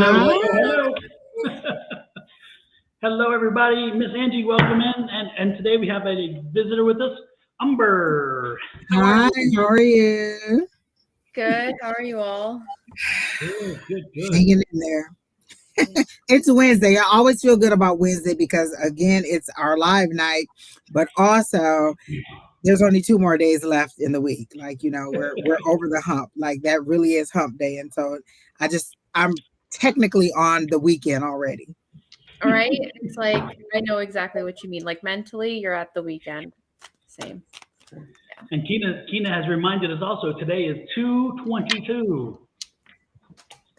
Hello, Hi. hello, hello. Hello, everybody. Miss Angie, welcome in. And today we have a visitor with us, Amber. How are Hi, you? how are you? Good. How are you all? Good. Hanging in there. It's Wednesday. I always feel good about Wednesday because, again, it's our live night, but also there's only 2 more days left in the week. Like, we're over the hump. Like, that really is hump day. And so I'm technically on the weekend already. All right. It's like, I know exactly what you mean. Like mentally, you're at the weekend. Same. And Kina has reminded us also today is 2/22.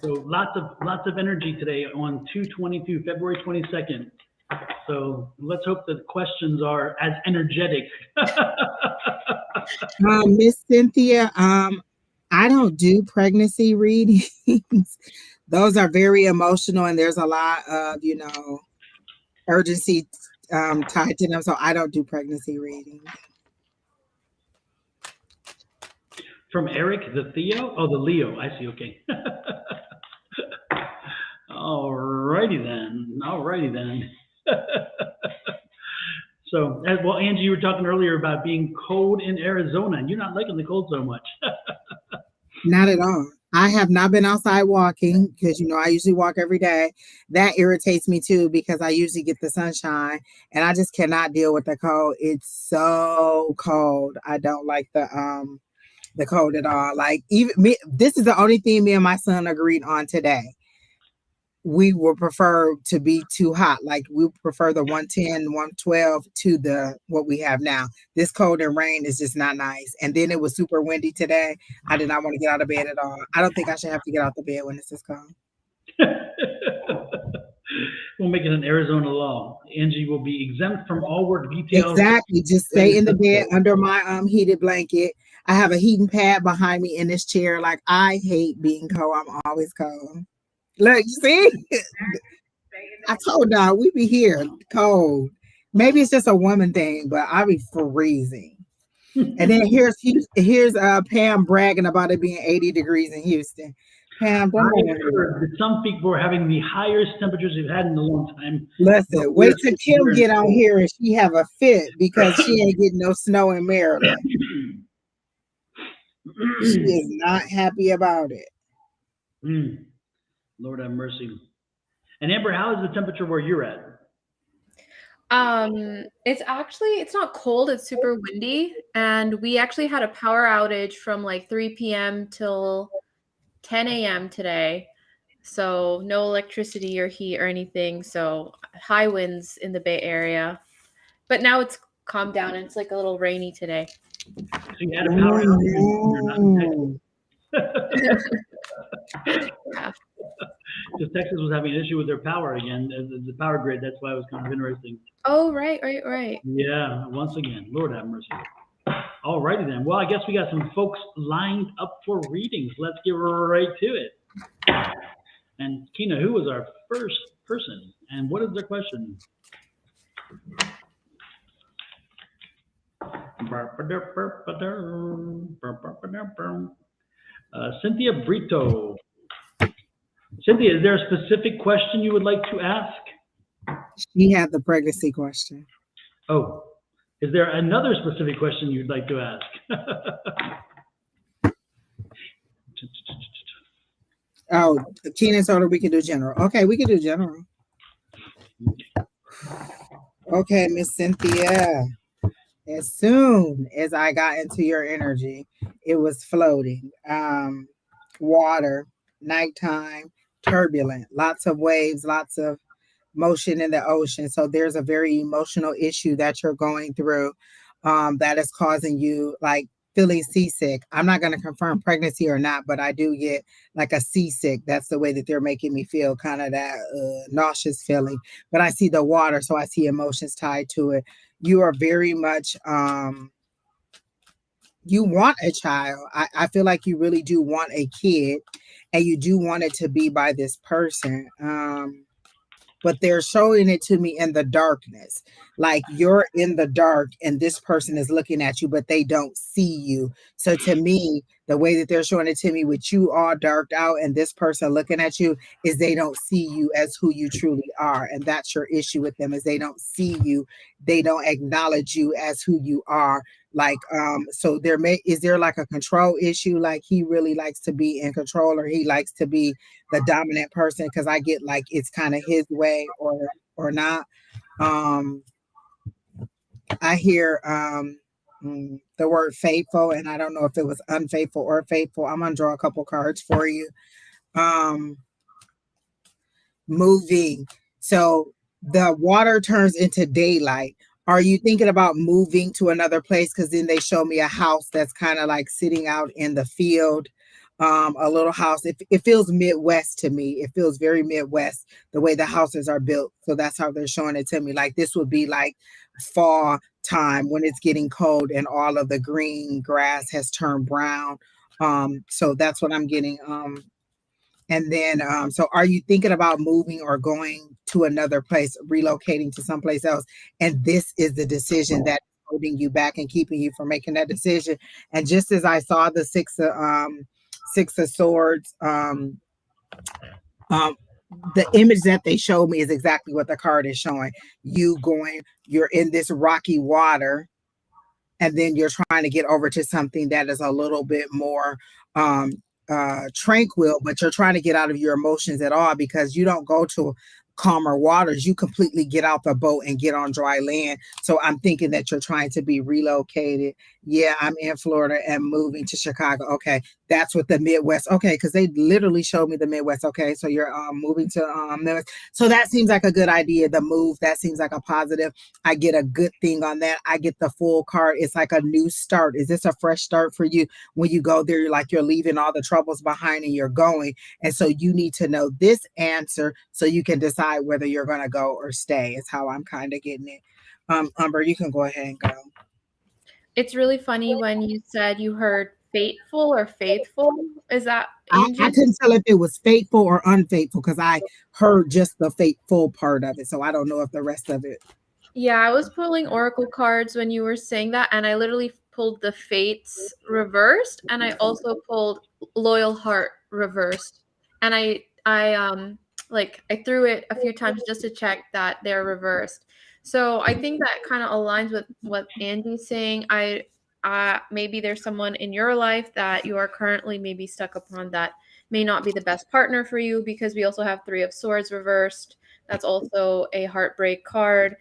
So lots of energy today on 2/22, February 22nd. So let's hope that the questions are as energetic. Miss Cynthia, I don't do pregnancy readings. Those are very emotional and there's a lot of, urgency tied to them. So I don't do pregnancy readings. From Eric, the Theo? Oh, the Leo. I see. Okay. Alrighty then. So, well, Angie, you were talking earlier about being cold in Arizona, and you're not liking the cold so much. Not at all. I have not been outside walking because, I usually walk every day. That irritates me too because I usually get the sunshine and I just cannot deal with the cold. It's so cold. I don't like the cold at all. Like even me, this is the only thing me and my son agreed on today. We would prefer to be too hot. Like we prefer the 110, 112 to the what we have now. This cold and rain is just not nice. And then it was super windy today. I did not want to get out of bed at all. I don't think I should have to get out the bed when it's this cold. We'll make it an Arizona law. Angie will be exempt from all work details. Exactly. Just stay in the bed under my heated blanket. I have a heating pad behind me in this chair. Like I hate being cold. I'm always cold. Look, you see? I told y'all we be here cold. Maybe it's just a woman thing, but I be freezing. And then here's Pam bragging about it being 80 degrees in Houston. Pam, I heard that some people are having the highest temperatures they've had in a long time. Listen, wait till Kim get on here and she have a fit because she ain't getting no snow in Maryland. She is not happy about it. Lord have mercy. And Amber, how is the temperature where you're at? It's not cold, it's super windy. And we actually had a power outage from like 3 p.m. till 10 a.m. today. So no electricity or heat or anything. So high winds in the Bay Area. But now it's calmed down and it's like a little rainy today. So you had a power outage. Yeah. Because Texas was having an issue with their power again, the power grid. That's why it was kind of interesting. Oh, right. Yeah, once again, Lord have mercy. All righty then. Well, I guess we got some folks lined up for readings. Let's get right to it. And Kina, who was our first person? And what is their question? Cynthia Brito. Cynthia, is there a specific question you would like to ask? She had the pregnancy question. Oh, is there another specific question you'd like to ask? Oh, Kenan told her we can do general. Okay, we can do general. Okay, Miss Cynthia. As soon as I got into your energy, it was floating. Water, nighttime, turbulent, lots of waves, lots of motion in the ocean. So there's a very emotional issue that you're going through that is causing you like feeling seasick. I'm not going to confirm pregnancy or not, but I do get like a seasick. That's the way that they're making me feel, kind of that nauseous feeling. But I see the water, so I see emotions tied to it. You are very much, you want a child. I feel like you really do want a kid and you do want it to be by this person. But they're showing it to me in the darkness. Like you're in the dark and this person is looking at you, but they don't see you. So to me, the way that they're showing it to me with you all darked out and this person looking at you is they don't see you as who you truly are. And that's your issue with them, is they don't see you. They don't acknowledge you as who you are. Like, so is there like a control issue? Like he really likes to be in control, or he likes to be the dominant person? Cause I get like, it's kind of his way or not. I hear, the word faithful, and I don't know if it was unfaithful or faithful. I'm gonna draw a couple cards for you. Moving. So the water turns into daylight. Are you thinking about moving to another place? Because then they show me a house that's kind of like sitting out in the field, a little house. It feels Midwest to me. It feels very Midwest, the way the houses are built. So that's how they're showing it to me. Like this would be like fall time when it's getting cold and all of the green grass has turned brown. So that's what I'm getting. And then, so are you thinking about moving or going to another place, relocating to someplace else? And this is the decision that's holding you back and keeping you from making that decision. And just as I saw the Six of Swords, the image that they showed me is exactly what the card is showing. You're in this rocky water, and then you're trying to get over to something that is a little bit more tranquil, but you're trying to get out of your emotions at all, because you don't go to calmer waters. You completely get out the boat and get on dry land. So I'm thinking that you're trying to be relocated. Yeah, I'm in Florida and moving to Chicago. Okay, that's what the Midwest. Okay, because they literally showed me the Midwest. Okay, so you're moving to Midwest. So that seems like a good idea. The move, that seems like a positive. I get a good thing on that. I get the full card. It's like a new start. Is this a fresh start for you? When you go there, you're like, you're leaving all the troubles behind and you're going. And so you need to know this answer so you can decide whether you're going to go or stay, is how I'm kind of getting it. Umber, you can go ahead and go. It's really funny when you said you heard fateful or faithful. Is that Angie? I couldn't tell if it was faithful or unfaithful because I heard just the faithful part of it. So I don't know if the rest of it. Yeah, I was pulling oracle cards when you were saying that, and I literally pulled the fates reversed, and I also pulled loyal heart reversed. And I threw it a few times just to check that they're reversed. So I think that kind of aligns with what Angie's saying. Maybe there's someone in your life that you are currently maybe stuck upon that may not be the best partner for you, because we also have Three of Swords reversed. That's also a heartbreak card.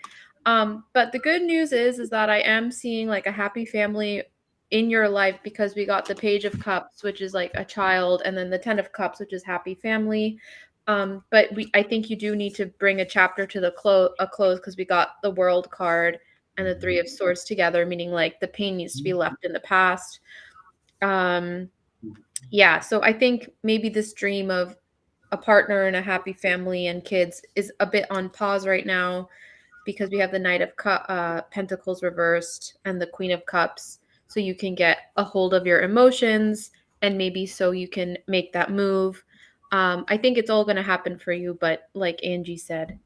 But the good news is that I am seeing like a happy family in your life, because we got the Page of Cups, which is like a child, and then the Ten of Cups, which is happy family. But I think you do need to bring a chapter to a close, because we got the World card and the Three of Swords together, meaning like the pain needs to be left in the past. Yeah, so I think maybe this dream of a partner and a happy family and kids is a bit on pause right now, because we have the Knight of Pentacles reversed and the Queen of Cups. So you can get a hold of your emotions, and maybe so you can make that move. I think it's all going to happen for you. But like Angie said,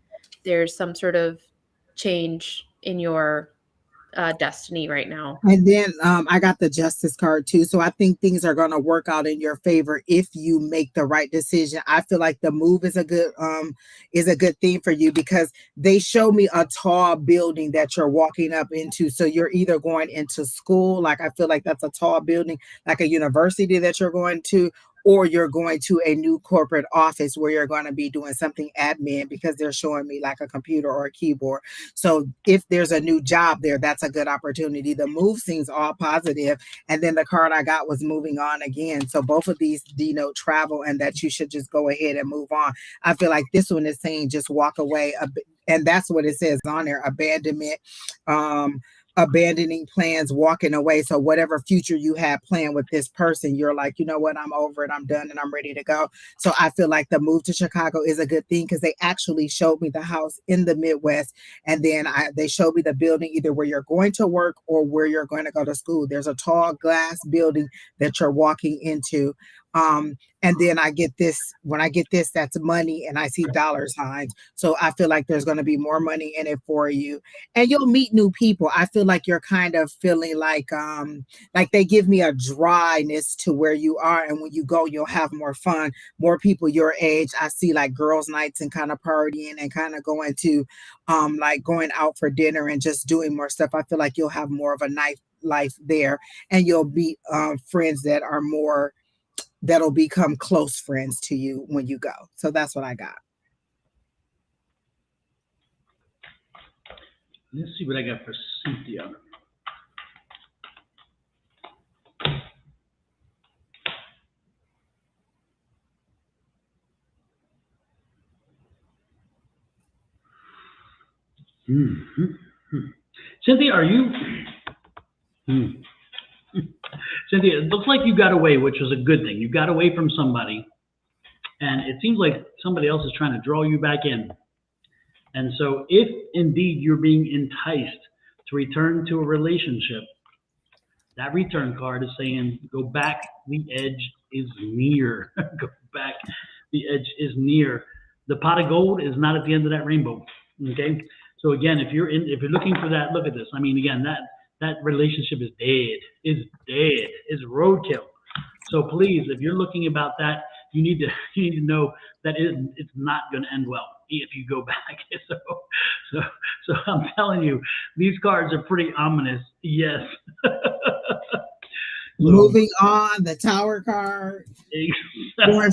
there's some sort of change in your destiny right now. And then I got the Justice card too. So I think things are going to work out in your favor if you make the right decision. I feel like the move is a good thing for you, because they show me a tall building that you're walking up into. So you're either going into school, like I feel like that's a tall building, like a university that you're going to, or you're going to a new corporate office where you're going to be doing something admin, because they're showing me like a computer or a keyboard. So if there's a new job there, that's a good opportunity. The move seems all positive. And then the card I got was moving on again. So both of these denote travel, and that you should just go ahead and move on. I feel like this one is saying just walk away. And that's what it says on there, abandonment, abandoning plans, walking away. So whatever future you had planned with this person, you're like, you know what, I'm over it, I'm done, and I'm ready to go. So I feel like the move to Chicago is a good thing, because they actually showed me the house in the Midwest, and then they showed me the building either where you're going to work or where you're going to go to school. There's a tall glass building that you're walking into. And then I get this, when I get this, that's money, and I see dollar signs. So I feel like there's going to be more money in it for you, and you'll meet new people. I feel like you're kind of feeling like they give me a dryness to where you are. And when you go, you'll have more fun, more people your age. I see like girls' nights and kind of partying and kind of going to like going out for dinner and just doing more stuff. I feel like you'll have more of a nice life there, and you'll be friends that are more, that'll become close friends to you when you go. So that's what I got. Let's see what I got for Cynthia. Cynthia, are you? Cynthia, it looks like you got away, which was a good thing. You got away from somebody, and it seems like somebody else is trying to draw you back in. And so if indeed you're being enticed to return to a relationship, that return card is saying, go back, the edge is near. Go back, the edge is near. The pot of gold is not at the end of that rainbow, okay? So again, if you're looking for that, look at this. I mean, again, that relationship is dead, is roadkill. So please, if you're looking about that, you need to know that it's not going to end well if you go back. So I'm telling you, these cards are pretty ominous. Yes. Moving on, the Tower card, going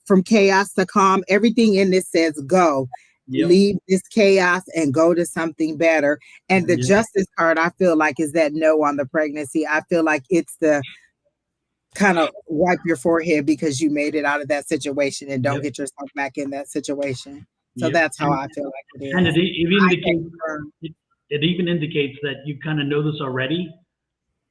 from chaos to calm. Everything in this says go. Yep. Leave this chaos and go to something better. And the Justice card, I feel like, is that no on the pregnancy. I feel like it's the kind of wipe your forehead because you made it out of that situation, and don't get yourself back in that situation. So that's how I feel like it is. And it even indicates that you kind of know this already.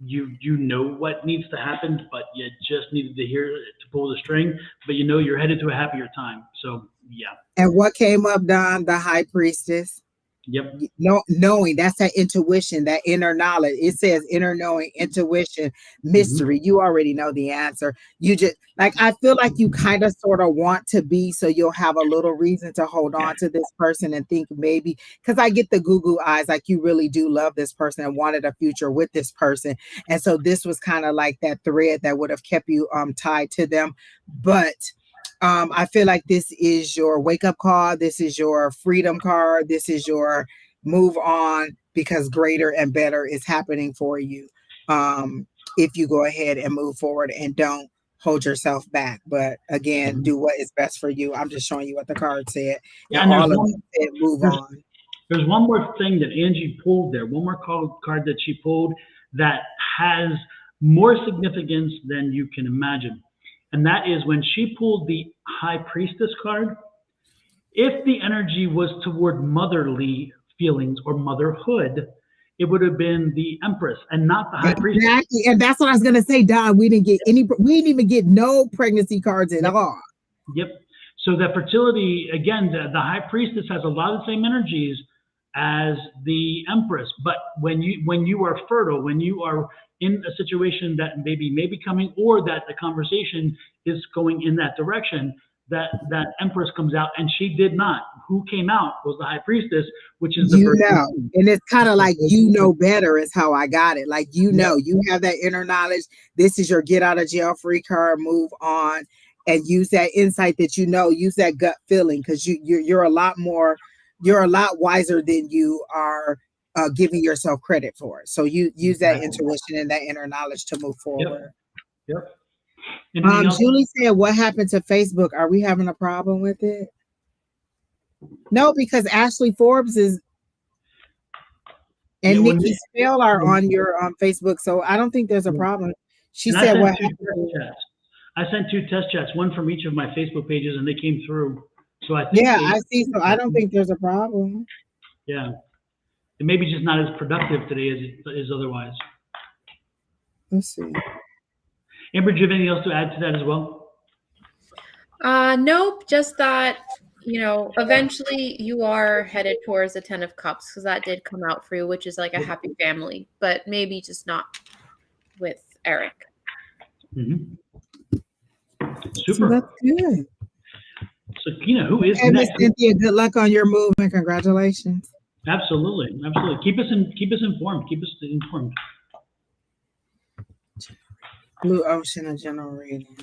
You know what needs to happen, but you just needed to hear it to pull the string. But you know you're headed to a happier time. So yeah. And what came up, Don? The High Priestess. Yep. Knowing, that's that intuition, that inner knowledge. It says inner knowing, intuition, mystery. You already know the answer. You just like, I feel like you kind of sort of want to be, so you'll have a little reason to hold on to this person and think maybe, because I get the goo eyes, like you really do love this person and wanted a future with this person. And so this was kind of like that thread that would have kept you tied to them. But I feel like this is your wake up call. This is your freedom card. This is your move on, because greater and better is happening for you. If you go ahead and move forward and don't hold yourself back, but again, do what is best for you. I'm just showing you what the card said. And all of it said move on. There's one more thing that Angie pulled there. One more card that she pulled that has more significance than you can imagine. And that is when she pulled the High Priestess card. If the energy was toward motherly feelings or motherhood, it would have been the Empress and not the High Priestess. Exactly. And that's what I was going to say, Don. We didn't even get no pregnancy cards at all. Yep. So that fertility, again, the High Priestess has a lot of the same energies as the Empress. But when you are fertile, when you are in a situation that may be coming, or that the conversation is going in that direction, that Empress comes out, and she did not. Who came out was the High Priestess, which is the and it's kind of like better is how I got it. Like you have that inner knowledge. This is your get out of jail free card. Move on and use that insight that use that gut feeling, because you're a lot wiser than you are giving yourself credit for it. So you use that intuition and that inner knowledge to move forward. Yep. Julie said, what happened to Facebook? Are we having a problem with it? No, because Ashley Forbes and Nikki Spell are on your Facebook, so I don't think there's a problem. She said, what happened? I sent 2 test chats, one from each of my Facebook pages, and they came through. So I think I see. So I don't think there's a problem. Yeah. It may be just not as productive today as it is otherwise. Let's see. Amber, do you have anything else to add to that as well? Nope. Just that, eventually you are headed towards the 10 of Cups, because that did come out for you, which is like a happy family, but maybe just not with Eric. So Super. that's good. So, Kina, who is Okay, Miss next? Cynthia, good luck on your move and congratulations. Absolutely, absolutely. Keep us informed. Keep us informed. Blue Ocean, a general reading.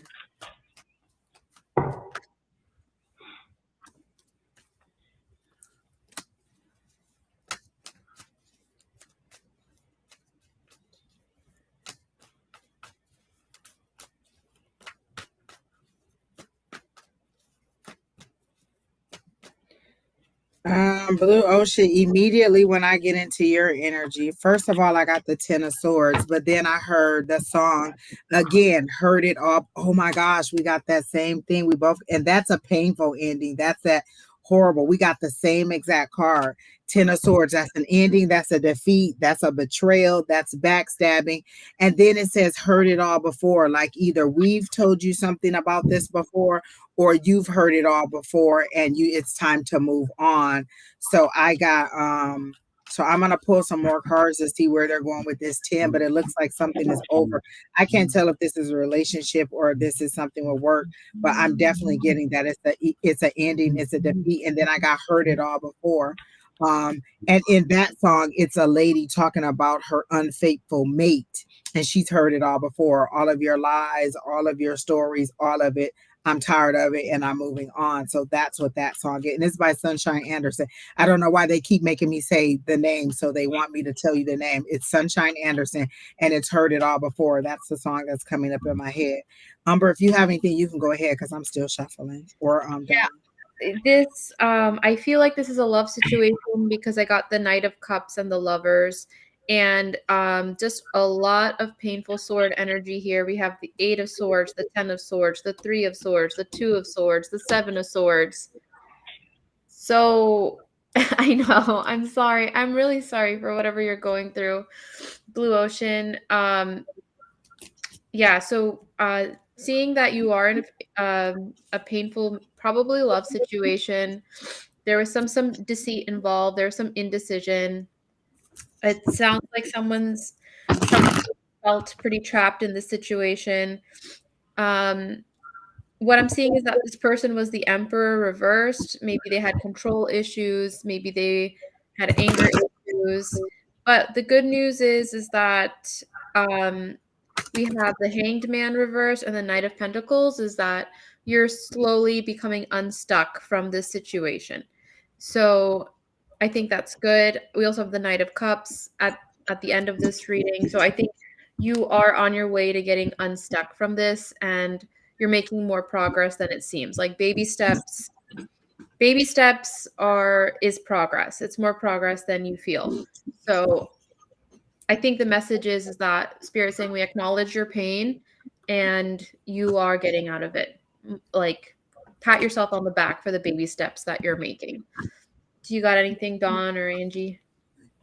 Blue Ocean, immediately when I get into your energy, first of all, I got the Ten of Swords, but then I heard the song again, heard it all. Oh my gosh, we got that same thing. We both, and that's a painful ending. That's that horrible. We got the same exact card. Ten of Swords, that's an ending, that's a defeat, that's a betrayal, that's backstabbing. And then it says, heard it all before. Like either we've told you something about this before, or you've heard it all before and it's time to move on. So I got so I'm gonna pull some more cards to see where they're going with this 10, but it looks like something is over. I can't tell if this is a relationship or if this is something with work, but I'm definitely getting that it's an ending, it's a defeat, and then I got heard it all before. And in that song, it's a lady talking about her unfaithful mate, and she's heard it all before. All of your lies, all of your stories, all of it. I'm tired of it and I'm moving on. So that's what that song is. And it's by Sunshine Anderson. I don't know why they keep making me say the name. So they want me to tell you the name. It's Sunshine Anderson and it's heard it all before. That's the song that's coming up in my head. Umber, if you have anything, you can go ahead because I'm still shuffling. Or Yeah. This I feel like this is a love situation because I got the Knight of Cups and the Lovers, and just a lot of painful sword energy here. We have the Eight of Swords, the Ten of Swords, the Three of Swords, the Two of Swords, the Seven of Swords. So I know, I'm sorry, I'm really sorry for whatever you're going through, Blue Ocean. Yeah, so seeing that you are in a painful, probably love situation, there was some deceit involved, there was some indecision. It sounds like someone felt pretty trapped in this situation. What I'm seeing is that this person was the Emperor reversed. Maybe they had control issues, maybe they had anger issues. But the good news is that we have the Hanged Man reversed and the Knight of Pentacles, is that you're slowly becoming unstuck from this situation. So I think that's good. We also have the Knight of Cups at the end of this reading. So I think you are on your way to getting unstuck from this, and you're making more progress than it seems. Like baby steps is progress. It's more progress than you feel. So I think the message is that Spirit saying we acknowledge your pain and you are getting out of it. Like pat yourself on the back for the baby steps that you're making. Do you got anything, Dawn or Angie?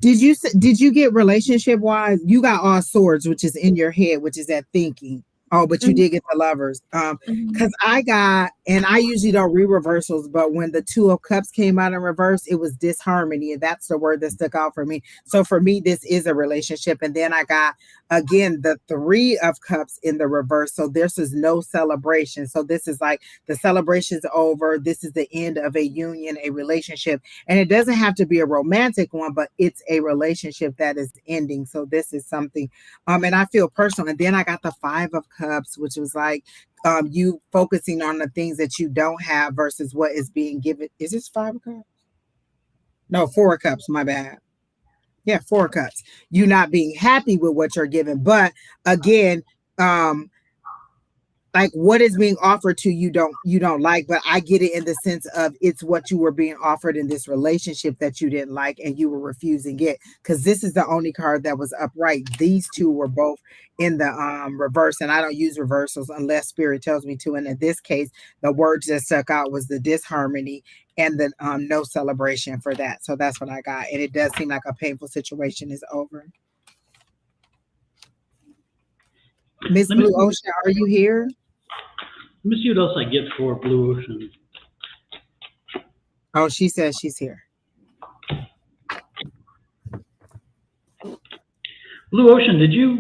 did you get relationship wise? You got all swords, which is in your head, which is that thinking. Oh, but you did get the Lovers. Because I got, and I usually don't read reversals, but when the Two of Cups came out in reverse, it was disharmony, and that's the word that stuck out for me. So for me, this is a relationship. And then I got again the Three of Cups in the reverse. So this is no celebration. So this is like the celebration's over. This is the end of a union, a relationship. And it doesn't have to be a romantic one, but it's a relationship that is ending. So this is something, and I feel personal. And then I got the Five of Cups, which was like you focusing on the things that you don't have versus what is being given. Is this Five of Cups? No, Four of Cups, my bad. Yeah, Four of Cups. You not being happy with what you're given. But again, like what is being offered to you don't like, but I get it in the sense of it's what you were being offered in this relationship that you didn't like and you were refusing it, because this is the only card that was upright. These two were both in the reverse, and I don't use reversals unless Spirit tells me to. And in this case, the words that stuck out was the disharmony and the no celebration for that. So that's what I got, and it does seem like a painful situation is over. Miss Blue Ocean, are you here? Let me see what else I get for Blue Ocean. Oh, she says she's here. Blue Ocean, did you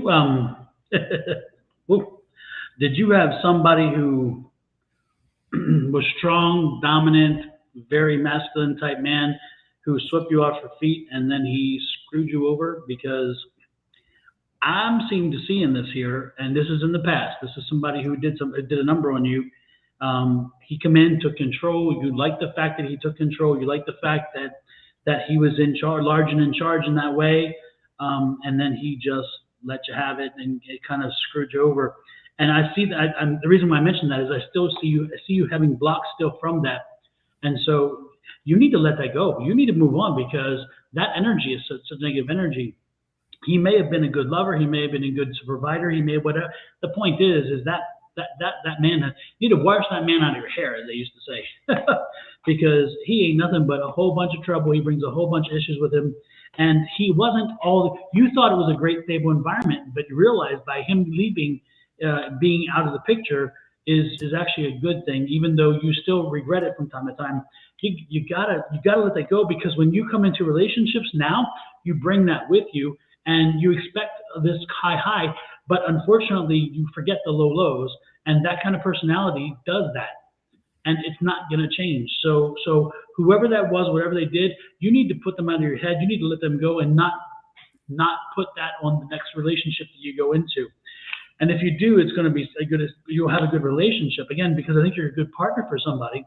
did you have somebody who was strong, dominant, very masculine type man who swept you off your feet and then he screwed you over because I'm seeming to see in this here, and this is in the past. This is somebody who did a number on you. He came in, took control. You like the fact that he took control. You like the fact that he was in charge, large and in charge in that way. And then he just let you have it, and it kind of screwed you over. And I see that. The reason why I mention that is I still see you. I see you having blocks still from that, and so you need to let that go. You need to move on because that energy is such a negative energy. He may have been a good lover. He may have been a good provider. He may have whatever. The point is that man, you need to wash that man out of your hair, as they used to say, because he ain't nothing but a whole bunch of trouble. He brings a whole bunch of issues with him. And he wasn't all, you thought it was a great, stable environment, but you realized by him leaving, being out of the picture is actually a good thing, even though you still regret it from time to time. You gotta let that go, because when you come into relationships now, you bring that with you and you expect this high, but unfortunately you forget the lows, and that kind of personality does that. And it's not going to change. So whoever that was, whatever they did, you need to put them out of your head. You need to let them go and not put that on the next relationship that you go into. And if you do, it's going to be you'll have a good relationship again, because I think you're a good partner for somebody.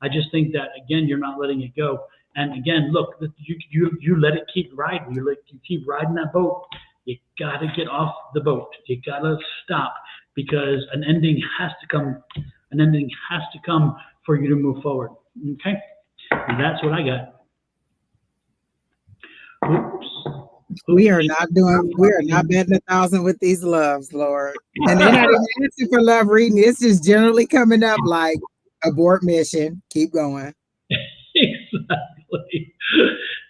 I just think that again, you're not letting it go. And again, look, you let it keep riding. You keep riding that boat. You got to get off the boat. You got to stop, because an ending has to come. An ending has to come for you to move forward. Okay? And that's what I got. Oops. We are not betting 1,000 with these loves, Lord. And they're not even asking for love reading. It's just generally coming up like abort mission. Keep going. Exactly.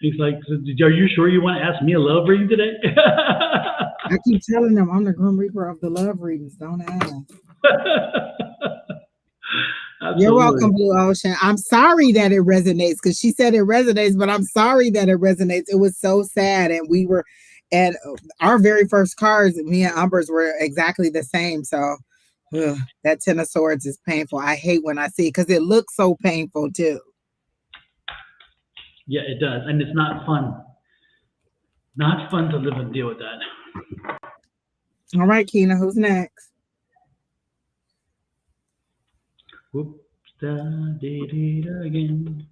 He's like, are you sure you want to ask me a love reading today? I keep telling them I'm the Grim Reaper of the love readings. Don't ask. Absolutely. You're welcome, Blue Ocean. I'm sorry that it resonates, because she said it resonates, but I'm sorry that it resonates. It was so sad. And we were at our very first cards, me and Umber's were exactly the same. So that 10 of Swords is painful. I hate when I see it because it looks so painful too. Yeah, it does. And it's not fun. Not fun to live and deal with that. All right, Keena, who's next? Whoops, did it again.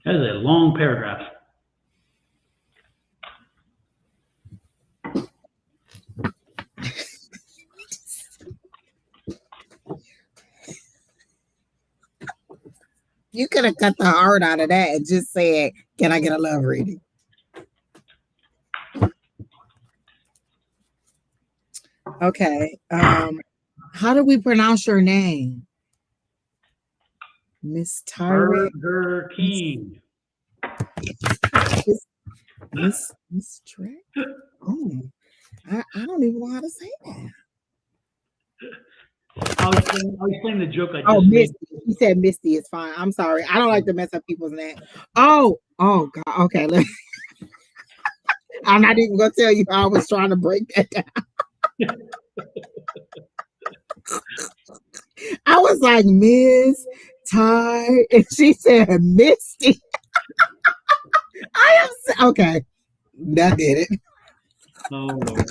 That is a long paragraph. You could have cut the heart out of that and just said, can I get a love reading? Okay. How do we pronounce your name? Miss Tyree? Burger King. Miss Trey? Oh, I don't even know how to say that. I'll explain the joke I just made. Misty. He said Misty is fine. I'm sorry. I don't like to mess up people's name. Oh God. Okay. I'm not even gonna tell you how I was trying to break that down. I was like, Miss Ty, and she said Misty. Okay. That did it. Oh Lord.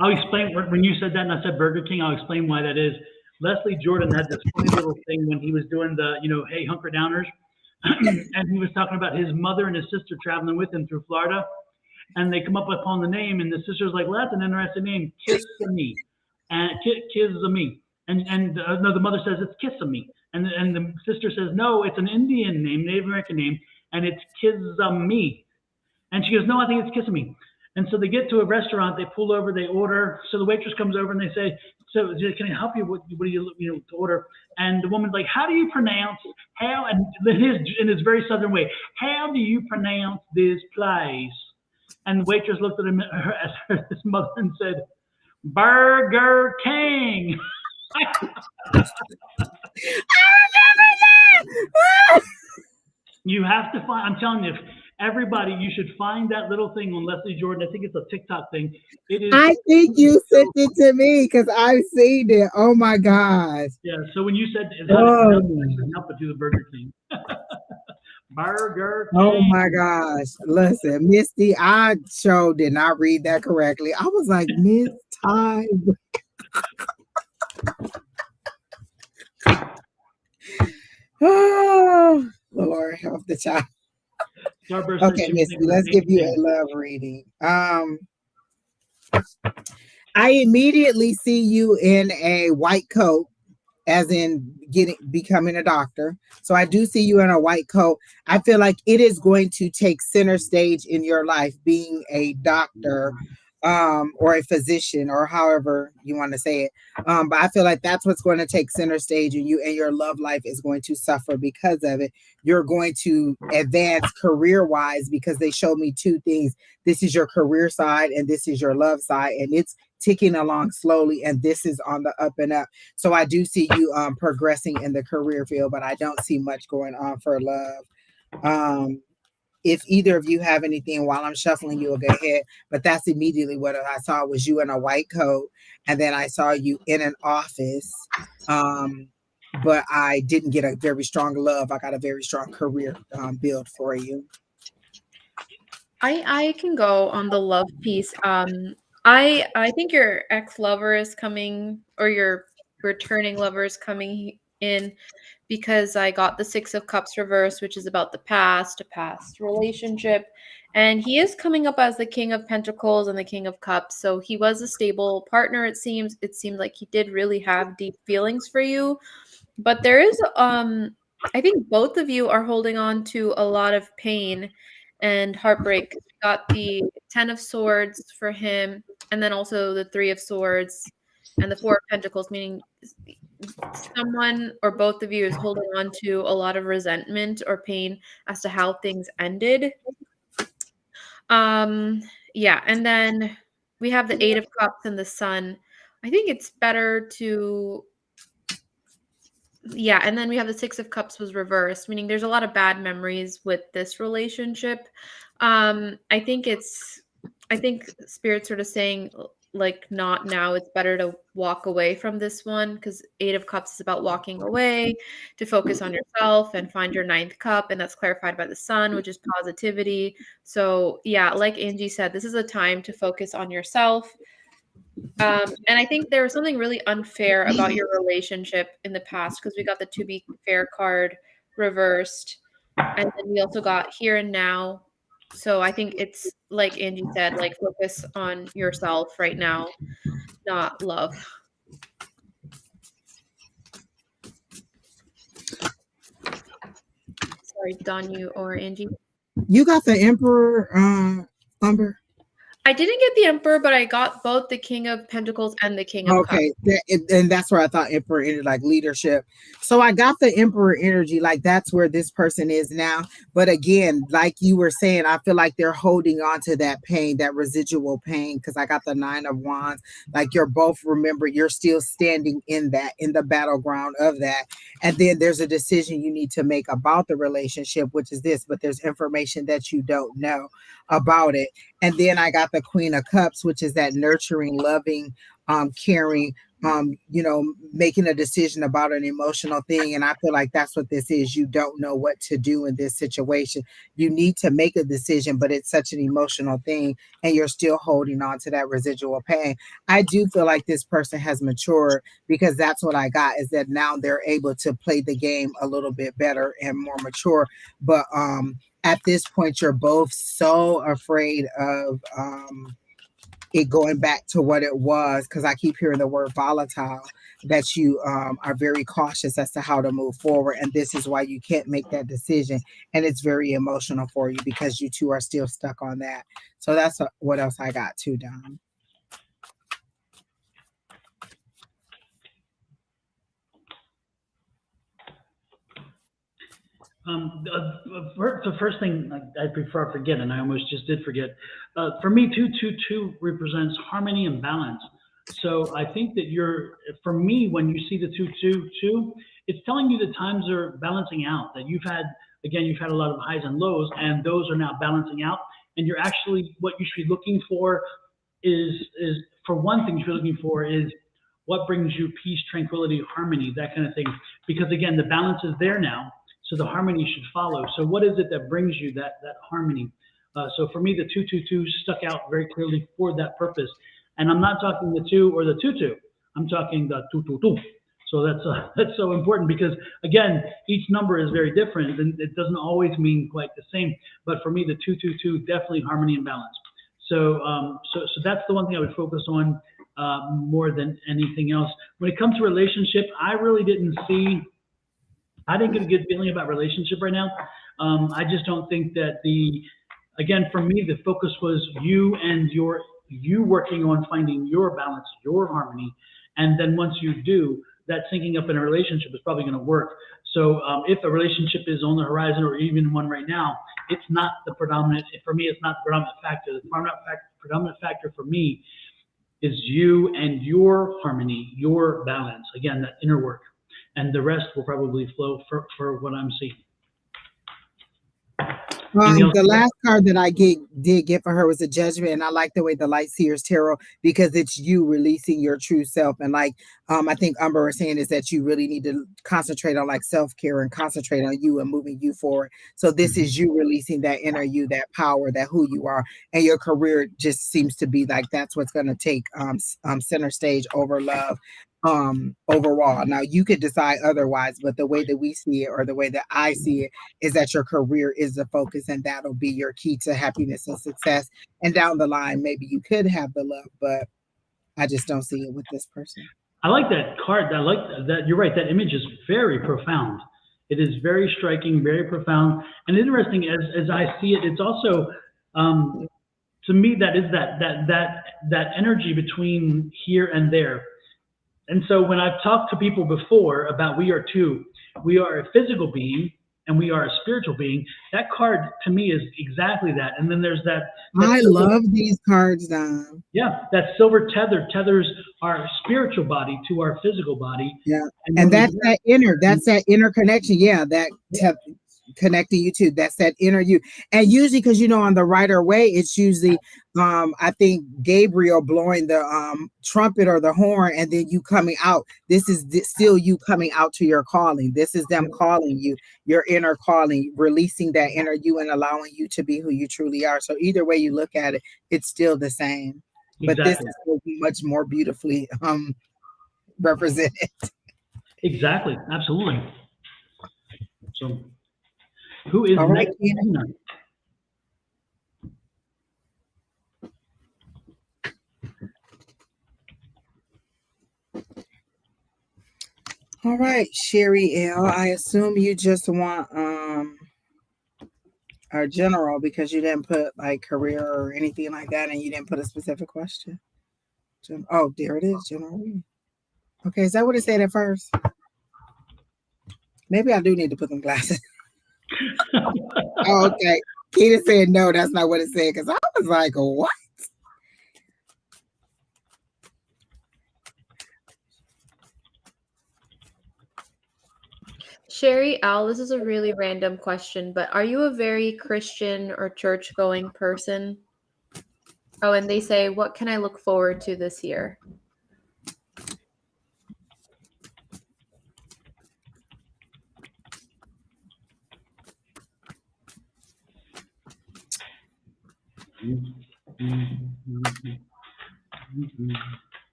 I'll explain when you said that and I said Burger King, I'll explain why that is. Leslie Jordan had this funny little thing when he was doing the, hey, hunker downers. And he was talking about his mother and his sister traveling with him through Florida. And they come up upon the name, and the sister's like, well, that's an interesting name, Kissimmee. And Kissimmee. And no, the mother says it's Kissimmee. And the sister says, no, it's an Indian name, Native American name, and it's Kissimmee. And she goes, no, I think it's Kissimmee. And so they get to a restaurant, they pull over, they order. So the waitress comes over and they say, so can I help you? What do you to order? And the woman's like, how do you pronounce, and in his very southern way, how do you pronounce this place? And the waitress looked at him as his mother and said, Burger King. You have to find, I'm telling you, everybody, you should find that little thing on Leslie Jordan. I think it's a TikTok thing. It is. I think you sent it to me because I've seen it. Oh my gosh. Yeah. So when you said, Oh. I couldn't help but do the Burger King. Burger King. Oh my gosh. Listen, Misty, I sure did not read that correctly. I was like, Miss Ty. Oh, Lord, help the child. Starburst Okay, Misty, let's give you a love reading. I immediately see you in a white coat, as in becoming a doctor. So I do see you in a white coat. I feel like it is going to take center stage in your life, being a doctor, or a physician, or however you want to say it. But I feel like that's what's going to take center stage in you, and your love life is going to suffer because of it. You're going to advance career-wise because they showed me two things. This is your career side and this is your love side, and it's ticking along slowly, and this is on the up and up. So I do see you progressing in the career field, but I don't see much going on for love. If either of you have anything while I'm shuffling, you'll go ahead. But that's immediately what I saw was you in a white coat, and then I saw you in an office. But I didn't get a very strong love. I got a very strong career build for you. I can go on the love piece. I think your ex-lover is coming, or your returning lover is coming in, because I got the Six of Cups reversed, which is about the past, a past relationship. And he is coming up as the King of Pentacles and the King of Cups. So he was a stable partner, it seems. It seemed like he did really have deep feelings for you. But there is, I think both of you are holding on to a lot of pain and heartbreak. We got the Ten of Swords for him, and then also the Three of Swords and the Four of Pentacles, meaning someone or both of you is holding on to a lot of resentment or pain as to how things ended. Yeah, and then we have the Eight of Cups and the Sun. I think it's better to, yeah, and then we have the Six of Cups was reversed, meaning there's a lot of bad memories with this relationship. I think Spirit's sort of saying, like, not now, it's better to walk away from this one, because Eight of Cups is about walking away to focus on yourself and find your ninth cup, and that's clarified by the Sun, which is positivity. So yeah, like Angie said, this is a time to focus on yourself. And I think there was something really unfair about your relationship in the past, because we got the To Be Fair card reversed, and then we also got Here and Now. So I think it's like Angie said, like, focus on yourself right now, not love. Sorry, Don, you or Angie? You got the Emperor, Umber? I didn't get the Emperor, but I got both the King of Pentacles and the King of Cups. Okay, and that's where I thought Emperor ended, like leadership. So I got the Emperor energy, like that's where this person is now. But again, like you were saying, I feel like they're holding on to that pain, that residual pain, because I got the Nine of Wands. Like you're both, remember, you're still standing in that, in the battleground of that. And then there's a decision you need to make about the relationship, which is this, but there's information that you don't know about it. And then I got the Queen of Cups, which is that nurturing, loving, caring, making a decision about an emotional thing. And I feel like that's what this is. You don't know what to do in this situation. You need to make a decision, but it's such an emotional thing, and you're still holding on to that residual pain. I do feel like this person has matured, because that's what I got, is that now they're able to play the game a little bit better and more mature. But at this point, you're both so afraid of it going back to what it was, because I keep hearing the word volatile, that you are very cautious as to how to move forward. And this is why you can't make that decision. And it's very emotional for you, because you two are still stuck on that. So that's what else I got too, Don. The first thing I prefer forget, and I almost just did forget. For me, 222 represents harmony and balance. So I think that for me, when you see the 222, it's telling you the times are balancing out. That you've had a lot of highs and lows, and those are now balancing out. And you're actually what you should be looking for is for one thing, you're looking for is what brings you peace, tranquility, harmony, that kind of thing. Because again, the balance is there now, so the harmony should follow. So what is it that brings you that harmony? So for me, the 222 stuck out very clearly for that purpose. And I'm not talking the 2 or the 22. I'm talking the 222. So that's so important because again, each number is very different, and it doesn't always mean quite the same. But for me, the 222 definitely harmony and balance. So that's the one thing I would focus on more than anything else. When it comes to relationship, I didn't get a good feeling about relationship right now. I just don't think that again, for me, the focus was you working on finding your balance, your harmony. And then once you do, that syncing up in a relationship is probably going to work. So if a relationship is on the horizon or even one right now, it's not the predominant, for me, it's not the predominant factor. The predominant factor for me is you and your harmony, your balance. Again, that inner work. And the rest will probably flow for what I'm seeing. The last card that I did get for her was a Judgment, and I like the way the Light Seers Tarot because it's you releasing your true self. And like I think Amber was saying is that you really need to concentrate on like self-care and concentrate on you and moving you forward. So this is you releasing that inner you, that power, that who you are, and your career just seems to be like that's what's going to take center stage over love. Overall. Now you could decide otherwise, but the way that we see it or the way that I see it is that your career is the focus and that'll be your key to happiness and success. And down the line, maybe you could have the love, but I just don't see it with this person. I like that card. I like that. You're right. That image is very profound. It is very striking, very profound. And interesting as I see it, it's also, to me, that is that energy between here and there. And so when I've talked to people before about we are two, we are a physical being and we are a spiritual being. That card to me is exactly that. And then there's that. I love these cards, Don. Yeah, that silver tether tethers our spiritual body to our physical body. Yeah, and that's that inner connection. Yeah, that connecting you to that's that inner you. And usually because on the Rider Way it's usually I think Gabriel blowing the trumpet or the horn and then you coming out. This is still you coming out to your calling. This is them calling you, your inner calling, releasing that inner you and allowing you to be who you truly are. So either way you look at it, it's still the same. Exactly. But this is still much more beautifully represented. Exactly, absolutely. So who is right, next? All right, Sherry L. I assume you just want our general because you didn't put like career or anything like that, and you didn't put a specific question. Oh, there it is, general. Okay, is that what it said at first? Maybe I do need to put them glasses. Oh, okay. Keita said no, that's not what it said because I was like, what? Sherry Al, this is a really random question, but are you a very Christian or church-going person? Oh, and they say, what can I look forward to this year?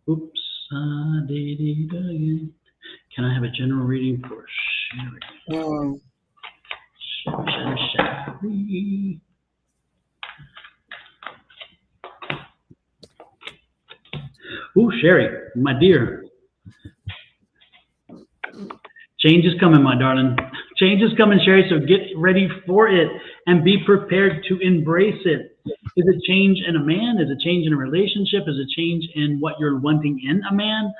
Oops, I did it again. Can I have a general reading for Sherry? Sherry. Ooh, Sherry, my dear. Change is coming, my darling. Change is coming, Sherry, so get ready for it. and be prepared to embrace it. Is it change in a man? Is it change in a relationship? Is it change in what you're wanting in a man?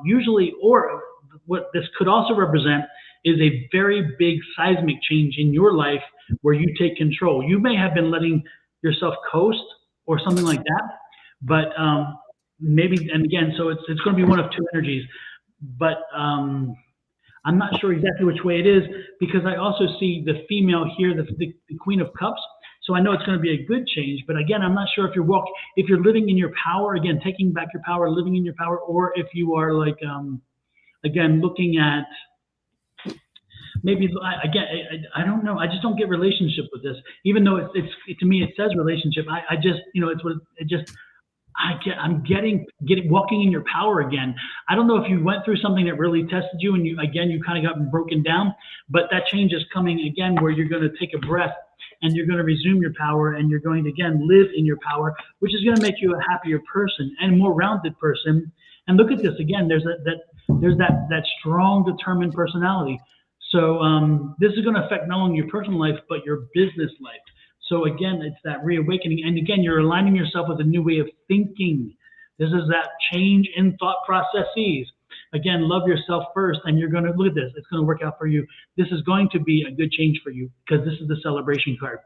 Usually, or what this could also represent is a very big seismic change in your life where you take control. You may have been letting yourself coast or something like that, but maybe, and again, so it's going to be one of two energies, but I'm not sure exactly which way it is, because I also see the female here, the Queen of Cups. So I know it's going to be a good change, but again, I'm not sure if you're living in your power, again, taking back your power, living in your power, or if you are like, again, looking at maybe, again, I don't know. I just don't get relationship with this, even though to me, it says relationship. I just, I'm getting walking in your power again. I don't know if you went through something that really tested you and you kind of got broken down, but that change is coming again, where you're going to take a breath and you're going to resume your power, and you're going to again live in your power, which is going to make you a happier person and more rounded person. And look at this again. There's that strong, determined personality. So this is going to affect not only your personal life but your business life. So again, it's that reawakening. And again, you're aligning yourself with a new way of thinking. This is that change in thought processes. Again, love yourself first, and you're going to, look at this, it's going to work out for you. This is going to be a good change for you, because this is the celebration card.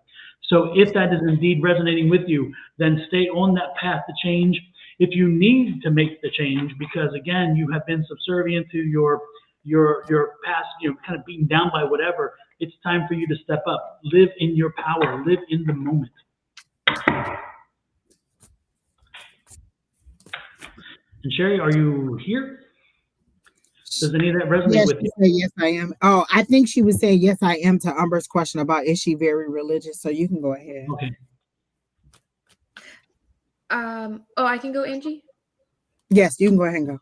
So if that is indeed resonating with you, then stay on that path to change. If you need to make the change, because again, you have been subservient to your past, kind of beaten down by whatever, it's time for you to step up, live in your power, live in the moment. And Sherry, are you here? Does any of that resonate with you? Yes, I am. Oh, I think she was saying yes, I am to Umber's question about, is she very religious? So you can go ahead. Okay. I can go, Angie? Yes, you can go ahead and go.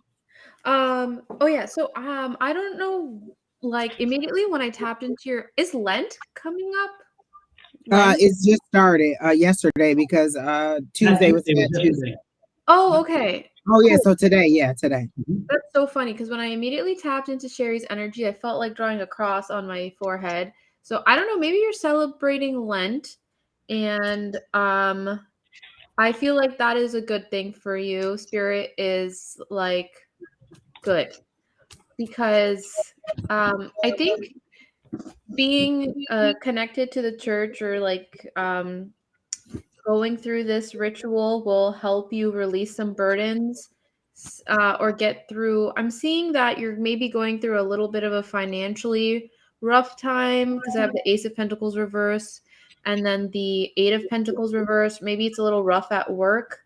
Oh yeah. So I don't know, like immediately when I tapped into is Lent coming up? It's just started yesterday, because Tuesday was Tuesday. Oh, okay. Oh yeah, cool. So today. That's so funny, because when I immediately tapped into Sherry's energy, I felt like drawing a cross on my forehead. So I don't know, maybe you're celebrating Lent, and I feel like that is a good thing for you. Spirit is like good, because I think being connected to the church, or like going through this ritual, will help you release some burdens, or get through. I'm seeing that you're maybe going through a little bit of a financially rough time, because I have the Ace of Pentacles reverse and then the Eight of Pentacles reverse. Maybe it's a little rough at work.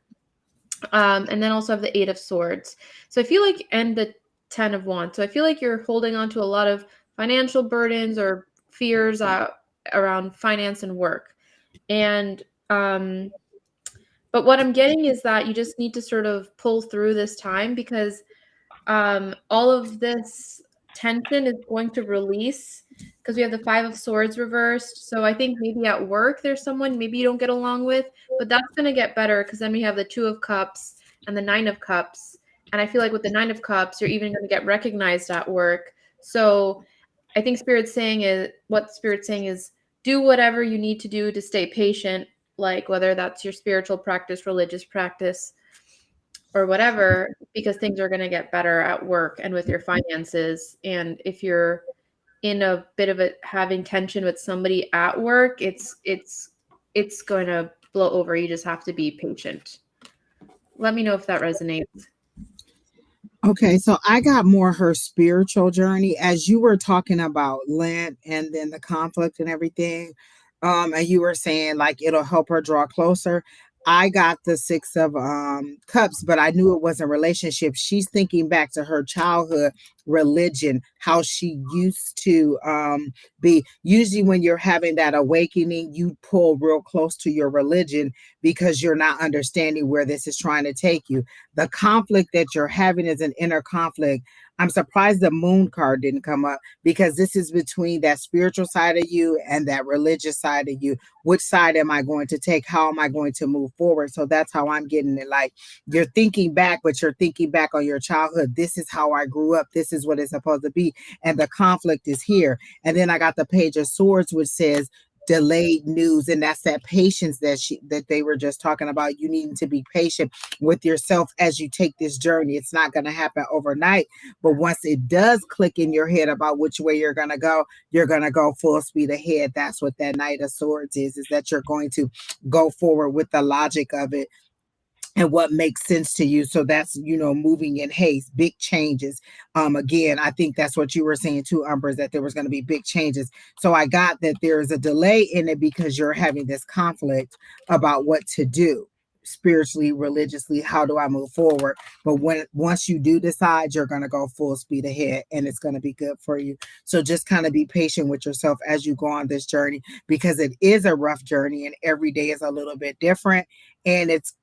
And then also have the Eight of Swords. So I feel like, and the 10 of Wands. So I feel like you're holding on to a lot of financial burdens or fears around finance and work. And but what I'm getting is that you just need to sort of pull through this time, because all of this tension is going to release, because we have the Five of Swords reversed. So I think maybe at work there's someone maybe you don't get along with, but that's going to get better, because then we have the Two of Cups and the Nine of Cups. And I feel like with the Nine of Cups, you're even going to get recognized at work. So I think Spirit's saying is do whatever you need to do to stay patient, like whether that's your spiritual practice, religious practice, or whatever, because things are going to get better at work and with your finances. And if you're in a bit of having tension with somebody at work, it's going to blow over. You just have to be patient. Let me know if that resonates. Okay, so I got more her spiritual journey as you were talking about Lent and then the conflict and everything. And you were saying like it'll help her draw closer. I got the Six of Cups, but I knew it wasn't relationship. She's thinking back to her childhood religion, how she used to be. Usually when you're having that awakening, you pull real close to your religion because you're not understanding where this is trying to take you. The conflict that you're having is an inner conflict. I'm surprised the Moon card didn't come up, because this is between that spiritual side of you and that religious side of you. Which side am I going to take? How am I going to move forward? So that's how I'm getting it. Like you're thinking back, but you're thinking back on your childhood. This is how I grew up. This is what it's supposed to be. And the conflict is here. And then I got the Page of Swords, which says, delayed news, and that's that patience that they were just talking about. You needing to be patient with yourself as you take this journey. It's not going to happen overnight, but once it does click in your head about which way you're going to go full speed ahead. That's what that Knight of Swords is that you're going to go forward with the logic of it and what makes sense to you. So that's, moving in haste, big changes. Again, I think that's what you were saying too, Umber, is that there was going to be big changes. So I got that there is a delay in it because you're having this conflict about what to do spiritually, religiously. How do I move forward? But once you do decide, you're going to go full speed ahead and it's going to be good for you. So just kind of be patient with yourself as you go on this journey, because it is a rough journey and every day is a little bit different, and it's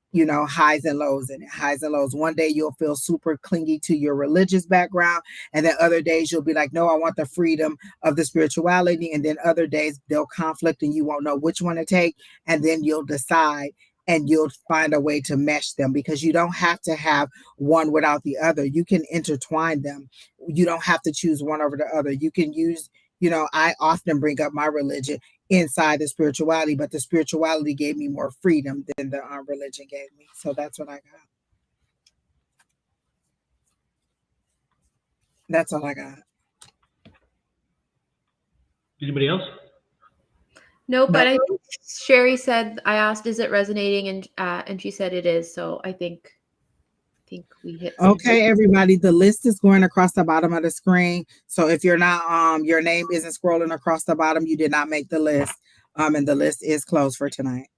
highs and lows in it, highs and lows. One day you'll feel super clingy to your religious background, and then other days you'll be like, no, I want the freedom of the spirituality. And then other days they'll conflict and you won't know which one to take, and then you'll decide and you'll find a way to mesh them, because you don't have to have one without the other. You can intertwine them. You don't have to choose one over the other. You can use, I often bring up my religion inside the spirituality, but the spirituality gave me more freedom than the religion gave me. So that's what I got. That's all I got. Anybody else? No, but I think Sherry said, I asked, is it resonating? And she said it is. So I think we hit something. Okay, everybody, the list is going across the bottom of the screen. So if you're not, your name isn't scrolling across the bottom, you did not make the list. And the list is closed for tonight.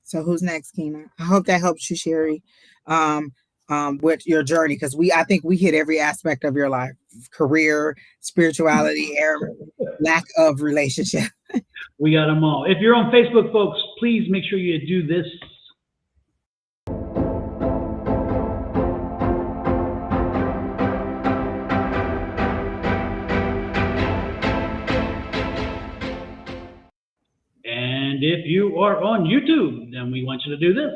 So who's next, Kina? I hope that helps you, Sherry, with your journey, because I think we hit every aspect of your life: career, spirituality, lack of relationship. We got them all. If you're on Facebook, folks, please make sure you do this. And if you are on YouTube, then we want you to do this.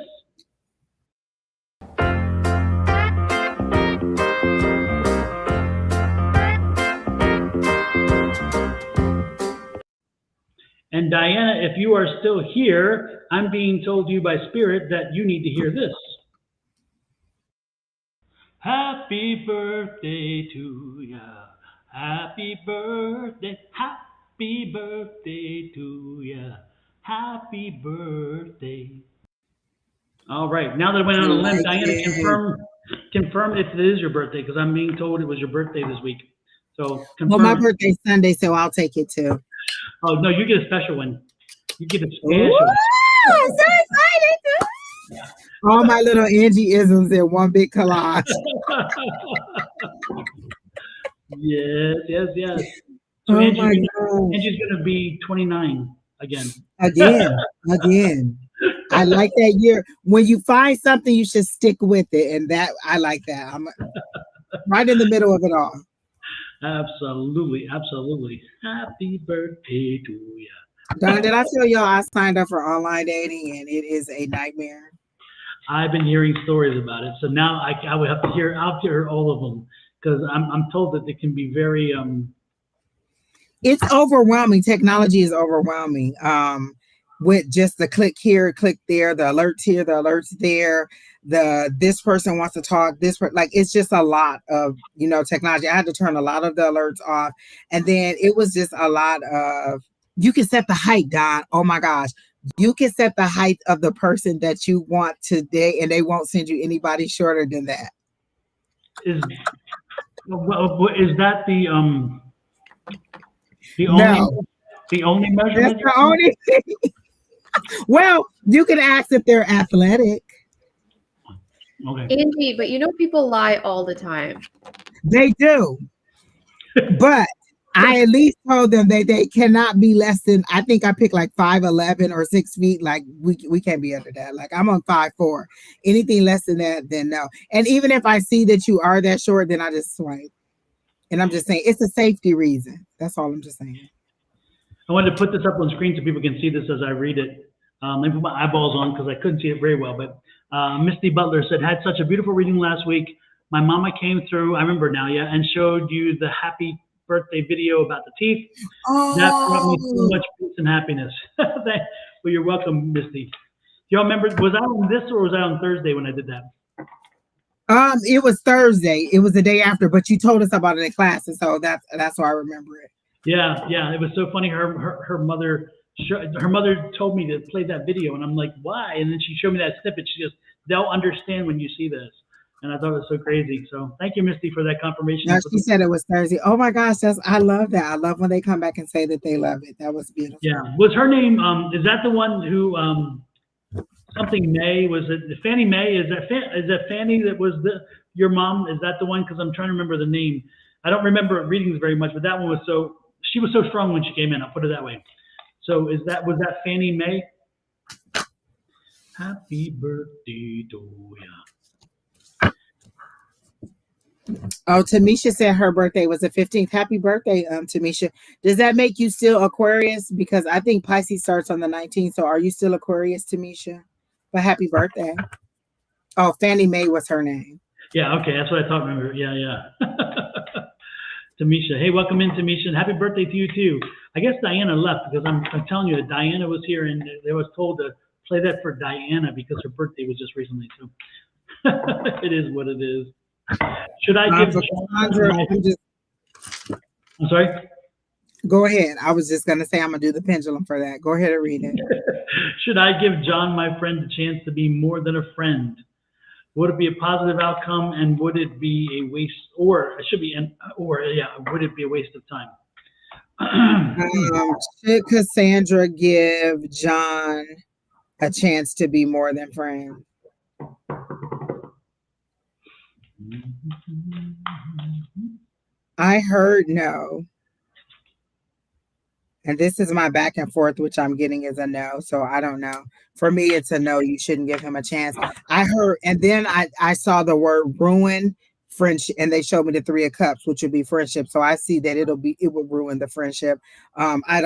And Diana, if you are still here, I'm being told to you by Spirit that you need to hear this. Happy birthday to ya. Happy birthday to ya. Happy birthday. All right. Now that I went on a limb, Diana, confirm if it is your birthday, because I'm being told it was your birthday this week. So confirm. Well, my birthday's Sunday, so I'll take it too. Oh, no, you get a special one. You get a special one. I'm so excited. All my little Angie isms in one big collage. Yes. So Oh Angie's my God. Angie's going to be 29 again. Again. I like that year. When you find something, you should stick with it. And that, I like that. I'm right in the middle of it all. Absolutely. Happy birthday to you. Don, did I tell y'all I signed up for online dating and it is a nightmare? I've been hearing stories about it, so now I would have to hear. I'll have to hear all of them, because I'm told that it can be very It's overwhelming. Technology is overwhelming. With just the click here, click there, the alerts here, the alerts there, this person wants to talk, it's just a lot of technology. I had to turn a lot of the alerts off, and then it was just a lot of, you can set the height, Don. Oh my gosh, you can set the height of the person that you want today, and they won't send you anybody shorter than that. Is that the only measurement? That's the only thing. Well, you can ask if they're athletic. Okay. Angie, but people lie all the time. They do. But I at least told them that they cannot be less than, I think I picked like 5'11" or 6 feet. Like we can't be under that. Like I'm on 5'4". Anything less than that, then no. And even if I see that you are that short, then I just swipe. And I'm just saying it's a safety reason. That's all I'm just saying. I wanted to put this up on screen so people can see this as I read it. Let me put my eyeballs on because I couldn't see it very well. But Misty Butler said, had such a beautiful reading last week. My mama came through, I remember now, and showed you the happy birthday video about the teeth. That brought me so Oh, much peace and happiness. Well, you're welcome, Misty. Do y'all remember, was I on this or was I on Thursday when I did that? it was Thursday. It was the day after, but you told us about it in class, and so that's why I remember it. Yeah, it was so funny. Her mother told me to play that video, and I'm like, why? And then she showed me that snippet. She goes, they'll understand when you see this. And I thought it was so crazy. So thank you, Misty, for that confirmation. No, she said it was Thursday. Oh my gosh, I love that. I love when they come back and say that they love it. That was beautiful. Yeah. Was her name, is that the one who, something May, was it Fannie Mae? Is that Fannie that was your mom? Is that the one? Because I'm trying to remember the name. I don't remember readings very much, but that one was she was so strong when she came in. I'll put it that way. So was that Fannie Mae? Happy birthday to ya. Oh, Tamisha said her birthday was the 15th. Happy birthday, Tamisha. Does that make you still Aquarius? Because I think Pisces starts on the 19th. So are you still Aquarius, Tamisha? But happy birthday. Oh, Fannie Mae was her name. Yeah, okay, that's what I thought. Remember? Yeah. Tamisha, hey, welcome in, Tamisha, and happy birthday to you too. I guess Diana left because I'm telling you that Diana was here and they was told to play that for Diana because her birthday was just recently. So it is what it is. Should I give Sandra, I'm sorry? Go ahead. I was just going to say I'm going to do the pendulum for that. Go ahead and read it. Should I give John, my friend, a chance to be more than a friend? Would it be a positive outcome, and would it be a waste, would it be a waste of time? Should Cassandra give John a chance to be more than friend? I heard no. And this is my back and forth, which I'm getting is a no. So I don't know. For me, it's a no. You shouldn't give him a chance. I heard, and then I saw the word ruin friendship, and they showed me the 3 of Cups, which would be friendship. So I see that it will ruin the friendship. I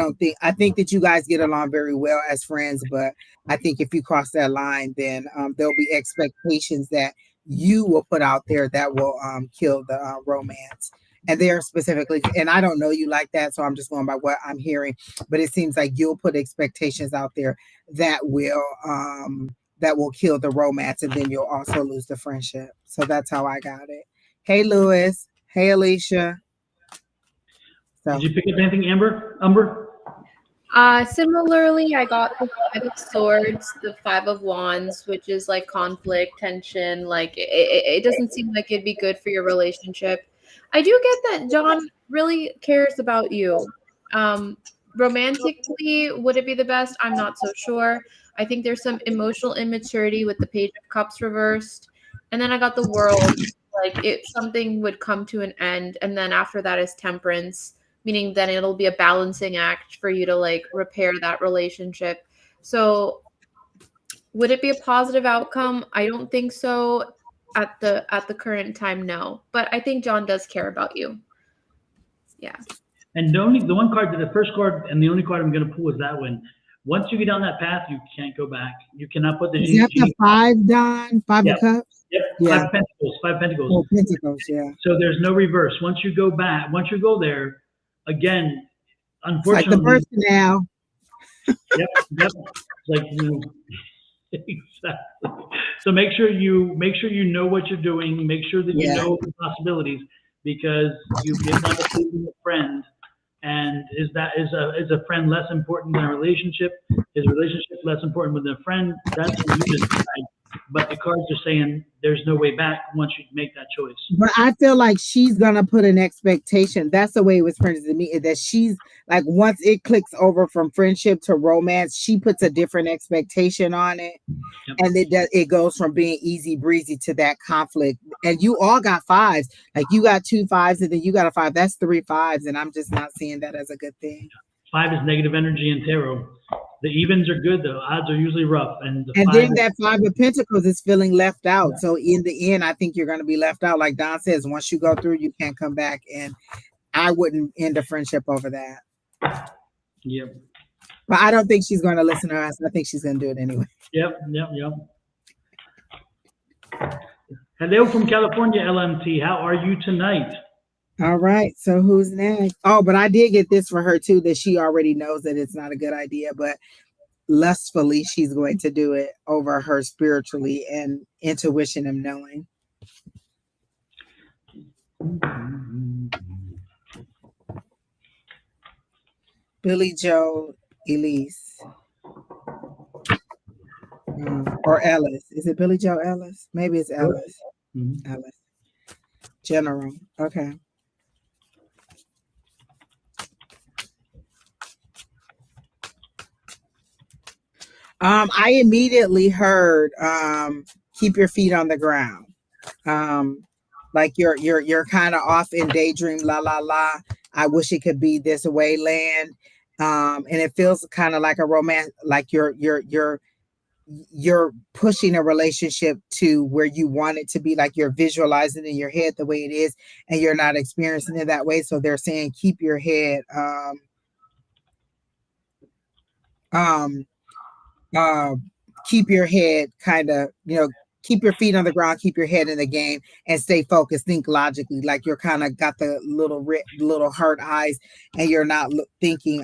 think that you guys get along very well as friends, but I think if you cross that line, then there'll be expectations that you will put out there that will kill the romance. And they are specifically, and I don't know you like that, so I'm just going by what I'm hearing. But it seems like you'll put expectations out there that will kill the romance, and then you'll also lose the friendship. So that's how I got it. Hey, Lewis. Hey, Alicia. So. Did you pick up anything, Amber? Similarly, I got the 5 of Swords, the 5 of Wands, which is like conflict, tension. Like it doesn't seem like it'd be good for your relationship. I do get that John really cares about you. Romantically, would it be the best? I'm not so sure. I think there's some emotional immaturity with the Page of Cups reversed. And then I got the World, like if something would come to an end. And then after that is Temperance, meaning then it'll be a balancing act for you to like repair that relationship. So would it be a positive outcome? I don't think so. At the current time, no. But I think John does care about you. Yeah. And the one card, the first card, and the only card I'm going to pull is that one. Once you get down that path, you can't go back. You cannot put the. Is that the 5, Don? 5 of Cups? Yep. Yeah. 5 Pentacles. Oh, Pentacles, yeah. So there's no reverse. Once you go back, once you go there, again, unfortunately. It's like the birth canal. Yep. Like exactly. So make sure you know what you're doing. Make sure that you know the possibilities, because you get not a friend. And is a friend less important than a relationship? Is a relationship less important than a friend? That's what you decide. But the cards are saying there's no way back once you make that choice. But I feel like she's gonna put an expectation. That's the way it was printed to me. That she's like, once it clicks over from friendship to romance, she puts a different expectation on it, and it goes from being easy breezy to that conflict. And you all got 5s. Like you got 2 5s, and then you got a 5. That's 3 5s, and I'm just not seeing that as a good thing. 5 is negative energy in tarot. The evens are good, the odds are usually rough. And then that 5 of Pentacles is feeling left out. Yeah. So in the end, I think you're going to be left out. Like Don says, once you go through, you can't come back. And I wouldn't end a friendship over that. Yep. But I don't think she's going to listen to us. I think she's going to do it anyway. Yep. Hello from California, LMT. How are you tonight? All right. So who's next? Oh, but I did get this for her too, that she already knows that it's not a good idea, but lustfully she's going to do it over her spiritually and intuition and knowing. Billy Joe Elise. Or Ellis. Is it Billy Joe Ellis? Maybe it's Ellis. Ellis. General. Okay. I immediately heard keep your feet on the ground. Like you're kind of off in daydream, la la la. I wish it could be this way land. And it feels kind of like a romance, like you're pushing a relationship to where you want it to be, like you're visualizing in your head the way it is, and you're not experiencing it that way. So they're saying keep your head keep your head kind of, keep your feet on the ground, keep your head in the game, and stay focused, think logically, like you're kind of got the little hard eyes, and you're not thinking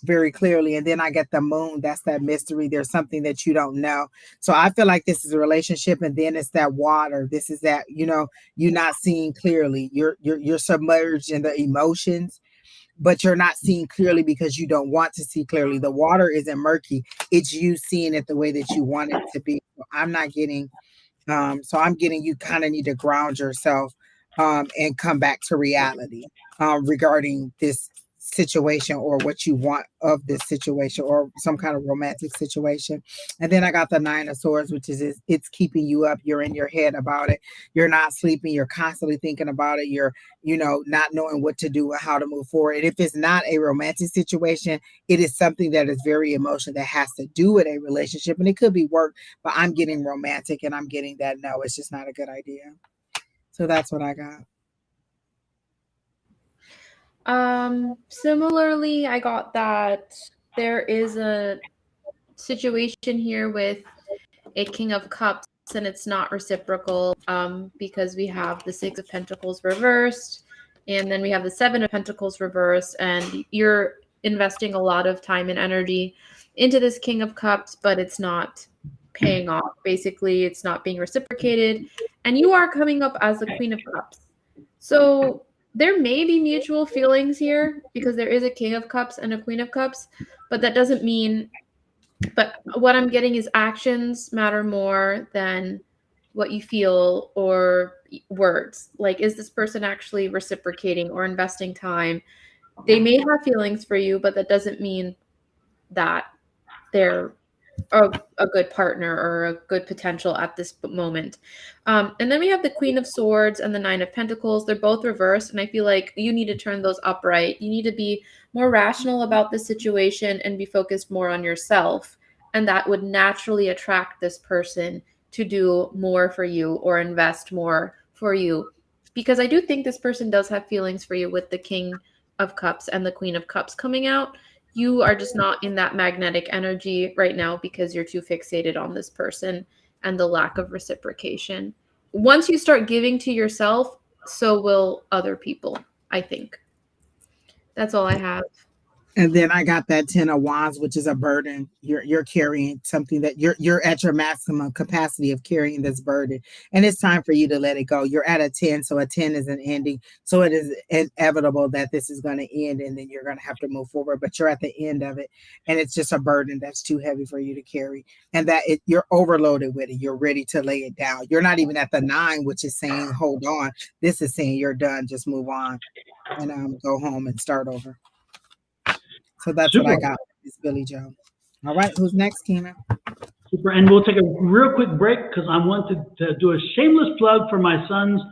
very clearly. And then I get the moon, that's that mystery. There's something that you don't know. So I feel like this is a relationship, and then it's that water. This is that, you're not seeing clearly. You're submerged in the emotions, but you're not seeing clearly because you don't want to see clearly. The water isn't murky. It's you seeing it the way that you want it to be. I'm not getting, so I'm getting, you kind of need to ground yourself and come back to reality regarding this situation, or what you want of this situation, or some kind of romantic situation. And then I got the 9 of Swords, which is it's keeping you up. You're in your head about it. You're not sleeping. You're constantly thinking about it. You're, not knowing what to do and how to move forward. And if it's not a romantic situation, it is something that is very emotional that has to do with a relationship. And it could be work, but I'm getting romantic, and I'm getting that no, it's just not a good idea. So that's what I got. Similarly, I got that there is a situation here with a King of Cups, and it's not reciprocal because we have the 6 of Pentacles reversed, and then we have the 7 of Pentacles reversed, and you're investing a lot of time and energy into this King of Cups, but it's not paying off. Basically, it's not being reciprocated, and you are coming up as the Queen of Cups. So there may be mutual feelings here because there is a King of Cups and a Queen of Cups, but that doesn't mean, but what I'm getting is actions matter more than what you feel or words. Like, is this person actually reciprocating or investing time? They may have feelings for you, but that doesn't mean that they're a good partner or a good potential at this moment. And then we have the Queen of Swords and the 9 of Pentacles. They're both reversed, and I feel like you need to turn those upright. You need to be more rational about the situation and be focused more on yourself. And that would naturally attract this person to do more for you or invest more for you. Because I do think this person does have feelings for you with the King of Cups and the Queen of Cups coming out. You are just not in that magnetic energy right now because you're too fixated on this person and the lack of reciprocation. Once you start giving to yourself, so will other people, I think. That's all I have. And then I got that 10 of Wands, which is a burden. You're carrying something that you're at your maximum capacity of carrying this burden. And it's time for you to let it go. You're at a 10, so a 10 is an ending. So it is inevitable that this is going to end, and then you're going to have to move forward. But you're at the end of it, and it's just a burden that's too heavy for you to carry. And that you're overloaded with it. You're ready to lay it down. You're not even at the 9, which is saying, hold on. This is saying you're done. Just move on and go home and start over. So that's Super. What I got. It's Billy Joe. All right, who's next, Kina? Super, and we'll take a real quick break because I wanted to do a shameless plug for my son's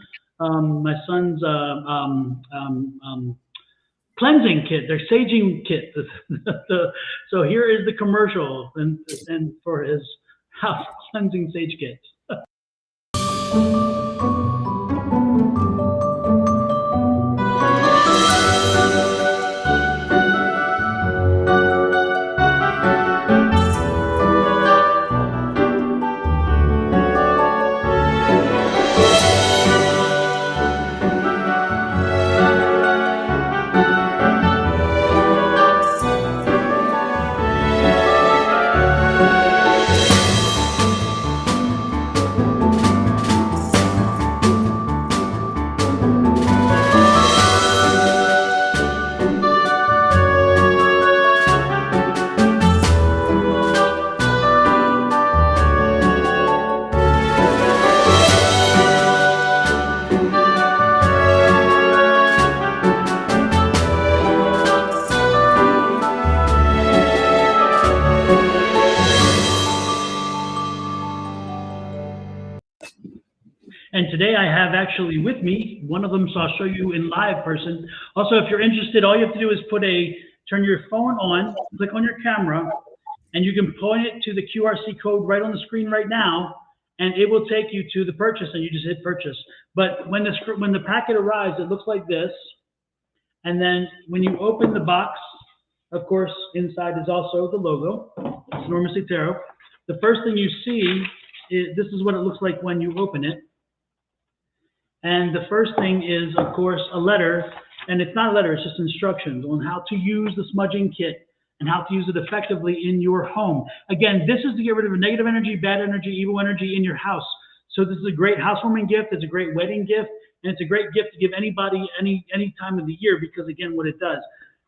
cleansing kit, their saging kit. So here is the commercial and for his house cleansing sage kit. today I have actually with me one of them, so I'll show you in live person. Also, if you're interested, all you have to do is turn your phone on, click on your camera, and you can point it to the QRC code right on the screen right now, and it will take you to the purchase, and you just hit purchase. But when the packet arrives, it looks like this, and then when you open the box, of course, inside is also the logo, Sonoran Mystic Tarot. The first thing you see is, this is what it looks like when you open it. And the first thing is, of course, a letter, and it's not a letter, it's just instructions on how to use the smudging kit and how to use it effectively in your home. Again, this is to get rid of negative energy, bad energy, evil energy in your house. So this is a great housewarming gift, it's a great wedding gift, and it's a great gift to give anybody any time of the year, because again, what it does.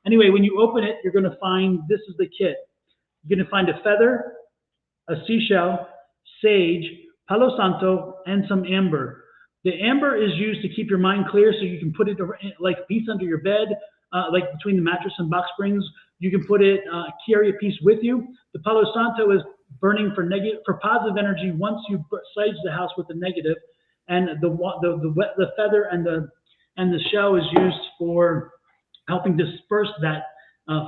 Anyway, when you open it, you're gonna find, this is the kit. You're gonna find a feather, a seashell, sage, palo santo, and some amber. The amber is used to keep your mind clear, so you can put it like a piece under your bed, like between the mattress and box springs. You can put it, carry a piece with you. The palo santo is burning for positive energy once you sage the house with the negative, and the feather and the shell is used for helping disperse that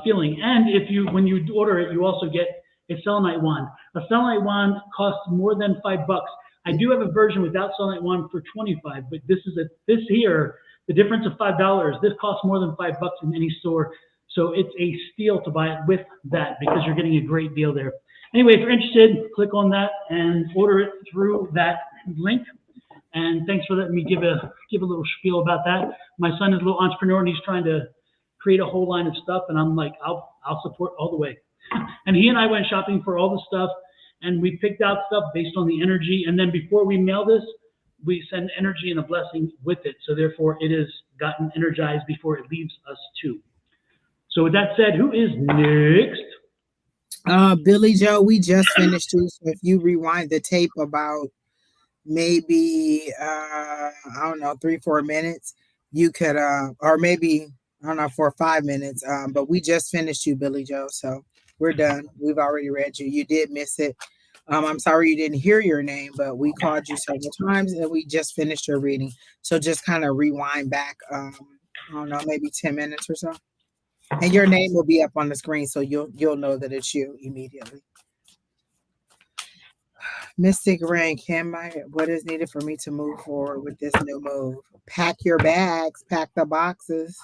feeling. And when you order it, you also get a selenite wand. A selenite wand costs more than $5. I do have a version without selenite wand for $25, but this here, the difference of $5, this costs more than $5 in any store. So it's a steal to buy it with that, because you're getting a great deal there. Anyway, if you're interested, click on that and order it through that link. And thanks for letting me give a little spiel about that. My son is a little entrepreneur, and he's trying to create a whole line of stuff, and I'm like, I'll support all the way. And he and I went shopping for all the stuff, and we picked out stuff based on the energy. And then before we mail this, we send energy and a blessing with it. So therefore, it has gotten energized before it leaves us too. So with that said, who is next? Billy Joe, we just finished too. So if you rewind the tape about maybe I don't know, 3-4 minutes, you could or maybe I don't know, 4 or 5 minutes. But we just finished you, Billy Joe. So we're done. We've already read you. You did miss it. I'm sorry you didn't hear your name, but we called you several times and we just finished your reading. So just kind of rewind back, I don't know, maybe 10 minutes or so. And your name will be up on the screen, so you'll know that it's you immediately. Mystic Rain, what is needed for me to move forward with this new move? Pack your bags, pack the boxes,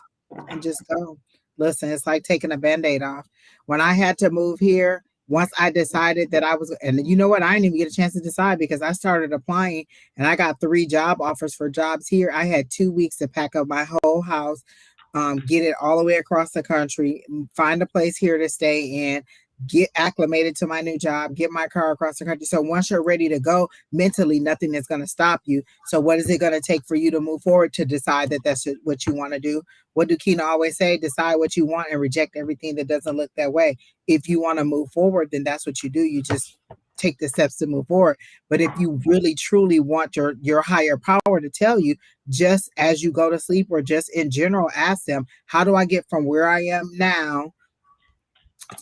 and just go. Listen, it's like taking a Band-Aid off. When I had to move here, once I decided that I was, and you know what? I didn't even get a chance to decide because I started applying and I got 3 job offers for jobs here. I had 2 weeks to pack up my whole house, get it all the way across the country, find a place here to stay in, get acclimated to my new job, get my car across the country. So once you're ready to go, mentally, nothing is going to stop you. So what is it going to take for you to move forward to decide that that's what you want to do? What do Kina always say? Decide what you want and reject everything that doesn't look that way. If you want to move forward, then that's what you do. You just take the steps to move forward. But if you really, truly want your higher power to tell you, just as you go to sleep or just in general, ask them, how do I get from where I am now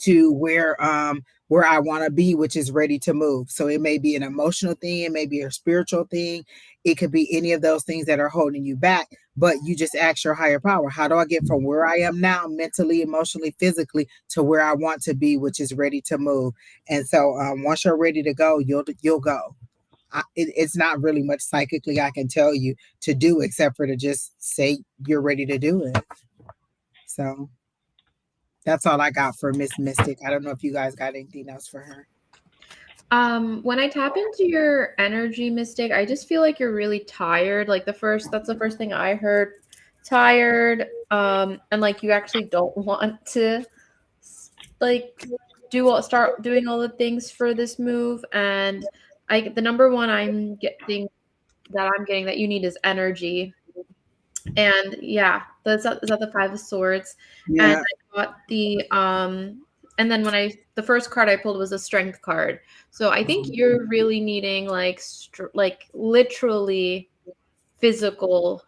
to where I want to be, which is ready to move? So it may be an emotional thing, it may be a spiritual thing, it could be any of those things that are holding you back, but you just ask your higher power, how do I get from where I am now, mentally, emotionally, physically, to where I want to be, which is ready to move? And so once you're ready to go, you'll go. It's not really much psychically I can tell you to do except for to just say you're ready to do it. So that's all I got for Miss Mystic. I don't know if you guys got anything else for her. When I tap into your energy, Mystic, I just feel like you're really tired. Like that's the first thing I heard. Tired. And like you actually don't want to like start doing all the things for this move. And the number one I'm getting that you need is energy. And yeah, is that the 5 of Swords. Yeah. And I got the and then the first card I pulled was a strength card. So I think you're really needing like literally physical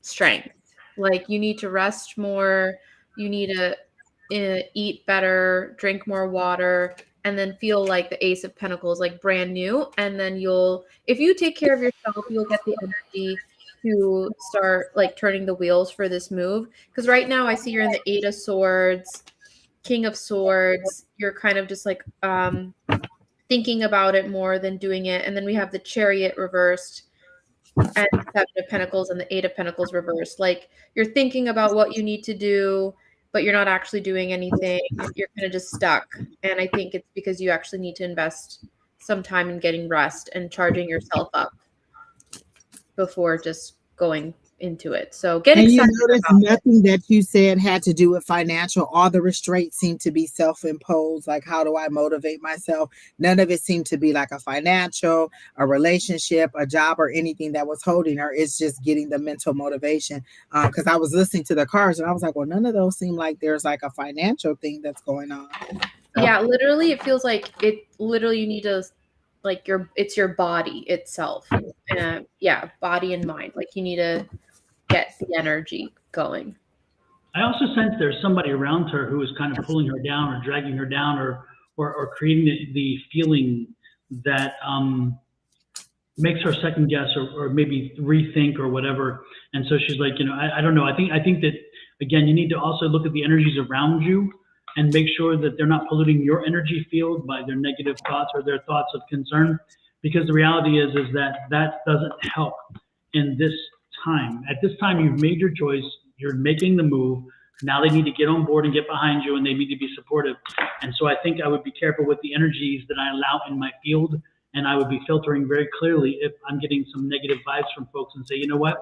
strength. Like you need to rest more, you need to eat better, drink more water, and then feel like the Ace of Pentacles, like brand new. And then if you take care of yourself, you'll get the energy to start like turning the wheels for this move. Because right now I see you're in the Eight of Swords, King of Swords. You're kind of just like thinking about it more than doing it. And then we have the Chariot reversed, and the Seven of Pentacles and the Eight of Pentacles reversed. Like you're thinking about what you need to do, but you're not actually doing anything. You're kind of just stuck. And I think it's because you actually need to invest some time in getting rest and charging yourself up before just going into it. So get And you excited notice about it. nothing that you said had to do with financial. All the restraints seem to be self-imposed. Like, how do I motivate myself? None of it seemed to be like a financial, a relationship, a job, or anything that was holding her. It's just getting the mental motivation. Because I was listening to the cards and I was like, well, none of those seem like there's like a financial thing that's going on. Yeah, literally, it feels like you need to, like, it's your body itself. Yeah, body and mind. Like, you need to get the energy going. I also sense there's somebody around her who is kind of pulling her down or dragging her down or creating the feeling that makes her second guess or maybe rethink or whatever. And so she's like, I don't know. I think that, again, you need to also look at the energies around you and make sure that they're not polluting your energy field by their negative thoughts or their thoughts of concern. Because the reality is that doesn't help in this time. At this time, you've made your choice. You're making the move. Now they need to get on board and get behind you, and they need to be supportive. And so I think I would be careful with the energies that I allow in my field, and I would be filtering very clearly if I'm getting some negative vibes from folks and say, you know what,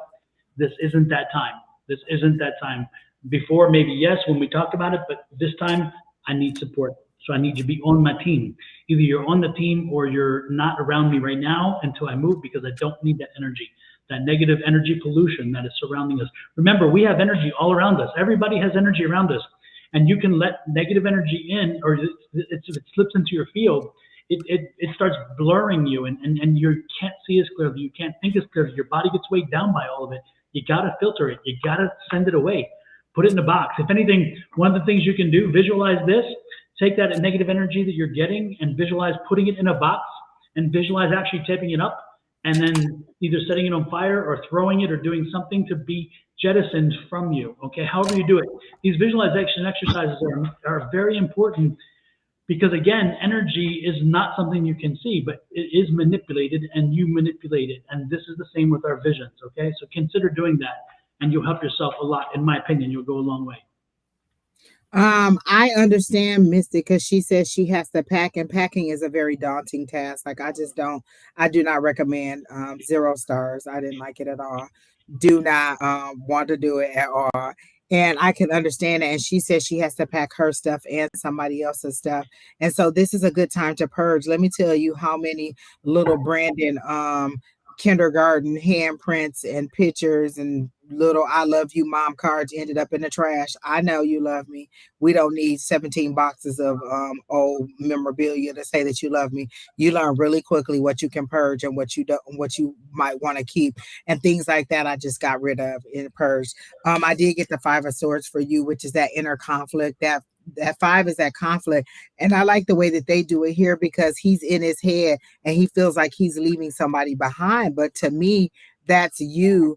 this isn't that time. This isn't that time. Before, maybe yes, when we talked about it, but this time I need support. So I need you to be on my team. Either you're on the team or you're not around me right now until I move, because I don't need that energy, that negative energy pollution that is surrounding us. Remember, we have energy all around us. Everybody has energy around us. And you can let negative energy in, or it slips into your field. It starts blurring you, and you can't see as clearly. You can't think as clearly. Your body gets weighed down by all of it. You got to filter it. You got to send it away. Put it in a box. If anything, one of the things you can do, visualize this. Take that negative energy that you're getting and visualize putting it in a box, and visualize actually taping it up and then either setting it on fire or throwing it or doing something to be jettisoned from you. Okay, however you do it. These visualization exercises are very important, because again, energy is not something you can see, but it is manipulated, and you manipulate it. And this is the same with our visions. Okay, so consider doing that, and you'll help yourself a lot. In my opinion, you'll go a long way. I understand Mystic, because she says she has to pack, and packing is a very daunting task. Like, I do not recommend 0 stars. I didn't like it at all. Do not want to do it at all. And I can understand it. And she says she has to pack her stuff and somebody else's stuff. And so this is a good time to purge. Let me tell you how many little Brandon kindergarten handprints and pictures and little I love you mom cards ended up in the trash. I know you love me. We don't need 17 boxes of old memorabilia to say that you love me. You learn really quickly what you can purge and what you don't, what you might want to keep, and things like that. I just got rid of and purged. I did get the 5 of Swords for you, which is that inner conflict. That 5 is that conflict. And I like the way that they do it here, because he's in his head and he feels like he's leaving somebody behind. But to me, that's you.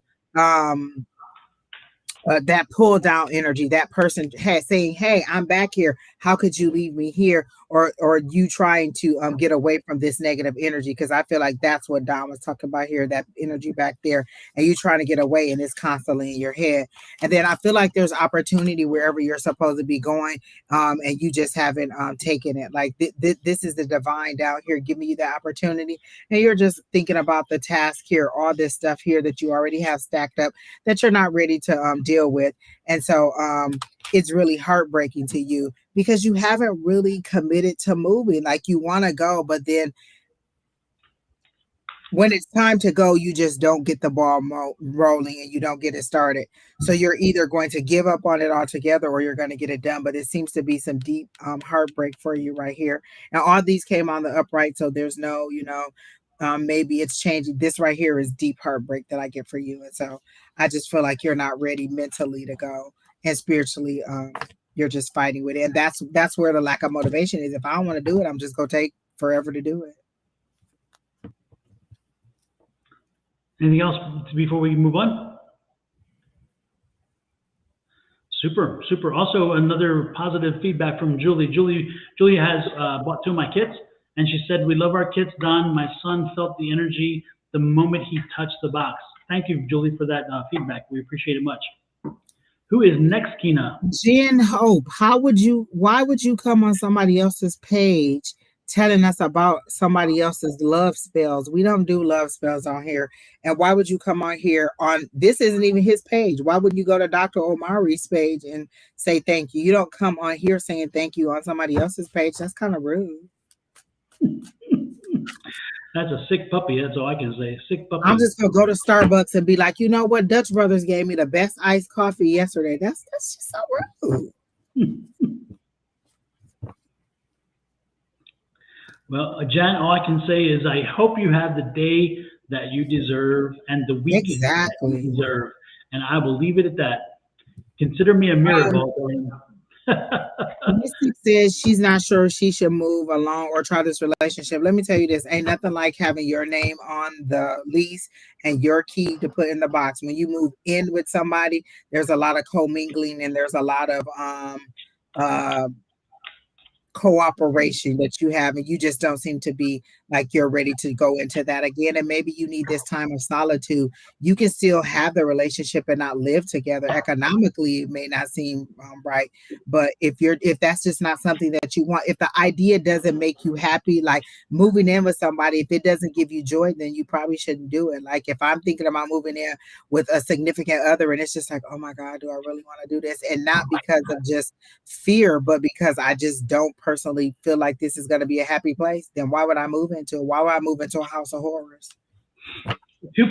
That pull down energy, that person has saying, hey, I'm back here. How could you leave me here? Or you trying to get away from this negative energy? Because I feel like that's what Don was talking about here, that energy back there, and you trying to get away, and it's constantly in your head. And then I feel like there's opportunity wherever you're supposed to be going, and you just haven't taken it. Like this is the divine down here giving you the opportunity, and you're just thinking about the task here, all this stuff here that you already have stacked up that you're not ready to deal with. And so it's really heartbreaking to you, because you haven't really committed to moving. Like, you want to go, but then when it's time to go, you just don't get the ball rolling, and you don't get it started. So you're either going to give up on it altogether, or you're going to get it done. But it seems to be some deep heartbreak for you right here. Now, all these came on the upright, so there's no, maybe it's changing. This right here is deep heartbreak that I get for you. And so I just feel like you're not ready mentally to go, and spiritually, You're just fighting with it. And that's where the lack of motivation is. If I don't want to do it, I'm just gonna take forever to do it. Anything else before we move on? Super, super. Also, another positive feedback from Julie. Julie has bought 2 of my kits, and she said, "We love our kits, Don. My son felt the energy the moment he touched the box." Thank you, Julie, for that feedback. We appreciate it much. Who is next, Kina? Jen Hope, why would you come on somebody else's page telling us about somebody else's love spells? We don't do love spells on here. And why would you come on here this isn't even his page? Why would you go to Dr. Omari's page and say thank you? You don't come on here saying thank you on somebody else's page. That's kind of rude. That's a sick puppy. That's all I can say. Sick puppy. I'm just gonna go to Starbucks and be like, you know what? Dutch Brothers gave me the best iced coffee yesterday. That's just so rude. Well, Jan, all I can say is I hope you have the day that you deserve and the week that you deserve. And I will leave it at that. Consider me a miracle. Mystic says she's not sure she should move along or try this relationship. Let me tell you this, ain't nothing like having your name on the lease and your key to put in the box. When you move in with somebody, there's a lot of commingling and there's a lot of cooperation that you have, and you just don't seem to be like you're ready to go into that again. And maybe you need this time of solitude. You can still have the relationship and not live together. Economically, it may not seem right, but if that's just not something that you want, if the idea doesn't make you happy, like moving in with somebody, if it doesn't give you joy, then you probably shouldn't do it. Like if I'm thinking about moving in with a significant other and it's just like, oh my God, do I really want to do this? And not because of just fear, but because I just don't personally feel like this is going to be a happy place, then why would I move into it? Why would I move into a house of horrors? 2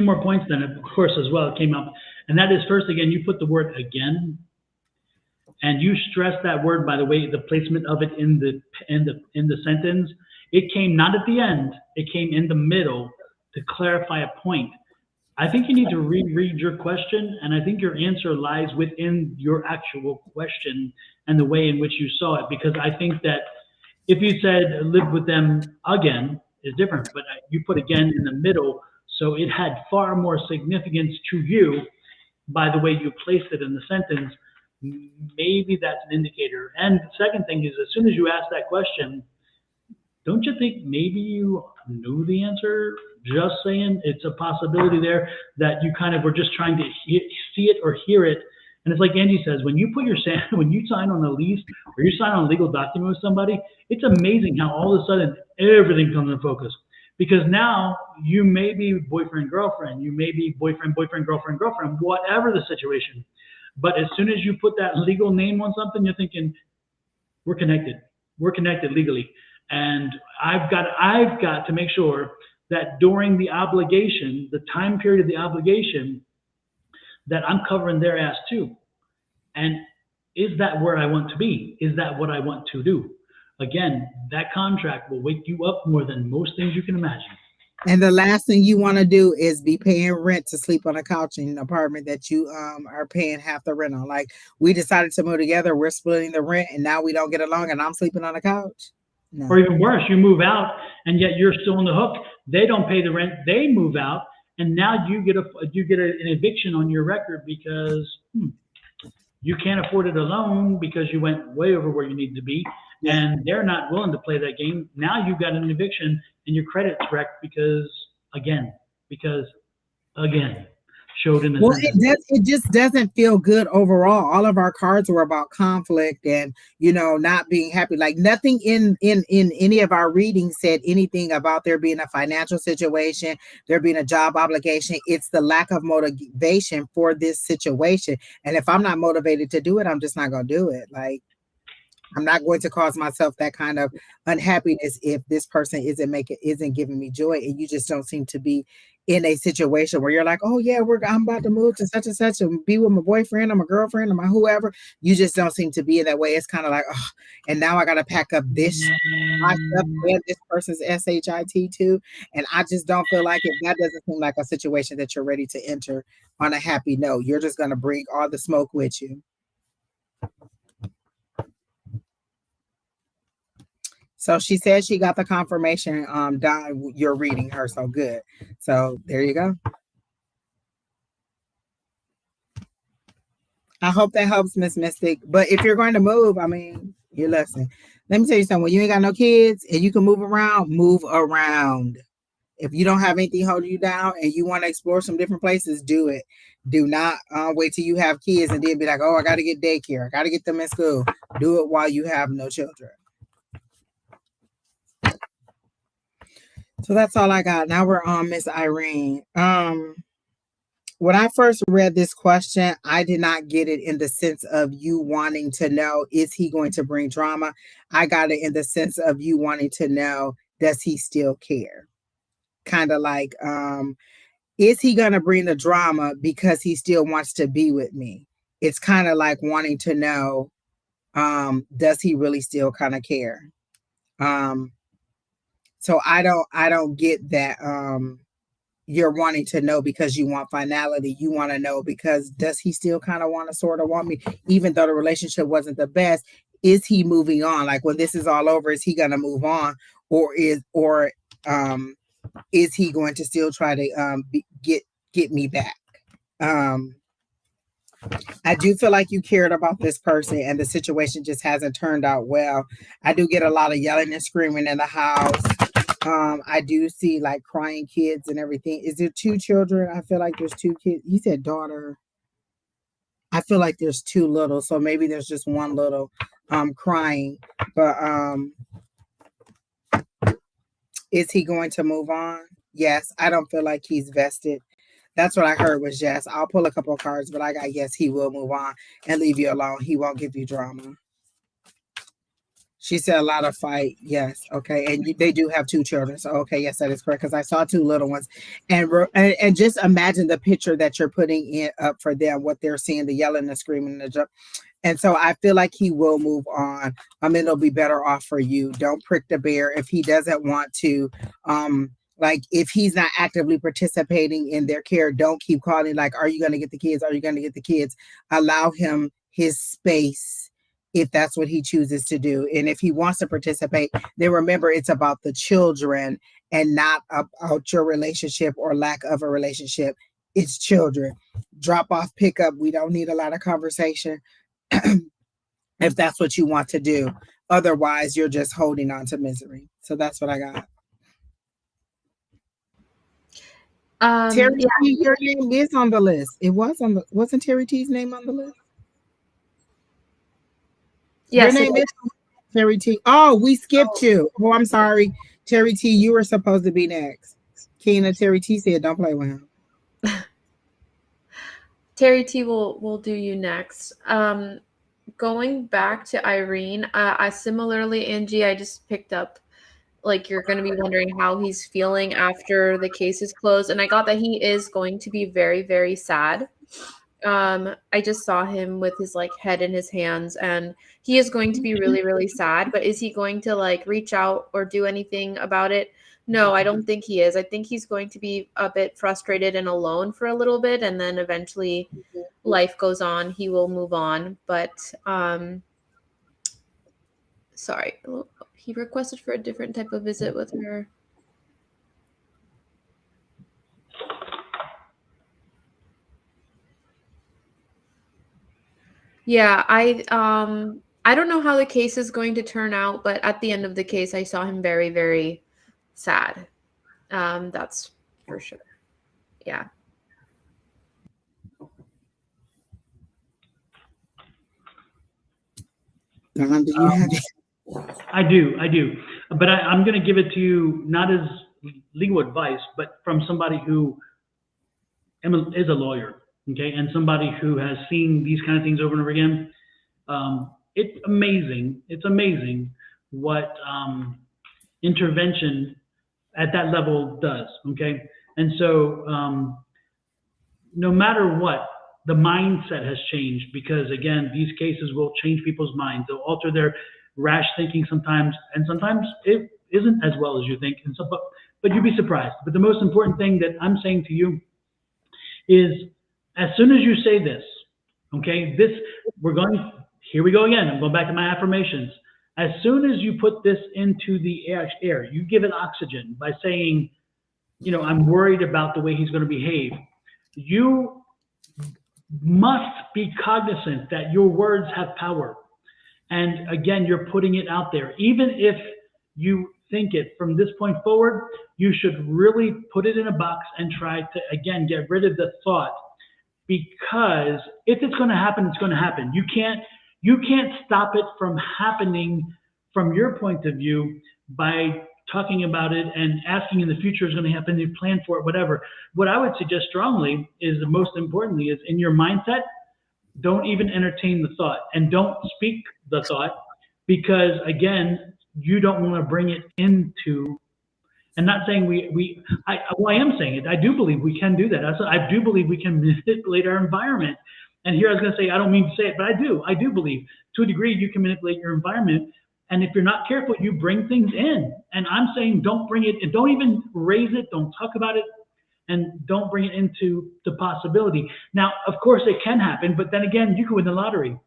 more points then, of course, as well, came up. And that is, first, again, you put the word again, and you stress that word, by the way, the placement of it in the sentence. It came not at the end, it came in the middle to clarify a point. I think you need to reread your question, and I think your answer lies within your actual question and the way in which you saw it. Because I think that if you said live with them again is different, but you put again in the middle, so it had far more significance to you by the way you placed it in the sentence. Maybe that's an indicator. And the second thing is, as soon as you ask that question, don't you think maybe you knew the answer? Just saying, it's a possibility there that you kind of were just trying to see it or hear it. And it's like Angie says, when you sign on a lease or you sign on a legal document with somebody, it's amazing how all of a sudden everything comes in focus. Because now you may be boyfriend, girlfriend, you may be boyfriend, girlfriend, whatever the situation. But as soon as you put that legal name on something, you're thinking, we're connected legally. And I've got to make sure that during the obligation, the time period of the obligation, that I'm covering their ass too. And is that where I want to be? Is that what I want to do? Again, that contract will wake you up more than most things you can imagine. And the last thing you want to do is be paying rent to sleep on a couch in an apartment that you are paying half the rent on. Like, we decided to move together, we're splitting the rent, and now we don't get along and I'm sleeping on a couch. No. Or even worse, you move out and yet you're still on the hook. They don't pay the rent, they move out, and now you get an eviction on your record because you can't afford it alone because you went way over where you need to be, and they're not willing to play that game. Now you've got an eviction and your credit's wrecked because again, showed in the sentence. It just doesn't feel good overall. All of our cards were about conflict and, not being happy. Like nothing in any of our readings said anything about there being a financial situation, there being a job obligation. It's the lack of motivation for this situation. And if I'm not motivated to do it, I'm just not going to do it. Like, I'm not going to cause myself that kind of unhappiness if this person isn't giving me joy, and you just don't seem to be in a situation where you're like, oh yeah, I'm about to move to such and such and be with my boyfriend or my girlfriend or my whoever. You just don't seem to be in that way. It's kind of like, oh, and now I got to pack up this my stuff and this person's SHIT too. And I just don't feel like it. That doesn't seem like a situation that you're ready to enter on a happy note. You're just going to bring all the smoke with you. So she said she got the confirmation. Don, you're reading her, so good. So there you go. I hope that helps, Miss Mystic. But if you're going to move, I mean, you listen. Let me tell you something. When you ain't got no kids and you can move around, move around. If you don't have anything holding you down and you want to explore some different places, do it. Do not wait till you have kids and then be like, oh, I got to get daycare. I got to get them in school. Do it while you have no children. So that's all I got. Now we're on Miss Irene. When I first read this question, I did not get it in the sense of you wanting to know, is he going to bring drama? I got it in the sense of you wanting to know, does he still care? Kind of like, is he going to bring the drama because he still wants to be with me? It's kind of like wanting to know, does he really still kind of care? So I don't get that. You're wanting to know because you want finality. You want to know because does he still kind of want to sort of want me, even though the relationship wasn't the best? Is he moving on? Like when this is all over, is he going to move on, or is he going to still try to get me back? I do feel like you cared about this person and the situation just hasn't turned out well. I do get a lot of yelling and screaming in the house. I do see like crying kids and everything. Is there 2 children? I feel like there's 2 kids. You said daughter. I feel like there's 2 little, so maybe there's just 1 little crying. But is he going to move on? Yes. I don't feel like he's vested. That's what I heard was yes. I'll pull a couple of cards, but I got yes, he will move on and leave you alone. He won't give you drama. She said a lot of fight. Yes. Okay. And they do have 2 children. So, okay. Yes, that is correct. Because I saw 2 little ones. And just imagine the picture that you're putting in up for them, what they're seeing, the yelling, the screaming, the jump. And so I feel like he will move on. It'll be better off for you. Don't prick the bear if he doesn't want to. Like if he's not actively participating in their care, don't keep calling like, are you going to get the kids? Are you going to get the kids? Allow him his space if that's what he chooses to do. And if he wants to participate, then remember it's about the children and not about your relationship or lack of a relationship. It's children. Drop off, pick up. We don't need a lot of conversation if that's what you want to do. Otherwise, you're just holding on to misery. So that's what I got. Terry Yeah. T, your name is on the list. It was on the, wasn't Terry T's name on the list? Yes, your name is Terry T. Oh, we skipped you. Oh, I'm sorry. Terry T, you were supposed to be next. Keena, Terry T said, don't play with him. Terry T will do you next. Going back to Irene, I similarly, Angie, I just picked up like you're going to be wondering how he's feeling after the case is closed. And I got that he is going to be very, very sad. I just saw him with his like head in his hands and he is going to be really, really sad. But is he going to like reach out or do anything about it? No, I don't think he is. I think he's going to be a bit frustrated and alone for a little bit. And then eventually life goes on. He will move on. But sorry, he requested for a different type of visit with her. Yeah, I don't know how the case is going to turn out, but at the end of the case, I saw him very, very sad. That's for sure. Yeah. Don, do you have it? I do. But I'm going to give it to you not as legal advice, but from somebody who is a lawyer, okay, and somebody who has seen these kind of things over and over again. It's amazing. It's amazing what intervention at that level does, okay? And so no matter what, the mindset has changed because, again, these cases will change people's minds. They'll alter their rash thinking sometimes, and sometimes it isn't as well as you think. And so, but you'd be surprised. But the most important thing that I'm saying to you is as soon as you say this, okay, here we go again. I'm going back to my affirmations. As soon as you put this into the air, you give it oxygen by saying, you know, I'm worried about the way he's going to behave. You must be cognizant that your words have power. And again, you're putting it out there. Even if you think it from this point forward, you should really put it in a box and try to, again, get rid of the thought. Because if it's going to happen, it's going to happen. You can't stop it from happening from your point of view by talking about it and asking in the future is going to happen, you plan for it, whatever. What I would suggest strongly is, the most importantly, is in your mindset, don't even entertain the thought and don't speak the thought, because again, you don't want to bring it into, and not saying I am saying it. I do believe we can do that. I do believe we can manipulate our environment. And here I was going to say, I don't mean to say it, but I do believe to a degree you can manipulate your environment. And if you're not careful, you bring things in. And I'm saying don't bring it, and don't even raise it, don't talk about it, and don't bring it into the possibility. Now, of course, it can happen, but then again, you could win the lottery.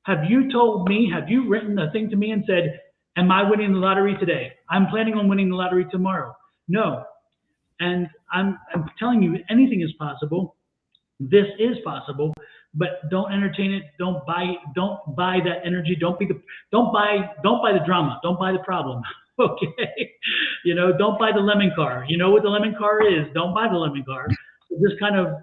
Have you told me, have you written a thing to me and said, am I winning the lottery today? I'm planning on winning the lottery tomorrow. No. And I'm telling you, anything is possible. This is possible, but don't entertain it. Don't buy that energy. Don't buy the drama. Don't buy the problem. Okay. You know, don't buy the lemon car. You know what the lemon car is. Don't buy the lemon car. So this kind of,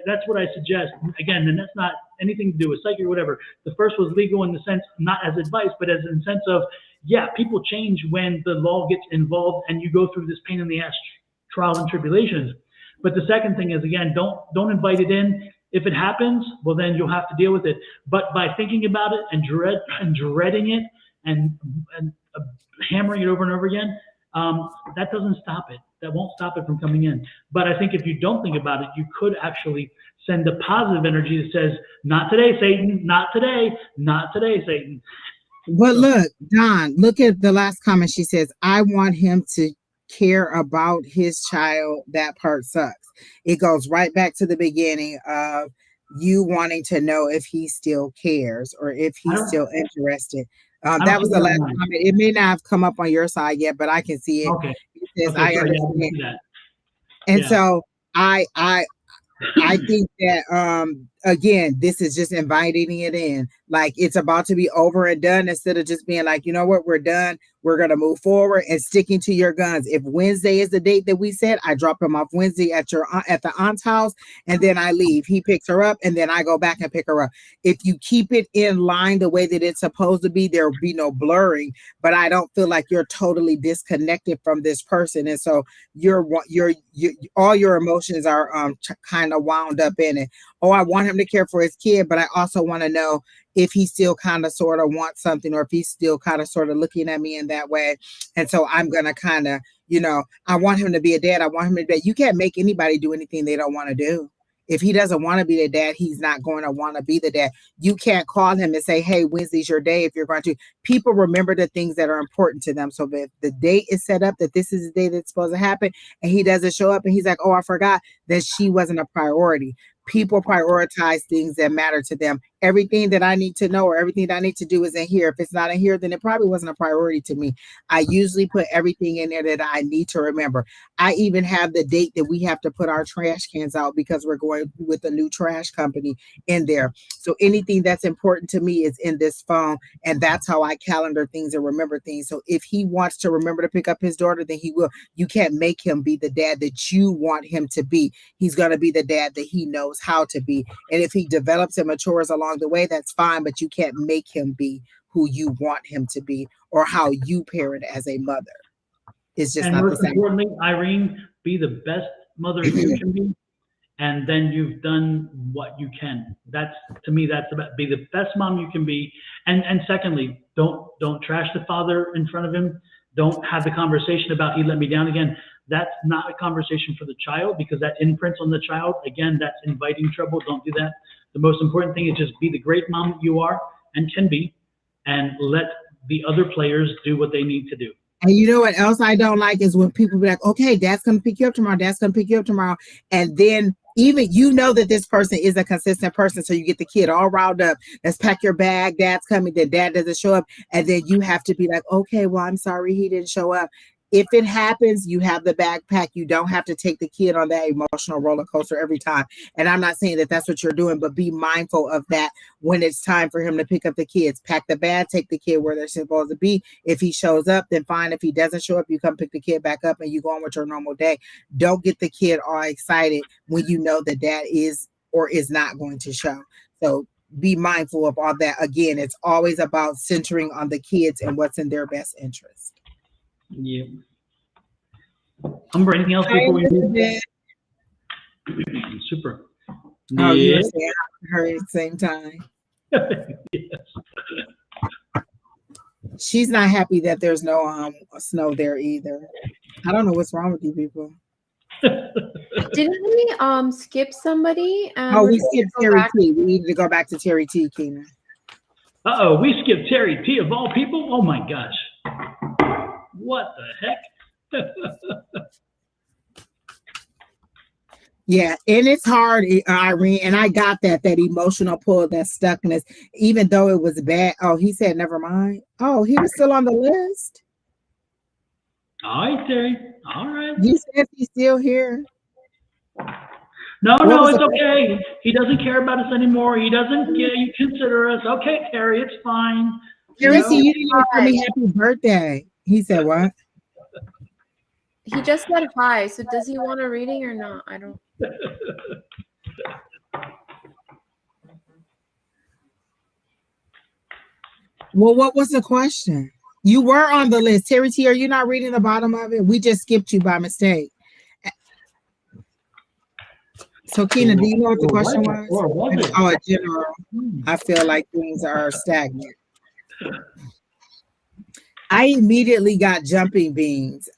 that's what I suggest. Again, and that's not anything to do with psychic or whatever. The first was legal in the sense, not as advice, but as in the sense of, yeah, people change when the law gets involved and you go through this pain in the ass trial and tribulations. But the second thing is, again, don't invite it in. If it happens, well, then you'll have to deal with it. But by thinking about it and dreading it and hammering it over and over again, that doesn't stop it. That won't stop it from coming in. But I think if you don't think about it, you could actually send a positive energy that says, not today, Satan, not today, not today, Satan. But look, Don, look at the last comment. She says, I want him to care about his child. That part sucks. It goes right back to the beginning of you wanting to know if he still cares or if he's still interested. That was the last comment. It may not have come up on your side yet, but I can see it. Okay. It says, I understand. Yeah, and so I think that again, this is just inviting it in. Like it's about to be over and done, instead of just being like, you know what, we're done. We're going to move forward and sticking to your guns. If Wednesday is the date that we set, I drop him off Wednesday at the aunt's house, and then I leave. He picks her up, and then I go back and pick her up. If you keep it in line the way that it's supposed to be, there will be no blurring. But I don't feel like you're totally disconnected from this person, and so you're all your emotions are kind of wound up in it. Oh, I want him to care for his kid, but I also want to know if he still kind of sort of wants something, or if he's still kind of sort of looking at me in that way. And so I'm going to kind of, I want him to be a dad. I want him to be. You can't make anybody do anything they don't want to do. If he doesn't want to be the dad, he's not going to want to be the dad. You can't call him and say, hey, Wednesday's your day. If you're going to, people remember the things that are important to them. So if the date is set up that this is the day that's supposed to happen, and he doesn't show up and he's like, oh, I forgot, that she wasn't a priority. People prioritize things that matter to them. Everything that I need to know or everything that I need to do is in here. If it's not in here, then it probably wasn't a priority to me. I usually put everything in there that I need to remember. I even have the date that we have to put our trash cans out because we're going with a new trash company in there. So anything that's important to me is in this phone, and that's how I calendar things and remember things. So if he wants to remember to pick up his daughter, then he will. You can't make him be the dad that you want him to be. He's going to be the dad that he knows how to be. And if he develops and matures along the way, that's fine, but you can't make him be who you want him to be or how you parent as a mother. It's just not the same. Importantly, Irene, be the best mother you can be, and then you've done what you can. That's, to me, that's about, be the best mom you can be. And secondly, don't trash the father in front of him. Don't have the conversation about he let me down again. That's not a conversation for the child, because that imprints on the child. Again, that's inviting trouble. Don't do that. The most important thing is just be the great mom that you are and can be, and let the other players do what they need to do. And you know what else I don't like is when people be like, okay, dad's going to pick you up tomorrow. Dad's going to pick you up tomorrow. And then even you know that this person is a consistent person, so you get the kid all riled up. Let's pack your bag. Dad's coming. Then dad doesn't show up, and then you have to be like, okay, well, I'm sorry he didn't show up. If it happens, you have the backpack. You don't have to take the kid on that emotional roller coaster every time. And I'm not saying that that's what you're doing, but be mindful of that when it's time for him to pick up the kids. Pack the bag, take the kid where they're supposed to be. If he shows up, then fine. If he doesn't show up, you come pick the kid back up and you go on with your normal day. Don't get the kid all excited when you know that dad is or is not going to show. So be mindful of all that. Again, it's always about centering on the kids and what's in their best interest. Yeah. Amber, anything else before we move? Super. Oh, you were saying her at the same time. Yes. She's not happy that there's no snow there either. I don't know what's wrong with you people. Didn't we skip somebody? Oh, we skipped Terry T. We need to go back to Terry T, Keena. Uh-oh, we skipped Terry T of all people? Oh my gosh. What the heck? Yeah, and it's hard, Irene, and I got that emotional pull, that stuckness, even though it was bad. Oh, he said, never mind. Oh, he was still on the list. All right, Terry. All right. You said he's still here. No, it's okay. He doesn't care about us anymore. He doesn't you consider us. Okay, Terry, it's fine. Terry, you didn't even tell me happy birthday. He said what? He just said hi. So does he want a reading or not? I don't. Well, what was the question? You were on the list. Terry T, are you not reading the bottom of it? We just skipped you by mistake. So, Keena, do you know what the question was? Oh, in general, I feel like things are stagnant. I immediately got jumping beans.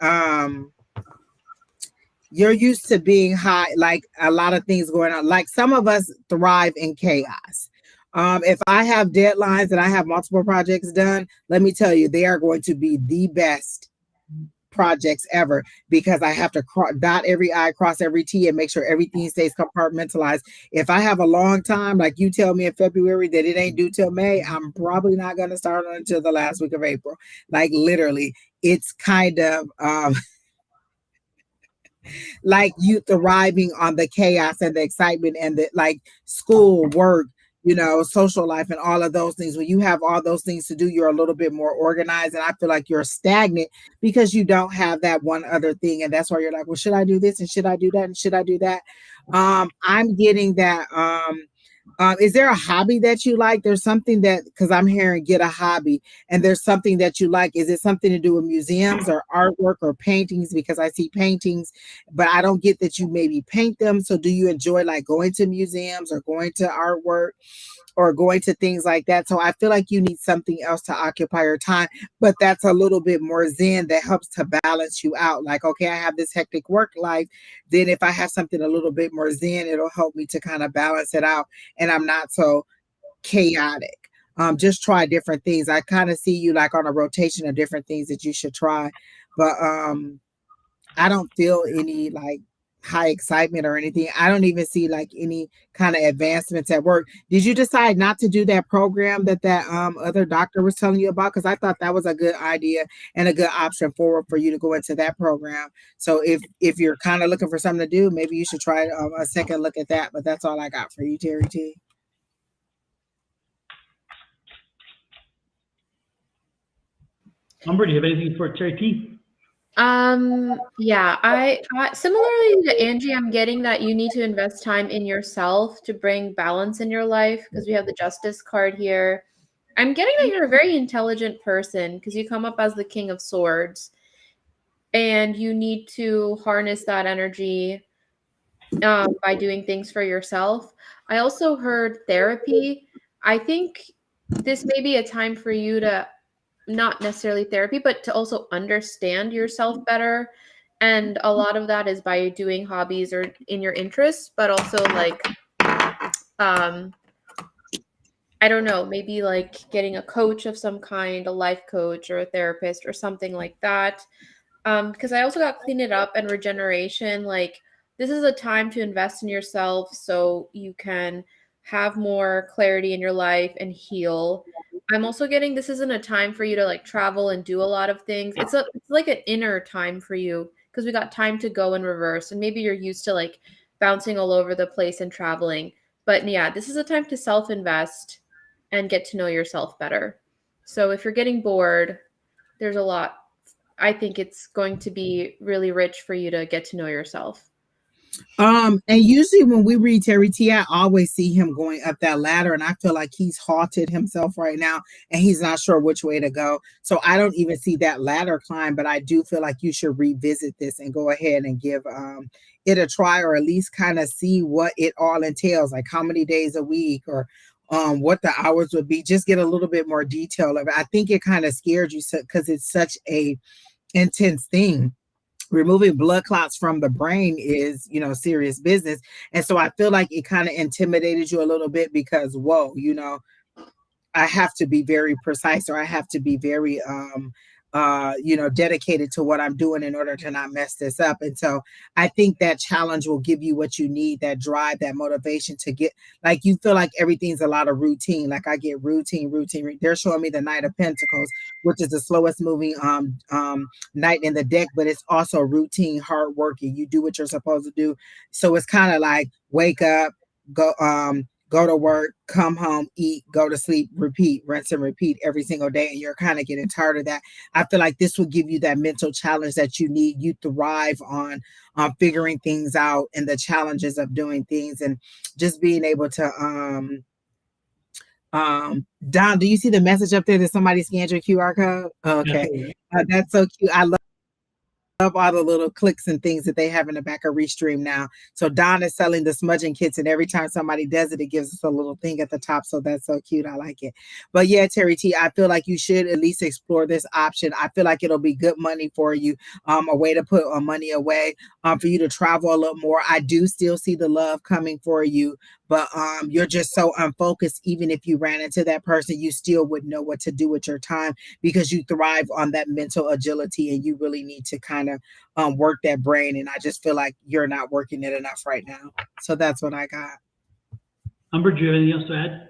You're used to being high, like a lot of things going on. Like some of us thrive in chaos. If I have deadlines and I have multiple projects done, let me tell you, they are going to be the best projects ever because I have to dot every I, cross every T, and make sure everything stays compartmentalized. If I have a long time, like you tell me in February that it ain't due till May, I'm probably not going to start until the last week of April. Like literally, it's kind of like you thriving on the chaos and the excitement and the like school, work, social life and all of those things. When you have all those things to do, you're a little bit more organized. And I feel like you're stagnant because you don't have that one other thing. And that's why you're like, well, should I do this? And should I do that? And should I do that? I'm getting that. Is there a hobby that you like? There's something that, because I'm hearing get a hobby and there's something that you like. Is it something to do with museums or artwork or paintings? Because I see paintings, but I don't get that you maybe paint them. So do you enjoy like going to museums or going to artwork or going to things like that? So I feel like you need something else to occupy your time, but that's a little bit more zen that helps to balance you out. Like, okay, I have this hectic work life. Then if I have something a little bit more zen, it'll help me to kind of balance it out. And I'm not so chaotic. Just try different things. I kind of see you like on a rotation of different things that you should try. But I don't feel any like high excitement or anything. I don't even see like any kind of advancements at work. Did you decide not to do that program that other doctor was telling you about? Because I thought that was a good idea and a good option forward for you to go into that program. So if you're kind of looking for something to do, maybe you should try a second look at that. But that's all I got for you, Terry T. Amber, do you have anything for Terry T? Yeah, I similarly to Angie, I'm getting that you need to invest time in yourself to bring balance in your life because we have the Justice card here. I'm getting that you're a very intelligent person because you come up as the King of Swords and you need to harness that energy by doing things for yourself. I also heard therapy. I think this may be a time for you to not necessarily therapy, but to also understand yourself better. And a lot of that is by doing hobbies or in your interests, but also like, I don't know, maybe like getting a coach of some kind, a life coach or a therapist or something like that. Because I also got Clean It Up and Regeneration. Like this is a time to invest in yourself so you can have more clarity in your life and heal. I'm also getting this isn't a time for you to like travel and do a lot of things. It's like an inner time for you because we got time to go in reverse, and maybe you're used to like bouncing all over the place and traveling. But yeah, this is a time to self-invest and get to know yourself better. So if you're getting bored, there's a lot. I think it's going to be really rich for you to get to know yourself. And usually when we read Terry T, I always see him going up that ladder, and I feel like he's halted himself right now and he's not sure which way to go. So I don't even see that ladder climb, but I do feel like you should revisit this and go ahead and give it a try, or at least kind of see what it all entails, like how many days a week, or what the hours would be. Just get a little bit more detail of it. I think it kind of scared you because it's such a intense thing. Removing blood clots from the brain is, serious business. And so I feel like it kind of intimidated you a little bit because, whoa, I have to be very precise, or I have to be very dedicated to what I'm doing in order to not mess this up. And so I think that challenge will give you what you need, that drive, that motivation to get, like, you feel like everything's a lot of routine. Like I get routine. They're showing me the Knight of Pentacles, which is the slowest moving knight in the deck, but it's also routine, hard working. You do what you're supposed to do. So it's kind of like wake up, go to work, come home, eat, go to sleep, repeat, rinse and repeat every single day. And you're kind of getting tired of that. I feel like this will give you that mental challenge that you need. You thrive on figuring things out and the challenges of doing things, and just being able to, Don, do you see the message up there that somebody scanned your QR code? Okay. That's so cute. I love all the little clicks and things that they have in the back of Restream now. So Don is selling the smudging kits, and every time somebody does it, it gives us a little thing at the top. So that's so cute. I like it. But yeah, Terry T, I feel like you should at least explore this option. I feel like it'll be good money for you, a way to put money away, for you to travel a little more. I do still see the love coming for you, but you're just so unfocused. Even if you ran into that person, you still wouldn't know what to do with your time because you thrive on that mental agility, and you really need to kind of work that brain. And I just feel like you're not working it enough right now. So that's what I got. Umber, do you have anything else to add?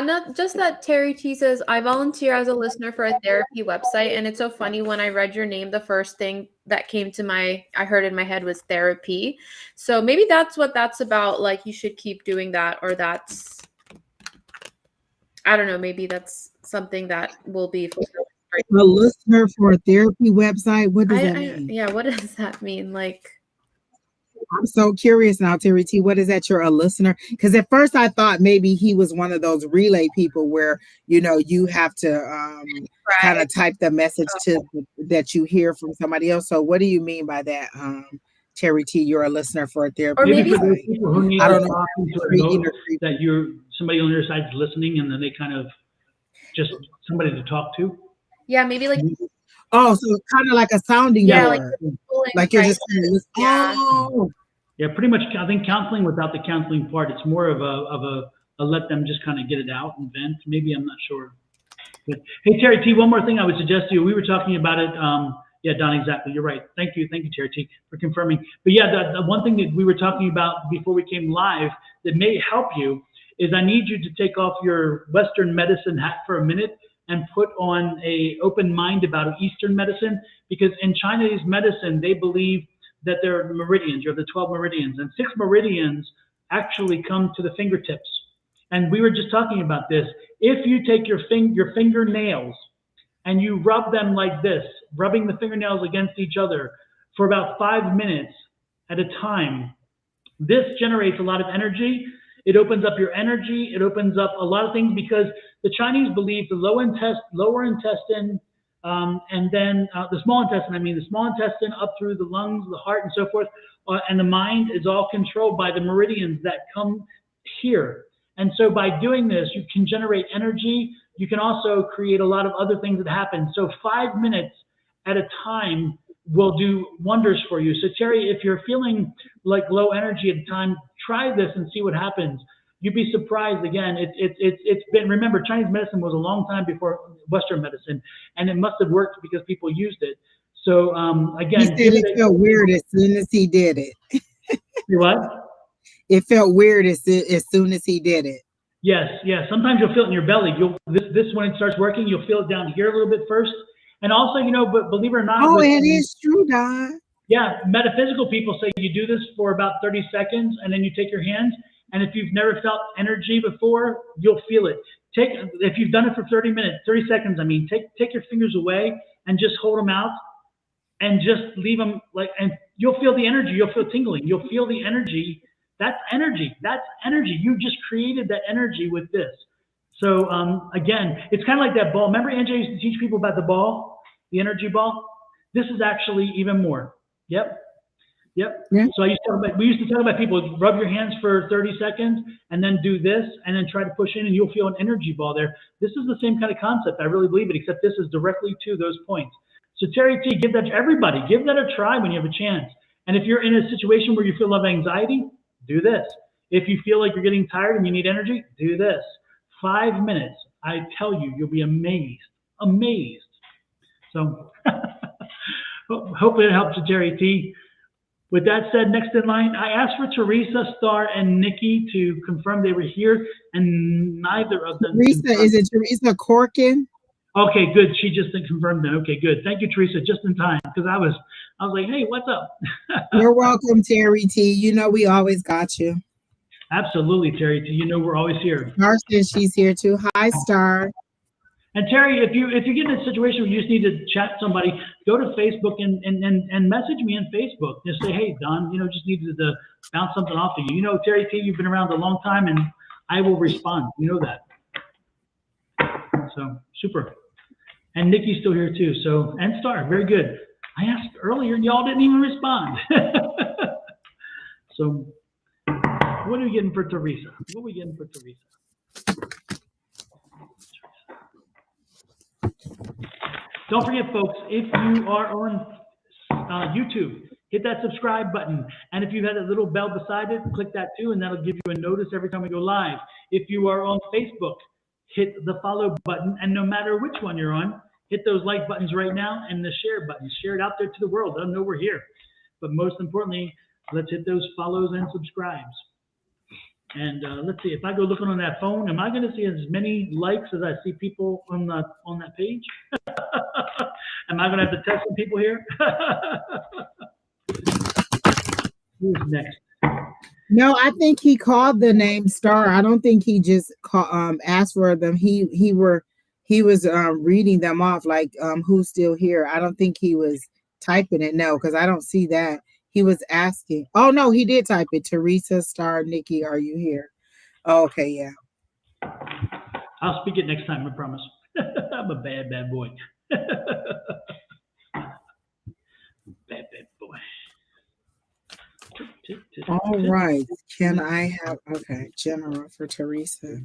Not just that Terry T says, I volunteer as a listener for a therapy website. And it's so funny, when I read your name, the first thing that came to I heard in my head was therapy. So maybe that's what that's about. Like, you should keep doing that, or that's, I don't know, maybe that's something that will be a listener for a therapy website. What does that mean? Yeah, what does that mean? Like, I'm so curious now, Terry T. What is that? You're a listener? Because at first I thought maybe he was one of those relay people where you have to kind of type the message that you hear from somebody else. So what do you mean by that, Terry T? You're a listener for a therapy. Or maybe for those people who need I don't know that somebody on your side is listening, and then they kind of just somebody to talk to. Yeah, maybe like. Oh, so it's kind of like a sounding board. Like you're just kind of listening. Yeah. Oh. Yeah, pretty much. I think counseling without the counseling part, it's more of a let them just kind of get it out and vent. Maybe, I'm not sure. But hey, Terry T, one more thing I would suggest to you. We were talking about it. Yeah, Don, exactly. You're right. Thank you, Terry T, for confirming. But yeah, the one thing that we were talking about before we came live that may help you is I need you to take off your Western medicine hat for a minute and put on a open mind about Eastern medicine, because in Chinese medicine, they believe that there are meridians. You have the 12 meridians, and 6 meridians actually come to the fingertips. And we were just talking about this. If you take your fingernails and you rub them like this, rubbing the fingernails against each other for about 5 minutes at a time, this generates a lot of energy. It opens up your energy. It opens up a lot of things, because the Chinese believe the lower intestine, and then the small intestine up through the lungs, the heart, and so forth, and the mind is all controlled by the meridians that come here. And so by doing this, you can generate energy. You can also create a lot of other things that happen. So 5 minutes at a time will do wonders for you. So Terry, if you're feeling like low energy at a time, try this and see what happens. You'd be surprised. Again, it's been, remember, Chinese medicine was a long time before Western medicine, and it must have worked because people used it. So again, he said it felt weird as soon as he did it. what? It felt weird as soon as he did it. Yes, yes. Sometimes you'll feel it in your belly. This when it starts working, you'll feel it down here a little bit first. And also, but believe it or not, Oh, it is true, Don. yeah, metaphysical people say you do this for about 30 seconds and then you take your hands. And if you've never felt energy before, you'll feel it. If you've done it for 30 seconds, take your fingers away and just hold them out and just leave them and you'll feel the energy. You'll feel tingling. You'll feel the energy. That's energy. That's energy. You just created that energy with this. So again, it's kind of like that ball. Remember, Angie used to teach people about the ball, the energy ball? This is actually even more. Yep. Yeah. So we used to talk about people rub your hands for 30 seconds and then do this and then try to push in and you'll feel an energy ball there. This is the same kind of concept. I really believe it, except this is directly to those points. So Terry T, give that to everybody. Give that a try when you have a chance. And if you're in a situation where you feel a lot of anxiety, do this. If you feel like you're getting tired and you need energy, do this. 5 minutes. I tell you, you'll be amazed. Amazed. So hopefully it helps you, Terry T. With that said, next in line, I asked for Teresa, Star, and Nikki to confirm they were here, and neither of them. Teresa, is it Teresa Corkin? Okay, good. She just confirmed that. Okay, good. Thank you, Teresa, just in time, because I was like, hey, what's up? You're welcome, Terry T. You know we always got you. Absolutely, Terry T. You know we're always here. Star says she's here too. Hi, Star. And Terry, if you get in a situation where you just need to chat somebody, go to Facebook and message me on Facebook. Just say, hey, Don, just needed to bounce something off of you. Terry T, you've been around a long time, and I will respond. You know that. So super. And Nikki's still here too. So and Star, very good. I asked earlier, and y'all didn't even respond. So what are we getting for Teresa? What are we getting for Teresa? Don't forget, folks, if you are on YouTube, hit that subscribe button. And if you had a little bell beside it, click that too, and that'll give you a notice every time we go live. If you are on Facebook, hit the follow button. And no matter which one you're on, hit those like buttons right now and the share button. Share it out there to the world. Let them know we're here. But most importantly, let's hit those follows and subscribes. And let's see, if I go looking on that phone, am I going to see as many likes as I see people on that page? Am I going to have to test some people here? Who's next? No, I think he called the name Star. I don't think he just asked for them. He was reading them off like who's still here. I don't think he was typing it. No, because I don't see that. He was asking. Oh no, he did type it. Teresa, Star, Nikki, are you here? Oh, okay, yeah. I'll speak it next time, I promise. I'm a bad boy. Bad boy. All right. Can I have, okay, general for Teresa.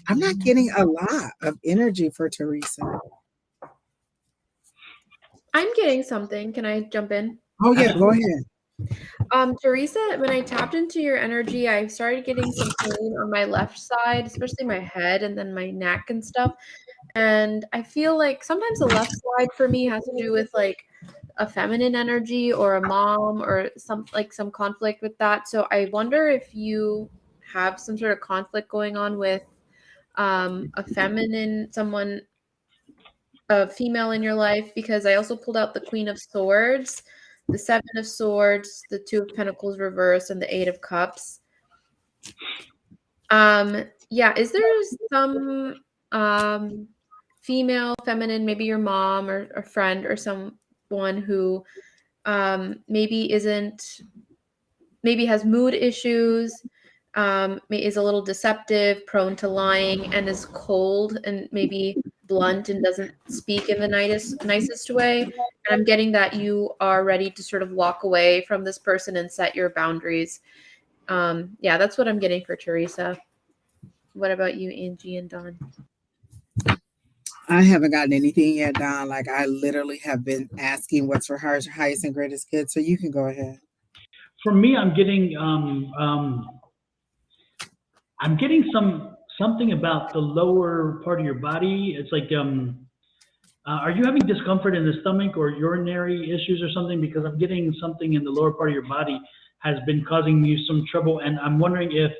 I'm not getting a lot of energy for Teresa. I'm getting something. Can I jump in? Oh yeah, go ahead. Teresa, when I tapped into your energy, I started getting some pain on my left side, especially my head and then my neck and stuff. And I feel like sometimes the left side for me has to do with like a feminine energy or a mom or some conflict with that. So I wonder if you have some sort of conflict going on with a feminine, a female in your life, because I also pulled out the Queen of Swords, the Seven of Swords, the Two of Pentacles reversed, and the Eight of Cups. Yeah, is there some female, feminine, maybe your mom or a friend or someone who maybe has mood issues, is a little deceptive, prone to lying, and is cold and maybe blunt and doesn't speak in the nicest way? And I'm getting that you are ready to sort of walk away from this person and set your boundaries. Yeah, that's what I'm getting for Teresa. What about you, Angie and Don? I haven't gotten anything yet, Don. Like I literally have been asking what's for her highest and greatest good. So you can go ahead. For me, I'm getting something about the lower part of your body. It's like, are you having discomfort in the stomach or urinary issues or something? Because I'm getting something in the lower part of your body has been causing you some trouble, and I'm wondering if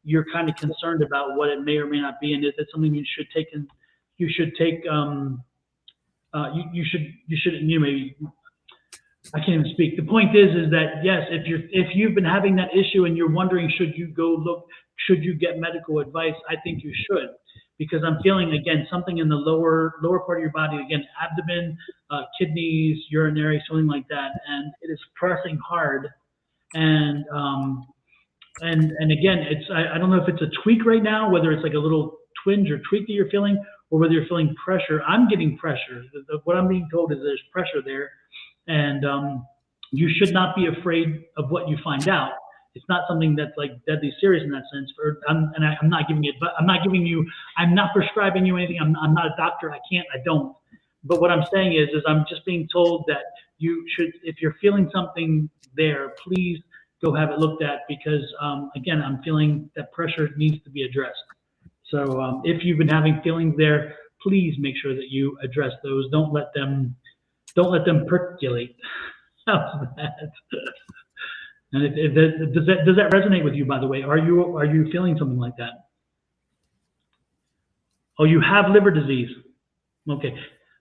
you're kind of concerned about what it may or may not be, and is it something you should take in, you should take maybe I can't even speak. The point is that yes, if you've been having that issue and you're wondering should you get medical advice, I think you should, because I'm feeling again something in the lower part of your body, again abdomen, kidneys, urinary, something like that, and it is pressing hard. And again, I don't know if it's a tweak right now, whether it's like a little twinge or tweak that you're feeling, or whether you're feeling pressure. I'm getting pressure. What I'm being told is there's pressure there, and you should not be afraid of what you find out. It's not something that's like deadly serious in that sense. I'm not giving it, but I'm not prescribing you anything. I'm not a doctor. I don't. But what I'm saying is I'm just being told that you should, if you're feeling something there, please go have it looked at, because again, I'm feeling that pressure needs to be addressed. So if you've been having feelings there, please make sure that you address those. Don't let them percolate. How's that? And does that resonate with you, by the way? Are you feeling something like that? Oh, you have liver disease. Okay.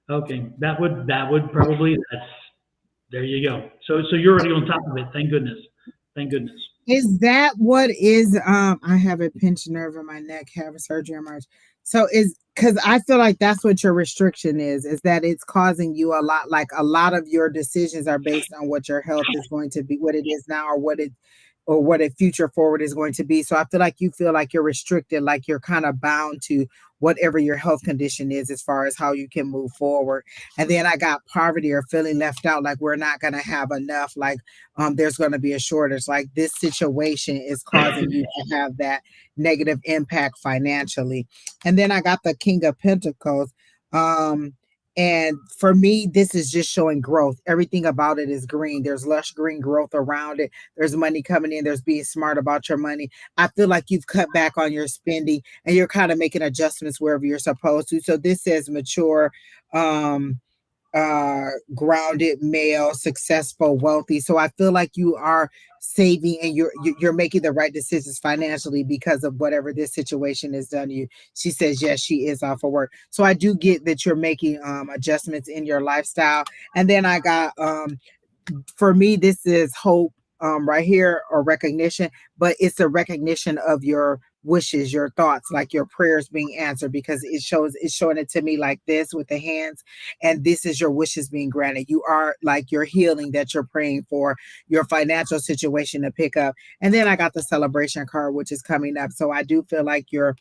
That would probably, there you go. So you're already on top of it. Thank goodness. Is that what is I have a pinched nerve in my neck, have a surgery in March. So because I feel like that's what your restriction is that it's causing you a lot of your decisions are based on what your health is going to be, what it is now, or what a future forward is going to be. So I feel like you're restricted, like you're kind of bound to whatever your health condition is as far as how you can move forward. And then I got poverty or feeling left out, like we're not going to have enough, like there's going to be a shortage, like this situation is causing you to have that negative impact financially. And then I got the King of Pentacles. And for me, this is just showing growth. Everything about it is green. There's lush green growth around it. There's money coming in. There's being smart about your money. I feel like you've cut back on your spending and you're kind of making adjustments wherever you're supposed to. So this says mature, grounded, male, successful, wealthy. So I feel like you are saving and you're making the right decisions financially because of whatever this situation has done to you. She says yes, she is off of work. So I do get that you're making adjustments in your lifestyle. And then I got for me, this is hope right here, or recognition, but it's a recognition of your wishes, your thoughts, like your prayers being answered, because it's showing it to me like this with the hands, and this is your wishes being granted. You are like your healing that you're praying for, your financial situation to pick up. And then I got the celebration card, which is coming up. So I do feel like your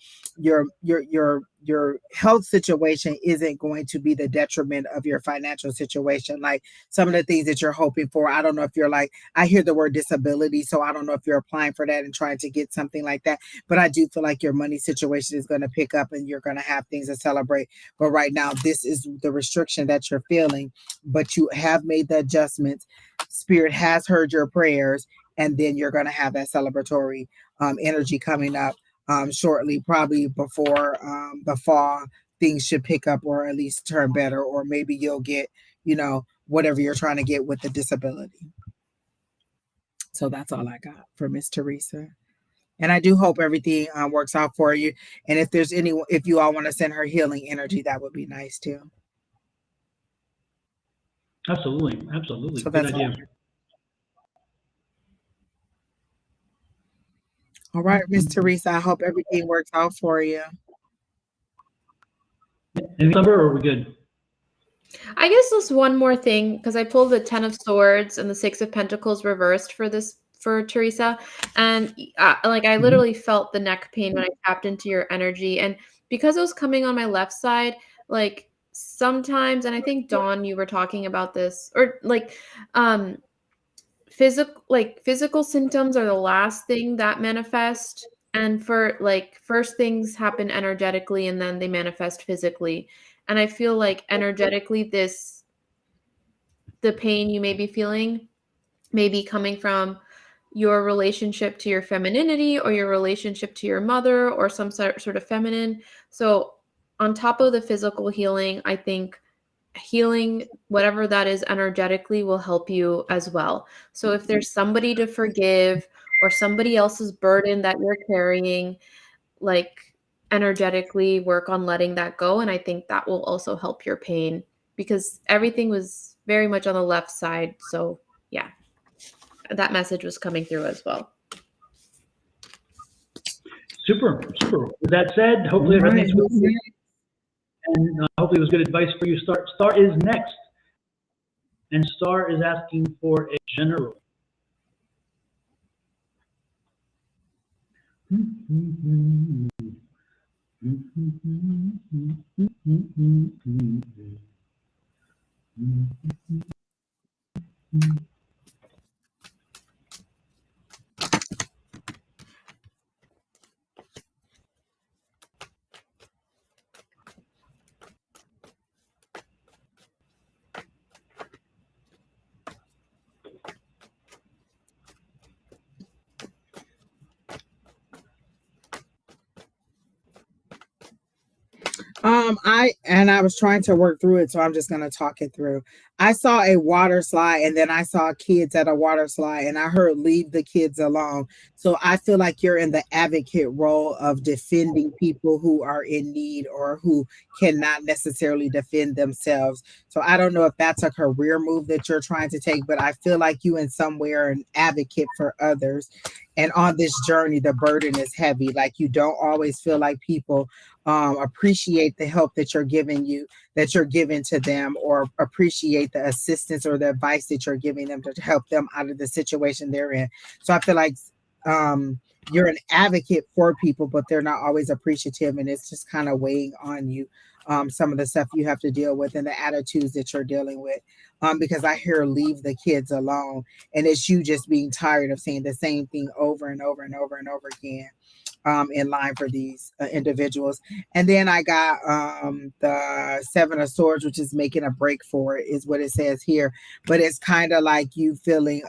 health situation isn't going to be the detriment of your financial situation. Like some of the things that you're hoping for, I don't know if you're like, I hear the word disability, so I don't know if you're applying for that and trying to get something like that, but I do feel like your money situation is going to pick up and you're going to have things to celebrate. But right now, this is the restriction that you're feeling, but you have made the adjustments. Spirit has heard your prayers, and then you're going to have that celebratory energy coming up shortly, probably before the fall. Things should pick up, or at least turn better, or maybe you'll get, whatever you're trying to get with the disability. So that's all I got for Miss Teresa. And I do hope everything works out for you. And if you all want to send her healing energy, that would be nice too. Absolutely. So good idea. All right, Miss Teresa, I hope everything works out for you. Any number, or are we good? I guess there's one more thing, because I pulled the 10 of Swords and the 6 of Pentacles reversed for Teresa, and I literally felt the neck pain when I tapped into your energy, and because it was coming on my left side, like sometimes, and I think Dawn, you were talking about this, or physical symptoms are the last thing that manifest, and for first things happen energetically and then they manifest physically. And I feel like energetically, the pain you may be feeling may be coming from your relationship to your femininity, or your relationship to your mother, or some sort of feminine. So on top of the physical healing, I think healing whatever that is energetically will help you as well. So if there's somebody to forgive or somebody else's burden that you're carrying, like energetically work on letting that go. And I think that will also help your pain because everything was very much on the left side. So yeah, that message was coming through as well. Super. With that said, hopefully it resonates with you. And hopefully it was good advice for you. Star is next. And Star is asking for a general. I was trying to work through it, so I'm just gonna talk it through. I saw a water slide, and then I saw kids at a water slide, and I heard leave the kids alone. So I feel like you're in the advocate role of defending people who are in need or who cannot necessarily defend themselves. So I don't know if that's a career move that you're trying to take, but I feel like you in some way are an advocate for others. And on this journey, the burden is heavy. Like you don't always feel like people appreciate the help that you're giving to them, or appreciate the assistance or the advice that you're giving them to help them out of the situation they're in. So I feel like you're an advocate for people, but they're not always appreciative, and it's just kind of weighing on you. Some of the stuff you have to deal with and the attitudes that you're dealing with. Because I hear leave the kids alone, and it's you just being tired of saying the same thing over and over and over and over again. In line for these individuals. And then I got the Seven of Swords, which is making a break for it, is what it says here. But it's kind of like you feeling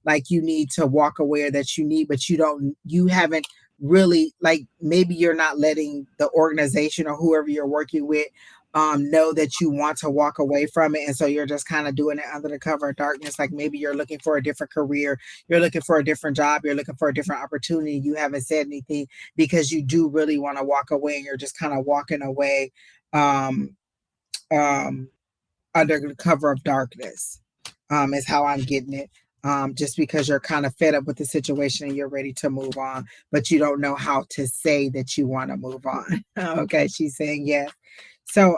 like you need to walk away, or that you need, but you haven't really, like maybe you're not letting the organization or whoever you're working with know that you want to walk away from it. And so you're just kind of doing it under the cover of darkness. Like maybe you're looking for a different career, you're looking for a different job, you're looking for a different opportunity. You haven't said anything because you do really want to walk away, and you're just kind of walking away under the cover of darkness, is how I'm getting it. Just because you're kind of fed up with the situation and you're ready to move on, but you don't know how to say that you want to move on. Okay, she's saying yes. So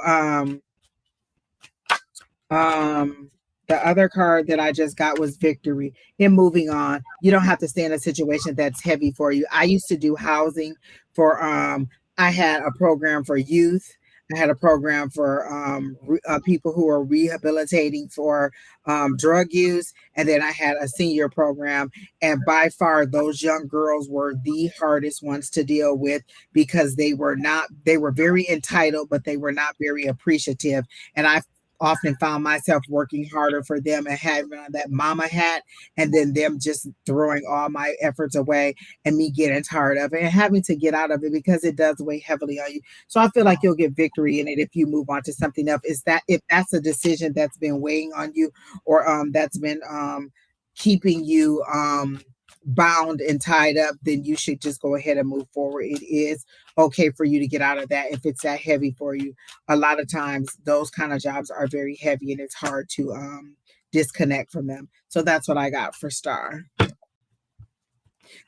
the other card that I just got was victory. In moving on, you don't have to stay in a situation that's heavy for you. I used to do housing for I had a program for youth. I had a program for people who are rehabilitating for drug use. And then I had a senior program. And by far, those young girls were the hardest ones to deal with, because they were very entitled, but they were not very appreciative. And I often found myself working harder for them and having on that mama hat, and then them just throwing all my efforts away, and me getting tired of it and having to get out of it because it does weigh heavily on you. So I feel like you'll get victory in it if you move on to something else. Is that if that's a decision that's been weighing on you, or that's been keeping you bound and tied up, then you should just go ahead and move forward. It is okay for you to get out of that if it's that heavy for you. A lot of times those kind of jobs are very heavy, and it's hard to disconnect from them. So that's what I got for Star.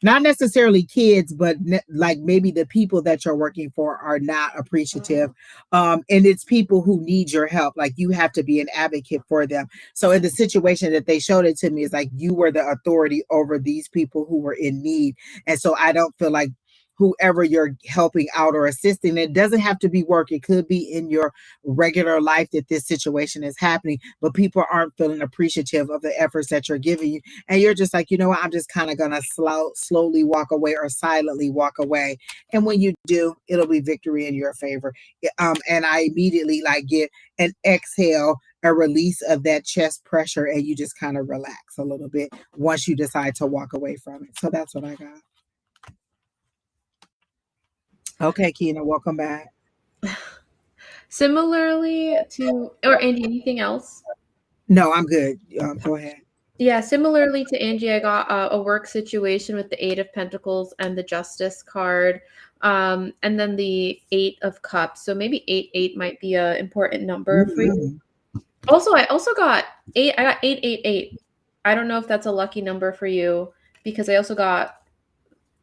Not necessarily kids, but like maybe the people that you're working for are not appreciative. And it's people who need your help. Like you have to be an advocate for them. So in the situation that they showed it to me, is like you were the authority over these people who were in need. And so I don't feel like whoever you're helping out or assisting, it doesn't have to be work. It could be in your regular life that this situation is happening, but people aren't feeling appreciative of the efforts that you're giving you. And you're just like, you know what, I'm just kind of going to slowly walk away, or silently walk away. And when you do, it'll be victory in your favor. And I immediately like get an exhale, a release of that chest pressure, and you just kind of relax a little bit once you decide to walk away from it. So that's what I got. Okay, Kina, welcome back. Similarly to, or Angie, anything else? No, I'm good. Go ahead. Yeah, similarly to Angie, I got a work situation with the Eight of Pentacles and the Justice card, and then the Eight of Cups. So maybe 8 might be a important number for you. Also, I also got 8. I got 888. I don't know if that's a lucky number for you because I also got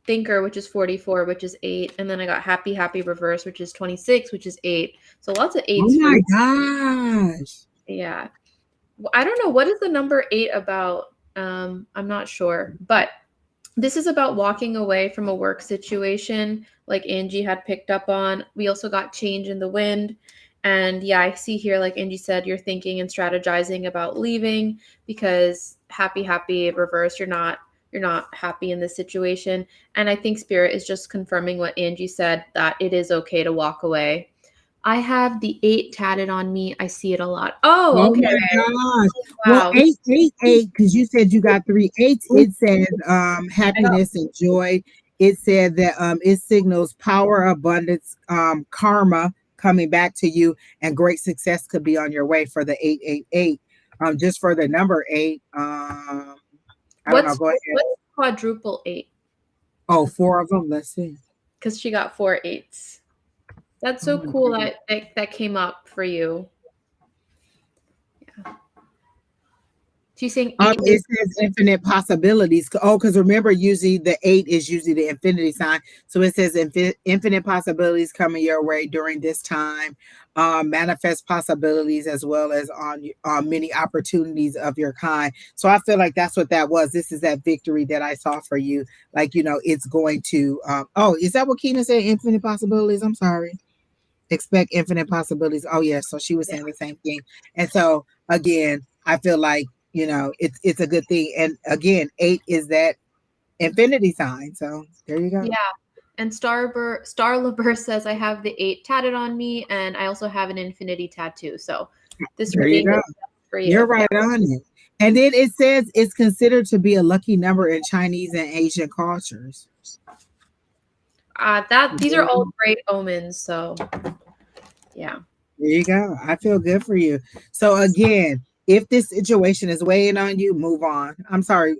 Thinker, which is 44, which is 8, and then I got Happy Happy Reverse, which is 26, which is 8. So lots of 8s. Oh my gosh. Yeah. I don't know, what is the number 8 about? I'm not sure, but this is about walking away from a work situation like Angie had picked up on. We also got change in the wind. And yeah, I see here, like Angie said, you're thinking and strategizing about leaving because happy reverse, you're not happy in this situation. And I think Spirit is just confirming what Angie said, that it is okay to walk away. I have the 8 tatted on me. I see it a lot. Oh, okay. Oh my gosh. Wow. Well, 888, because you said you got 3 8s. It says happiness and joy. It said that it signals power, abundance, karma coming back to you, and great success could be on your way for the 888. Just for the number 8. I don't know. Go ahead. What's quadruple 8? Oh, 4 of them. Let's see. Because she got 4 8s. That's so cool that came up for you. Yeah. She's saying it says infinite possibilities. Oh, because remember, usually the 8 is usually the infinity sign. So it says infinite possibilities coming your way during this time. Manifest possibilities as well as on many opportunities of your kind. So I feel like that's what that was. This is that victory that I saw for you. Like, it's going to, is that what Keena said? Infinite possibilities? I'm sorry. Expect infinite possibilities. Oh, yeah. So she was saying the same thing. And so, again, I feel like, it's a good thing. And again, 8 is that infinity sign. So there you go. Yeah. And Starlabur says, I have the 8 tatted on me, and I also have an infinity tattoo. So this really is for you. You're right on it. And then it says it's considered to be a lucky number in Chinese and Asian cultures. These are all great omens. So yeah. There you go. I feel good for you. So again, if this situation is weighing on you, move on. I'm sorry,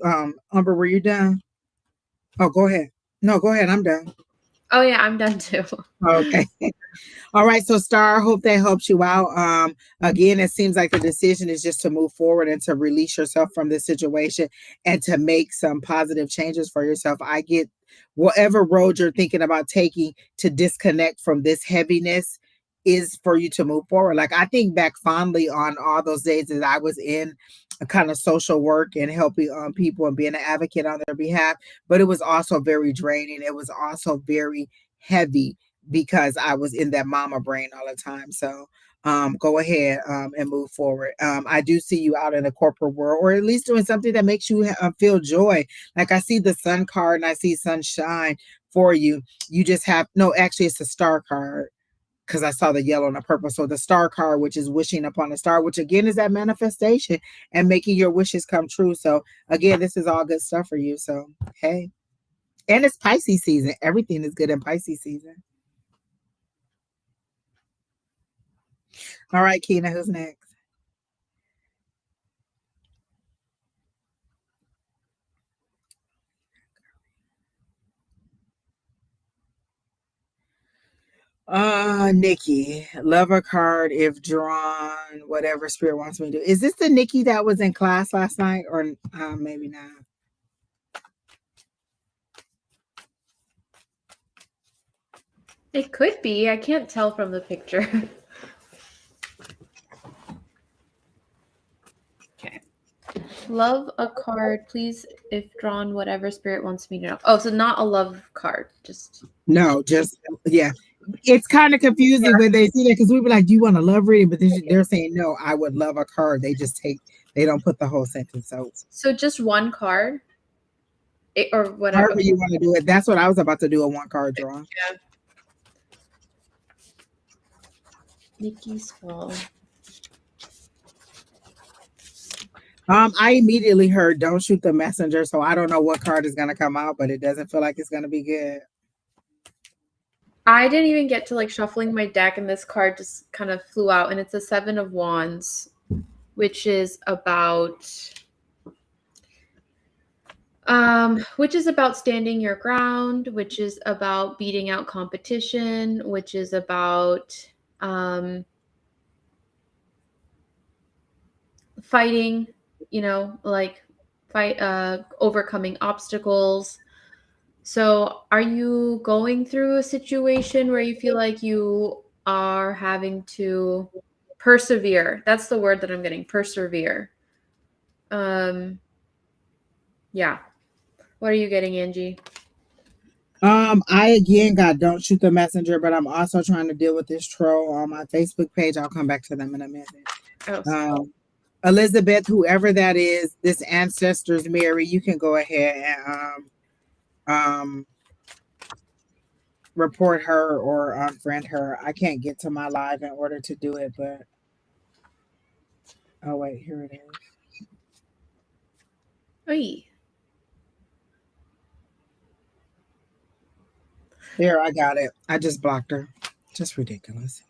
Amber, were you done? Oh, go ahead. No, go ahead. I'm done. Oh yeah, I'm done too. Okay. All right. So Star, hope that helps you out. Again, it seems like the decision is just to move forward and to release yourself from this situation and to make some positive changes for yourself. I get whatever road you're thinking about taking to disconnect from this heaviness is for you to move forward. Like I think back fondly on all those days that I was in a kind of social work and helping people and being an advocate on their behalf, but it was also very draining. It was also very heavy because I was in that mama brain all the time. So go ahead and move forward. I do see you out in the corporate world, or at least doing something that makes you feel joy. Like I see the sun card and I see sunshine for you. You just have, no, actually it's a star card, because I saw the yellow and the purple. So the star card, which is wishing upon a star, which again is that manifestation and making your wishes come true. So again, this is all good stuff for you. So, hey, and it's Pisces season. Everything is good in Pisces season. All right, Keena, who's next? Nikki, lover card if drawn, whatever spirit wants me to do. Is this the Nikki that was in class last night, or maybe not? It could be. I can't tell from the picture. Okay. Love a card, please, if drawn, whatever spirit wants me to know. Oh, so not a love card, just yeah. It's kind of confusing when they see that, because we were like, do you want a love reading? But they're saying, no, I would love a card. They just they don't put the whole sentence. So just one card? Or whatever. However you want to do it. That's what I was about to do, a 1 card draw. Yeah. Nikki's Fall. I immediately heard don't shoot the messenger, so I don't know what card is going to come out, but it doesn't feel like it's going to be good. I didn't even get to like shuffling my deck, and this card just kind of flew out, and it's a Seven of Wands, which is about standing your ground, which is about beating out competition, which is about fighting, overcoming obstacles. So are you going through a situation where you feel like you are having to persevere? That's the word that I'm getting, persevere. Yeah. What are you getting, Angie? I again got Don't Shoot the Messenger, but I'm also trying to deal with this troll on my Facebook page. I'll come back to them in a minute. Oh, Elizabeth, whoever that is, this ancestor's Mary, you can go ahead and report her or unfriend her. I can't get to my live in order to do it, but oh wait, here it is. Oy. There, I got it. I just blocked her. Just ridiculous.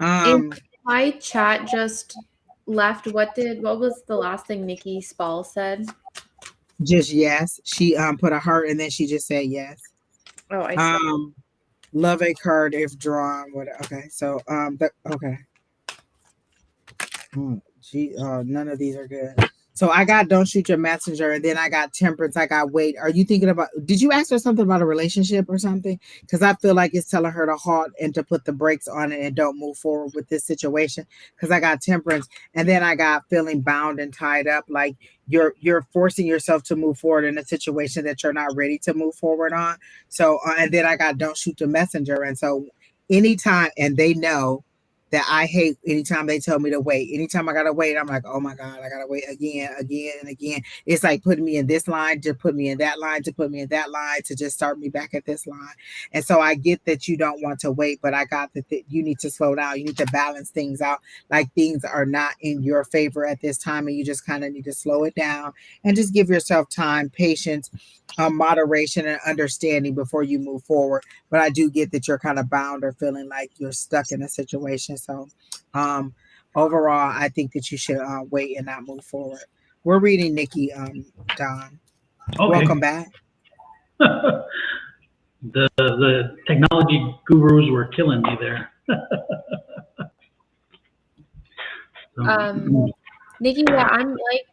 My chat just left. What was the last thing Nikki Spall said? Just yes. She put a heart and then she just said yes. Oh, I see. Love a card if drawn. What? Okay, so okay. None of these are good. So I got Don't Shoot Your Messenger, and then I got Temperance. I got Wait. Are you thinking about? Did you ask her something about a relationship or something? Because I feel like it's telling her to halt and to put the brakes on it and don't move forward with this situation. Because I got Temperance, and then I got feeling bound and tied up, like you're forcing yourself to move forward in a situation that you're not ready to move forward on. So and then I got Don't Shoot the Messenger, and so anytime, and they know that I hate anytime they tell me to wait. Anytime I gotta wait, I'm like, oh my God, I gotta wait again, and again. It's like putting me in this line, to put me in that line, to put me in that line, to just start me back at this line. And so I get that you don't want to wait, but I got that you need to slow down. You need to balance things out. Like things are not in your favor at this time, and you just kind of need to slow it down and just give yourself time, patience, moderation, and understanding before you move forward. But I do get that you're kind of bound or feeling like you're stuck in a situation. So overall, I think that you should wait and not move forward. We're reading Nikki, Don. Okay. Welcome back. The technology gurus were killing me there. Nikki, yeah, I'm like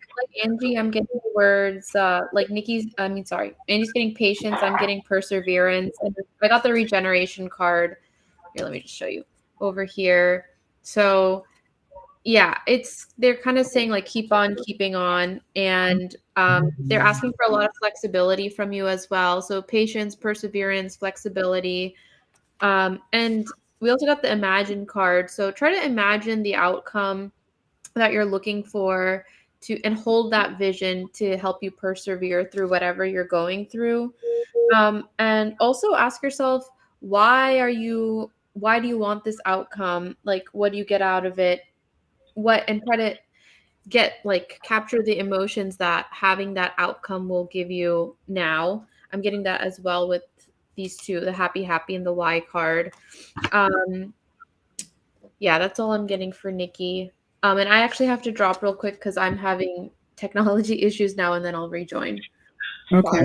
Angie, I'm getting the words like Angie's getting patience, I'm getting perseverance, and I got the regeneration card. Here, let me just show you over here. So yeah, they're kind of saying like keep on keeping on, and they're asking for a lot of flexibility from you as well. So patience, perseverance, flexibility. And we also got the imagine card. So try to imagine the outcome that you're looking for and hold that vision to help you persevere through whatever you're going through. And also ask yourself, why do you want this outcome? Like, what do you get out of it? And try to capture the emotions that having that outcome will give you now. I'm getting that as well with these two, the happy and the why card. Yeah, that's all I'm getting for Nikki. And I actually have to drop real quick because I'm having technology issues now, and then I'll rejoin. Okay.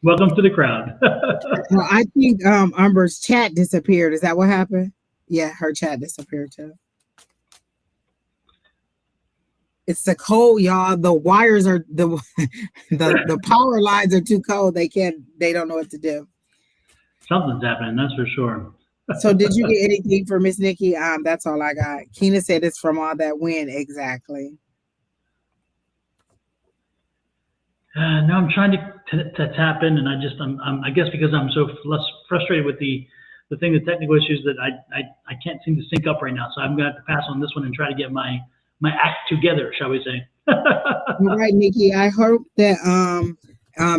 Welcome to the crowd. Well, I think Umber's chat disappeared. Is that what happened? Yeah, her chat disappeared too. It's the cold, y'all. The wires are the power lines are too cold. They don't know what to do. Something's happening, that's for sure. So did you get anything for Miss Nikki? That's all I got. Keena said it's from all that wind. Exactly. Now I'm trying to tap in, and I guess because I'm so frustrated with the technical issues that I can't seem to sync up right now. So I'm gonna have to pass on this one and try to get my act together, shall we say? All right, Nikki. I hope that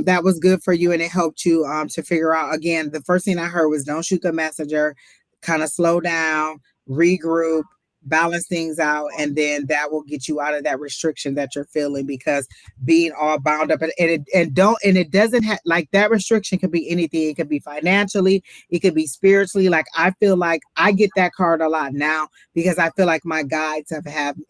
that was good for you and it helped you to figure out. Again, the first thing I heard was don't shoot the messenger, kind of slow down, regroup, balance things out, and then that will get you out of that restriction that you're feeling, because being all bound up, and it doesn't have, like, that restriction could be anything. It could be financially, it could be spiritually. Like, I feel like I get that card a lot now because I feel like my guides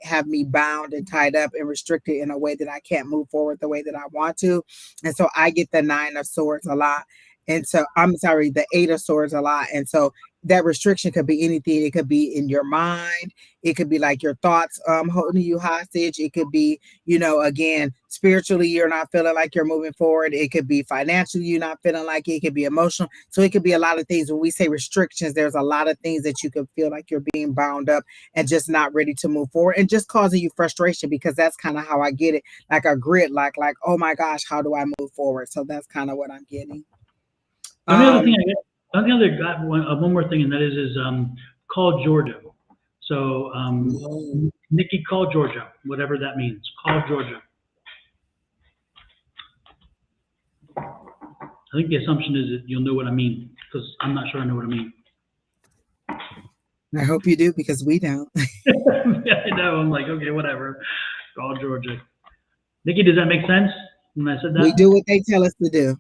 have me bound and tied up and restricted in a way that I can't move forward the way that I want to. And so I get the 9 of Swords a lot. And so, I'm sorry, the 8 of Swords a lot. And so that restriction could be anything. It could be in your mind. It could be like your thoughts holding you hostage. It could be, again, spiritually, you're not feeling like you're moving forward. It could be financially, you're not feeling like it. It could be emotional. So it could be a lot of things. When we say restrictions, there's a lot of things that you could feel like you're being bound up and just not ready to move forward, and just causing you frustration, because that's kind of how I get it. Like a grit, like, oh my gosh, how do I move forward? So that's kind of what I'm getting. The only other thing I get, the only other got one more thing, and that is call Georgia. So Nikki, call Georgia, whatever that means. Call Georgia. I think the assumption is that you'll know what I mean, because I'm not sure I know what I mean. I hope you do, because we don't. I know. I'm like, okay, whatever. Call Georgia. Nikki, does that make sense when I said that? We do what they tell us to do.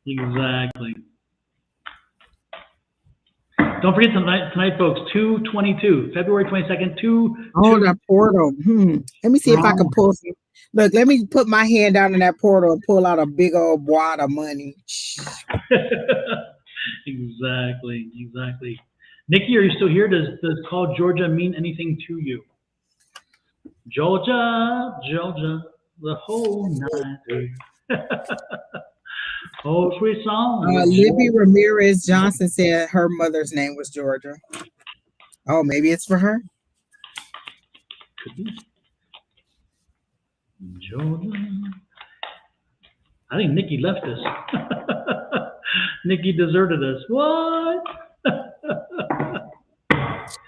Exactly. Don't forget tonight, folks, 2/22, February 22nd, 2. Oh, that portal. Let me see if I can pull some. Look, let me put my hand down in that portal and pull out a big old wad of money. Exactly. Nikki, are you still here? Does call Georgia mean anything to you? Georgia, the whole night through. Oh, sweet song. Libby Ramirez Johnson said her mother's name was Georgia. Oh, maybe it's for her. Could be. Georgia. I think Nikki left us. Nikki deserted us. What?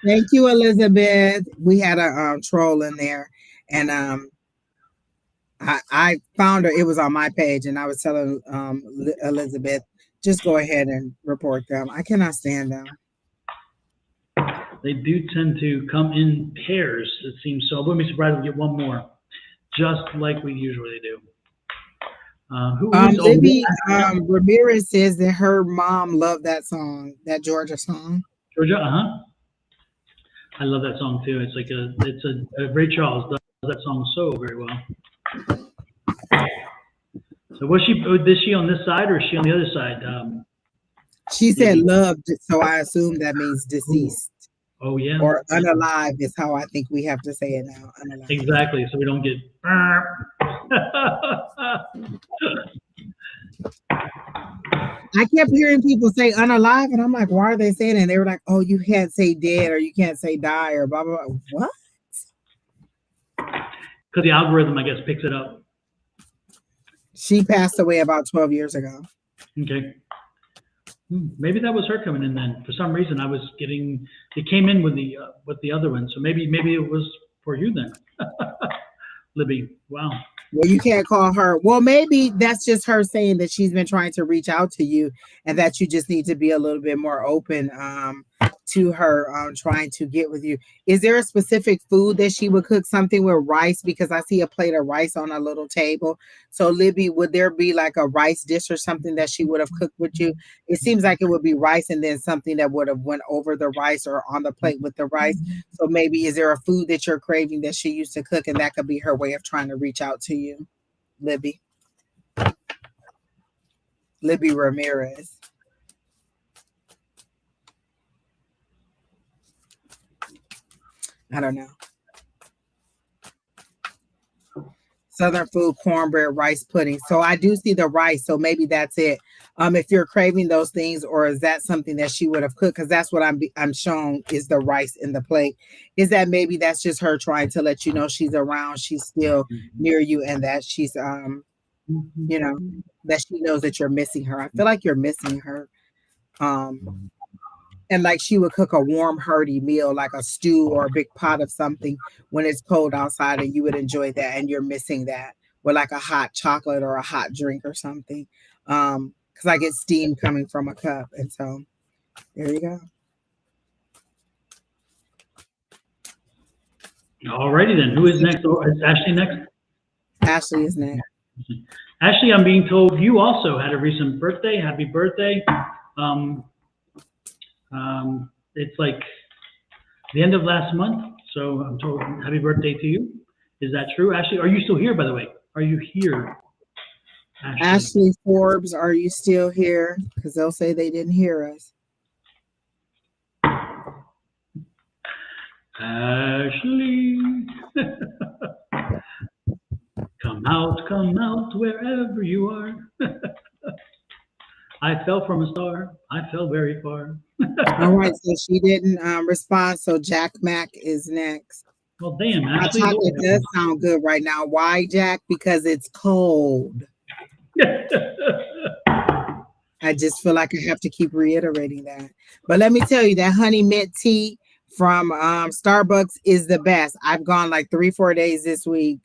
Thank you, Elizabeth. We had a troll in there, and I found her. It was on my page, and I was telling Elizabeth, just go ahead and report them. I cannot stand them. They do tend to come in pairs, it seems. So I wouldn't be surprised if we get one more, just like we usually do. Libby Ramirez says that her mom loved that song, that Georgia song. Georgia, I love that song too. It's like Ray Charles does that song so very well. So is she on this side or is she on the other side? She said loved, so I assume that means deceased. Oh yeah. Or unalive is how I think we have to say it now. Unalive. Exactly. So we don't get. I kept hearing people say unalive, and I'm like, why are they saying it? And they were like, oh, you can't say dead, or you can't say die, or blah blah blah. What? Because the algorithm, I guess, picks it up. She passed away about 12 years ago. Okay. Maybe that was her coming in then. For some reason, I was getting it came in with the other one. So maybe it was for you then, Libby. Wow. Well, you can't call her. Well, maybe that's just her saying that she's been trying to reach out to you, and that you just need to be a little bit more open to her trying to get with you. Is there a specific food that she would cook? Something with rice? Because I see a plate of rice on a little table. So, Libby, would there be like a rice dish or something that she would have cooked with you? It seems like it would be rice and then something that would have went over the rice or on the plate with the rice. So maybe is there a food that you're craving that she used to cook, and that could be her way of trying to reach out to you, Libby? Libby Ramirez. I don't know. Southern food, cornbread, rice pudding. So I do see the rice. So maybe that's it. If you're craving those things, or is that something that she would have cooked? Because that's what I'm shown is the rice in the plate. Is that maybe that's just her trying to let you know she's around, she's still near you, and that she's that she knows that you're missing her. I feel like you're missing her. And like she would cook a warm, hearty meal, like a stew or a big pot of something when it's cold outside, and you would enjoy that, and you're missing that, with like a hot chocolate or a hot drink or something. Because I get steam coming from a cup. And so there you go. Alrighty then. Who is next? Oh, is Ashley next? Ashley is next. Ashley, I'm being told you also had a recent birthday. Happy birthday. It's like the end of last month, so I'm told happy birthday to you. Is that true, Ashley? Are you still here, by the way? Are you here, Ashley? Ashley Forbes, are you still here? Because they'll say they didn't hear us. Ashley, come out wherever you are. I fell from a star. I fell very far. All right, so she didn't respond. So Jack Mack is next. Well, damn, My Ashley. chocolate does sound good right now. Why, Jack? Because it's cold. I just feel like I have to keep reiterating that. But let me tell you, that honey mint tea from Starbucks is the best. I've gone like 3-4 days this week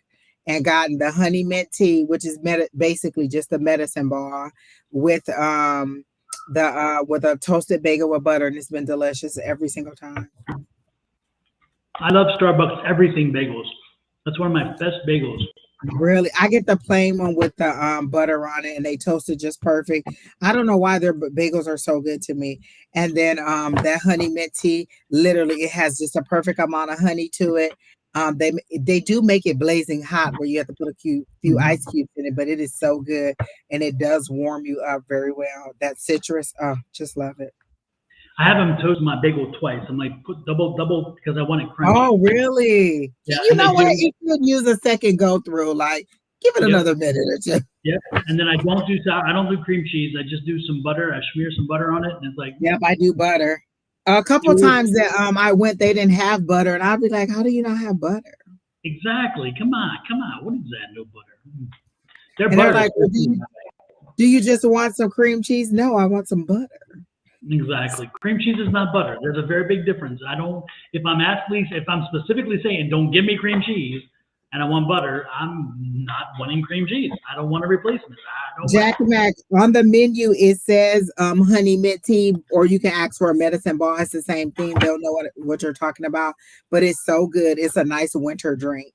and gotten the honey mint tea, which is basically just a medicine bar with with a toasted bagel with butter, and it's been delicious every single time. I love Starbucks everything bagels. That's one of my best bagels. Really, I get the plain one with the butter on it, and they toast it just perfect. I don't know why their bagels are so good to me. And then that honey mint tea, literally, it has just a perfect amount of honey to it. They do make it blazing hot where you have to put a few ice cubes in it, but it is so good, and it does warm you up very well. That citrus, just love it. I have them toast my bagel twice. I'm like, put double because I want it crunchy. Oh, really? Yeah, you know what? You could use a second go through. Like, give it another minute or two. Yeah, and then I don't do cream cheese. I just do some butter. I smear some butter on it, and it's like. Yep, I do butter. A couple times that I went, they didn't have butter, and I'd be like, "How do you not have butter?" Exactly. Come on. What is that? No butter. They're like, well, do you just want some cream cheese? No, I want some butter. Exactly. Cream cheese is not butter. There's a very big difference. If I'm specifically saying don't give me cream cheese and I want butter, I'm not wanting cream cheese. I don't want a replacement. Jack Mack, on the menu, it says honey mint tea, or you can ask for a medicine ball. It's the same thing. They'll know what you're talking about, but it's so good. It's a nice winter drink.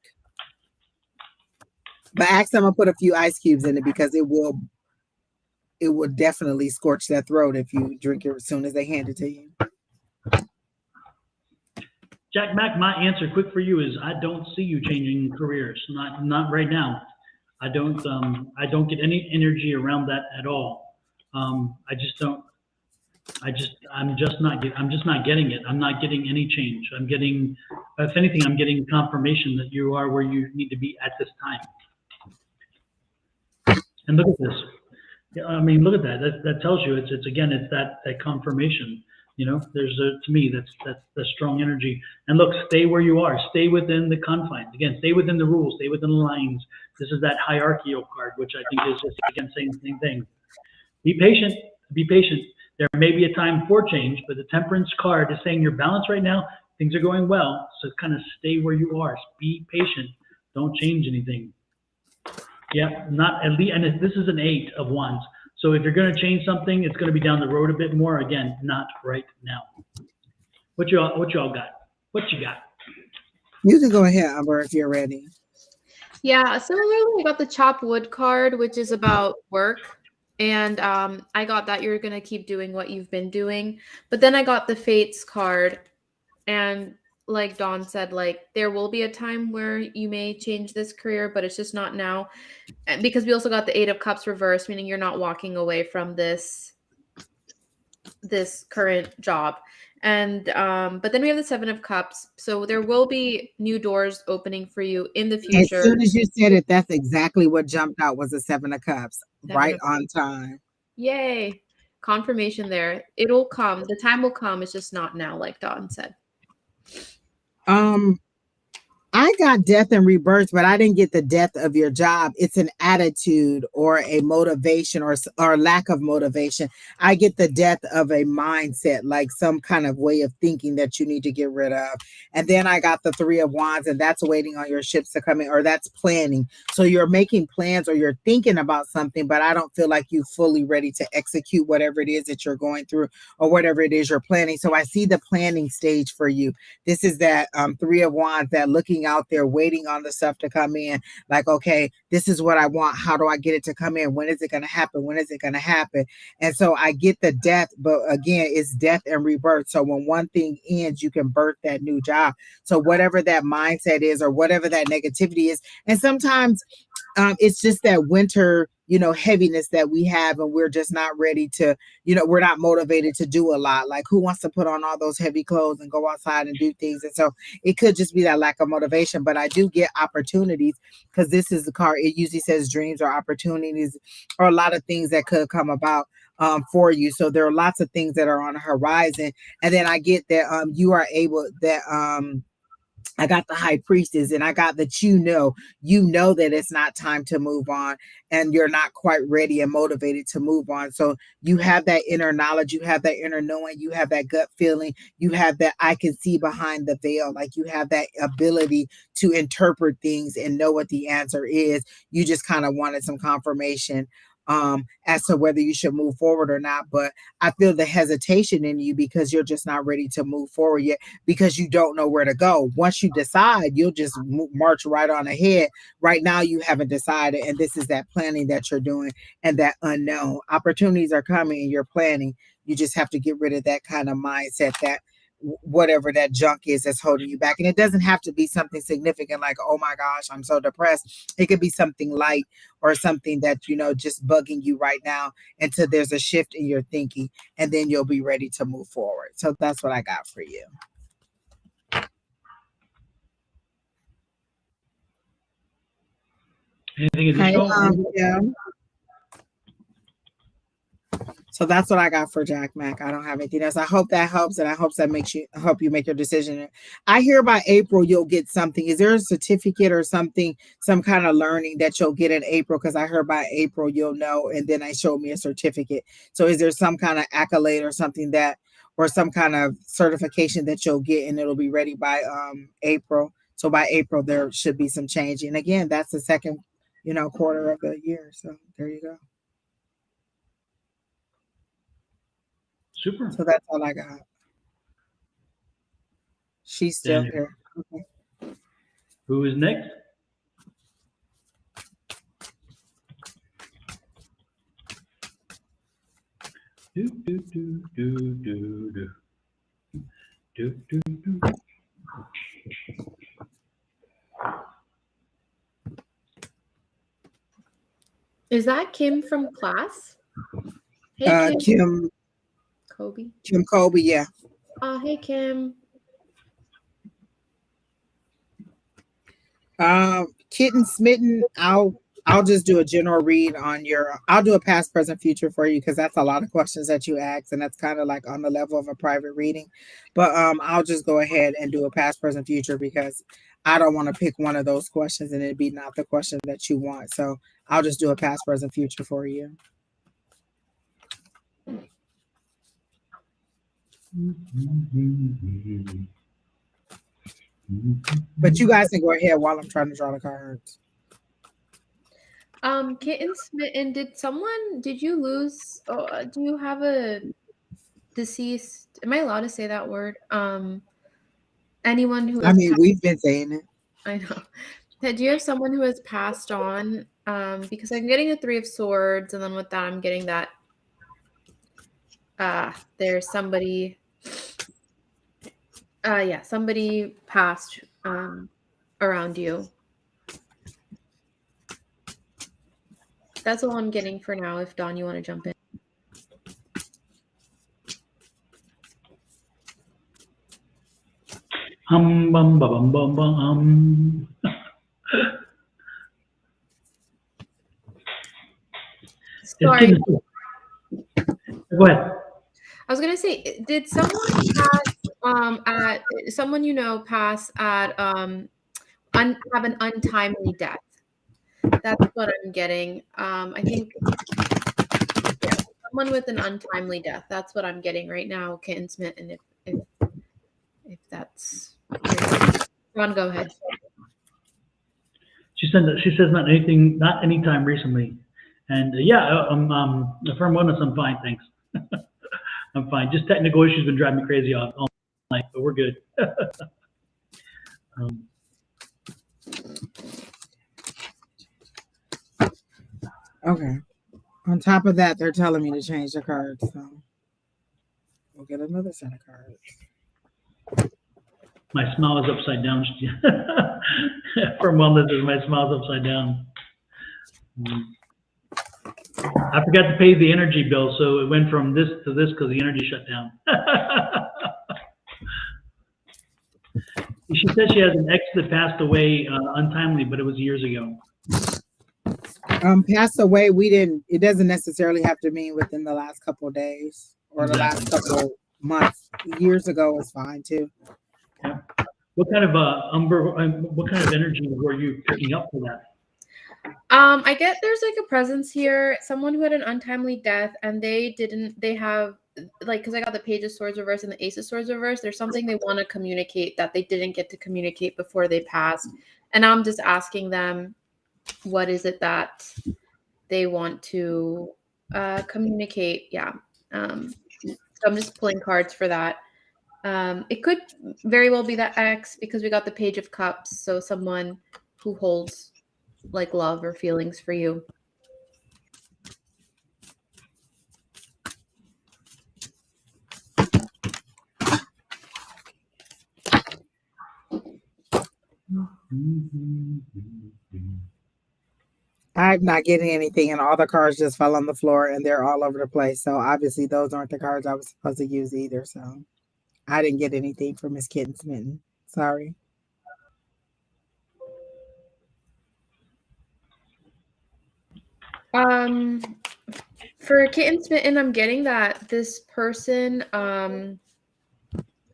But ask them to put a few ice cubes in it because it will definitely scorch that throat if you drink it as soon as they hand it to you. Jack Mack, my answer quick for you is I don't see you changing careers. Not right now. I don't get any energy around that at all. I just don't. I'm just not getting it. I'm not getting any change. If anything, I'm getting confirmation that you are where you need to be at this time. And look at this. I mean, look at that. That tells you it's that confirmation. You know, to me that's strong energy. And look, stay where you are. Stay within the confines. Again, stay within the rules. Stay within the lines. This is that hierarchical card, which I think is just again saying the same thing. Be patient. Be patient. There may be a time for change, but the Temperance card is saying you're balanced right now. Things are going well, so kind of stay where you are. Be patient. Don't change anything. Yeah, not at least, and this is an 8 of Wands. So if you're going to change something, it's going to be down the road a bit more. Again, not right now. What y'all got? What you got? You can go ahead, Amber, if you're ready. Yeah, similarly, I got the chop wood card, which is about work. And I got that you're going to keep doing what you've been doing. But then I got the Fates card. And like Dawn said, like there will be a time where you may change this career, but it's just not now. And because we also got the 8 of Cups reversed, meaning you're not walking away from this current job. And but then we have the 7 of Cups. So there will be new doors opening for you in the future. As soon as you said it, that's exactly what jumped out was the 7 of Cups. Right on time. Yay. Confirmation there. It'll come. The time will come. It's just not now, like Dawn said. I got death and rebirth, but I didn't get the death of your job. It's an attitude or a motivation or lack of motivation. I get the death of a mindset, like some kind of way of thinking that you need to get rid of. And then I got the 3 of Wands, and that's waiting on your ships to come in, or that's planning. So you're making plans or you're thinking about something, but I don't feel like you're fully ready to execute whatever it is that you're going through or whatever it is you're planning. So I see the planning stage for you. This is that 3 of Wands, that looking out there waiting on the stuff to come in. Like, okay, this is what I want. How do I get it to come in? When is it going to happen? When is it going to happen? And so I get the death, but again, it's death and rebirth. So when one thing ends, you can birth that new job. So whatever that mindset is, or whatever that negativity is, and sometimes it's just that winter, heaviness that we have, and we're just not ready to, we're not motivated to do a lot. Like, who wants to put on all those heavy clothes and go outside and do things? And so it could just be that lack of motivation, but I do get opportunities, because this is the card. It usually says dreams or opportunities, or a lot of things that could come about for you. So there are lots of things that are on the horizon. And then I get that you are able, that I got the high priestess, and I got that that it's not time to move on, and you're not quite ready and motivated to move on. So you have that inner knowledge, you have that inner knowing, you have that gut feeling, you have that I can see behind the veil. Like, you have that ability to interpret things and know what the answer is. You just kind of wanted some confirmation as to whether you should move forward or not. But I feel the hesitation in you because you're just not ready to move forward yet, because you don't know where to go. Once you decide, you'll just march right on ahead. Right now, you haven't decided, and this is that planning that you're doing, and that unknown. Opportunities are coming and you're planning. You just have to get rid of that kind of mindset, that whatever that junk is that's holding you back. And it doesn't have to be something significant like, oh my gosh, I'm so depressed. It could be something light, or something that, just bugging you right now, until there's a shift in your thinking, and then you'll be ready to move forward. So that's what I got for you. Anything additional? Yeah. So that's what I got for Jack Mac. I don't have anything else. I hope that helps, and I hope that help you make your decision. I hear by April you'll get something. Is there a certificate or something, some kind of learning that you'll get in April? Because I heard by April you'll know, and then I showed me a certificate. So is there some kind of accolade or something or some kind of certification that you'll get, and it'll be ready by April? So by April there should be some change. And again, that's the second, quarter of the year. So there you go. Super. So that's all I got. She's still here. Okay. Who is next? Do, do, do, do, do, do. Do, do, do. Is that Kim from class? Hey, Kim Kobe. Kim Kobe, yeah. Hey, Kim. Kitten Smitten, I'll just do a general read on I'll do a past, present, future for you, because that's a lot of questions that you ask, and that's kind of like on the level of a private reading. But I'll just go ahead and do a past, present, future, because I don't want to pick one of those questions and it'd be not the question that you want. So I'll just do a past, present, future for you. But you guys can go ahead while I'm trying to draw the cards. Kitten Smitten, did you lose, do you have a deceased, am I allowed to say that word? Anyone who we've been saying it. I know. Do you have someone who has passed on? Because I'm getting a 3 of Swords, and then with that I'm getting that there's somebody somebody passed around you. That's all I'm getting for now. If Dawn, you want to jump in. Bum bum bum bum bum. Sorry. Go ahead. I was gonna say, did someone pass at someone pass at have an untimely death? That's what I'm getting. I think someone with an untimely death. That's what I'm getting right now, Kitten Smith. And if that's Ron, go ahead. She says not any time recently, and if I'm honest, I'm fine, thanks. I'm fine. Just technical issues been driving me crazy all night, but we're good. Okay. On top of that, they're telling me to change the cards, so we'll get another set of cards. My smile is upside down. From wellness, my smile's upside down. I forgot to pay the energy bill, so it went from this to this because the energy shut down. She said she has an ex that passed away untimely, but it was years ago. Passed away. We didn't. It doesn't necessarily have to mean within the last couple of days or the last couple months. Years ago was fine too. Yeah. What kind of what kind of energy were you picking up for that? I get there's like a presence here, someone who had an untimely death, and they have like, because I got the Page of Swords reverse and the Ace of Swords reverse, there's something they want to communicate that they didn't get to communicate before they passed. And I'm just asking them, what is it that they want to communicate? Yeah. So I'm just pulling cards for that. It could very well be that X, because we got the Page of Cups, so someone who holds like love or feelings for you. I'm not getting anything, and all the cards just fell on the floor, and they're all over the place. So obviously, those aren't the cards I was supposed to use either. So I didn't get anything from Miss Kitten Smitten. Sorry. For Kitten Smitten, I'm getting that this person, I'm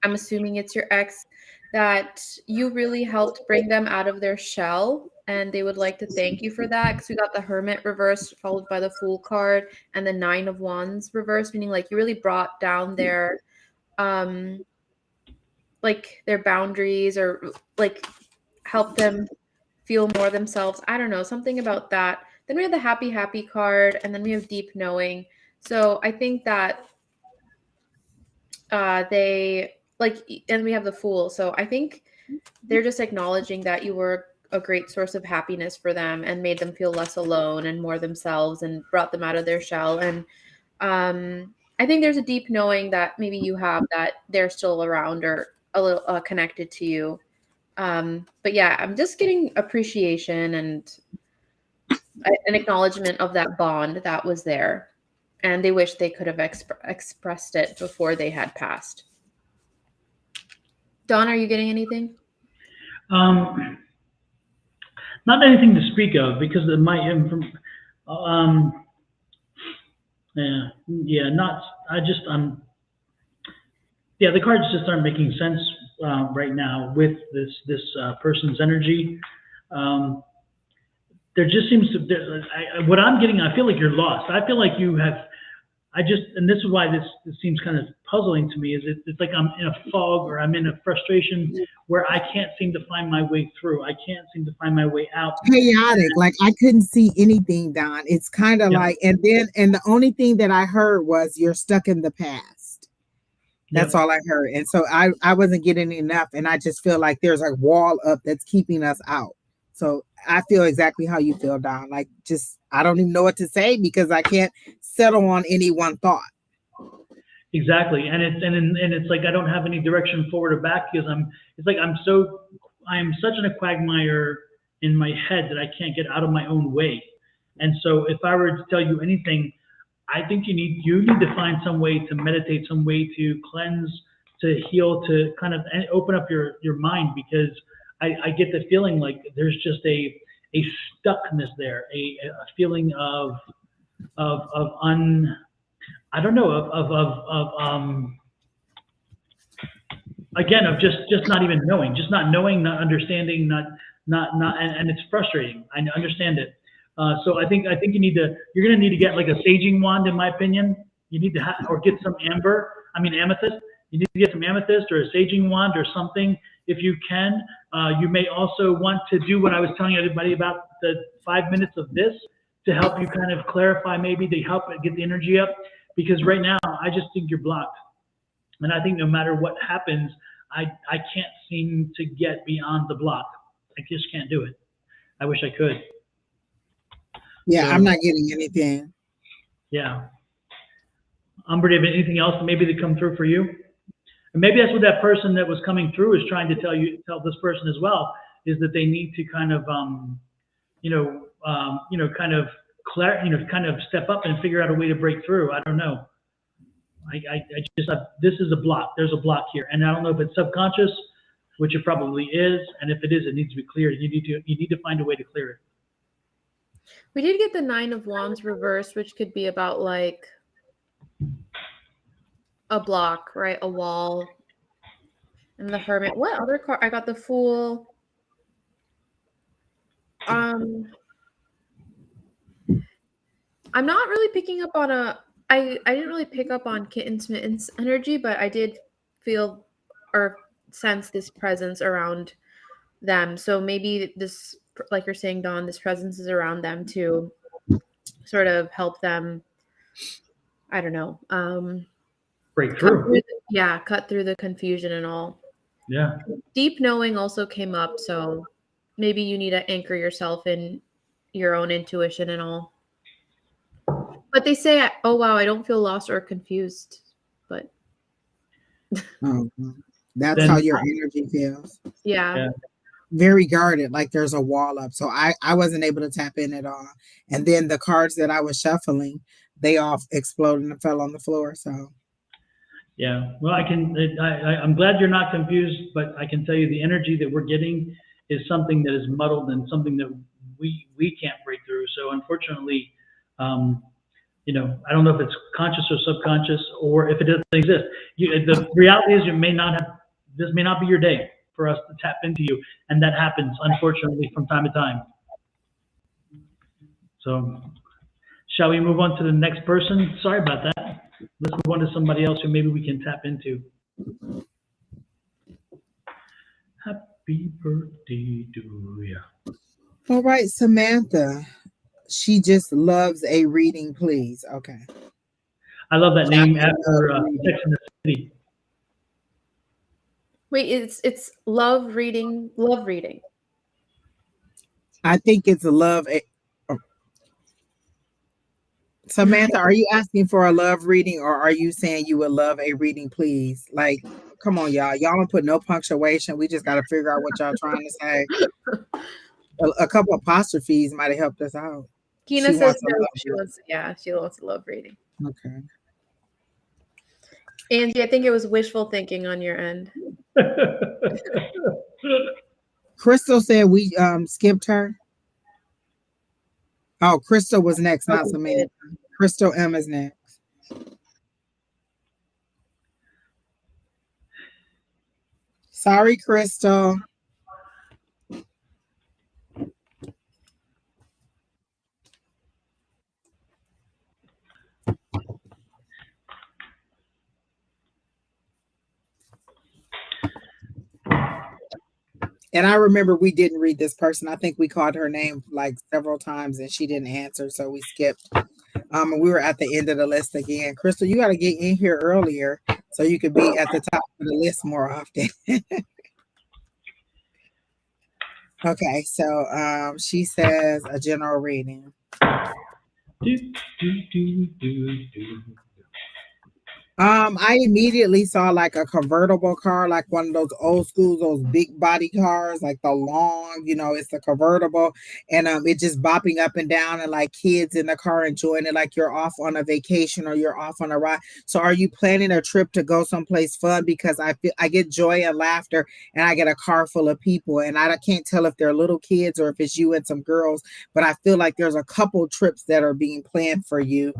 assuming it's your ex, that you really helped bring them out of their shell, and they would like to thank you for that, because we got the Hermit reversed followed by the Fool card and the Nine of Wands reversed, meaning like you really brought down their like their boundaries, or like help them feel more themselves. I don't know, something about that. Then we have the happy card, and then we have deep knowing. So I think that they like, and we have the Fool. So I think they're just acknowledging that you were a great source of happiness for them and made them feel less alone and more themselves and brought them out of their shell. And I think there's a deep knowing that maybe you have, that they're still around or a little connected to you. But yeah, I'm just getting appreciation and an acknowledgement of that bond that was there, and they wish they could have expressed it before they had passed. Dawn, are you getting anything? Not anything to speak of, because it might not. The cards just aren't making sense right now with this person's energy. There just seems to, what I'm getting, I feel like you're lost. I feel like you have, and this is why this seems kind of puzzling to me, is it's like I'm in a fog, or I'm in a frustration where I can't seem to find my way through. I can't seem to find my way out. Chaotic. Like I couldn't see anything, Don. It's kind of like, and the only thing that I heard was you're stuck in the past. That's all I heard. And so I wasn't getting enough. And I just feel like there's a wall up that's keeping us out. So I feel exactly how you feel, Don. Like, just, I don't even know what to say, because I can't settle on any one thought. Exactly. And it's like I don't have any direction forward or back, because I am such in a quagmire in my head that I can't get out of my own way. And so if I were to tell you anything, I think you need to find some way to meditate, some way to cleanse, to heal, to kind of open up your mind, because I get the feeling like there's just a stuckness there, a feeling of again, of just not even knowing, just not knowing, not understanding, and it's frustrating. I understand it. So I think you're going to need to get like a saging wand, in my opinion. You need to or get some amethyst. You need to get some amethyst or a saging wand or something if you can. You may also want to do what I was telling everybody about, the 5 minutes of this, to help you kind of clarify, maybe to help get the energy up. Because right now, I just think you're blocked. And I think no matter what happens, I can't seem to get beyond the block. I just can't do it. I wish I could. Yeah, So, I'm not getting anything. yeah. Umber, do you have anything else maybe to come through for you? And maybe that's what that person that was coming through is trying to tell this person as well, is that they need to kind of, kind of kind of step up and figure out a way to break through. I don't know. This is a block. There's a block here, and I don't know if it's subconscious, which it probably is, and if it is, it needs to be cleared. You need to find a way to clear it. We did get the 9 of Wands reversed, which could be about like a block, right? A wall. And the Hermit. What other card? I got the Fool. I'm not really picking up on I didn't really pick up on Kitten's Mitten's energy, but I did feel or sense this presence around them. So maybe this, like you're saying, Dawn, this presence is around them to sort of help them, I don't know, Break through. Cut through the confusion and all. Yeah. Deep knowing also came up, so maybe you need to anchor yourself in your own intuition and all. But they say, oh wow, I don't feel lost or confused. But That's how your energy feels. Yeah. Very guarded, like there's a wall up. So I wasn't able to tap in at all. And then the cards that I was shuffling, they all exploded and fell on the floor. So yeah, well, I'm glad you're not confused, but I can tell you the energy that we're getting is something that is muddled and something that we can't break through. So unfortunately, I don't know if it's conscious or subconscious or if it doesn't exist. The reality is this may not be your day for us to tap into you. And that happens, unfortunately, from time to time. So shall we move on to the next person? Sorry about that. Let's move on to somebody else who maybe we can tap into. Happy birthday to you. All right, Samantha. She just loves a reading, please. Okay. I love that name after Sex and the City. Wait, it's love reading. I think it's a love. Samantha, are you asking for a love reading or are you saying you would love a reading, please? Like, come on, y'all. Y'all don't put no punctuation. We just got to figure out what y'all trying to say. A couple apostrophes might have helped us out. Kina says no, she wants a love reading. Okay. Angie, I think it was wishful thinking on your end. Crystal said we skipped her. Oh, Crystal was next, not Samantha. Crystal M is next. Sorry, Crystal. And I remember we didn't read this person. I think we called her name like several times and she didn't answer, so we skipped. And we were at the end of the list again. Crystal, you got to get in here earlier so you could be at the top of the list more often. Okay, so she says a general reading. I immediately saw like a convertible car, like one of those old school, those big body cars, like the long, it's a convertible, and it just bopping up and down, and like kids in the car enjoying it, like you're off on a vacation or you're off on a ride. So, are you planning a trip to go someplace fun? Because I get joy and laughter, and I get a car full of people, and I can't tell if they're little kids or if it's you and some girls, but I feel like there's a couple trips that are being planned for you.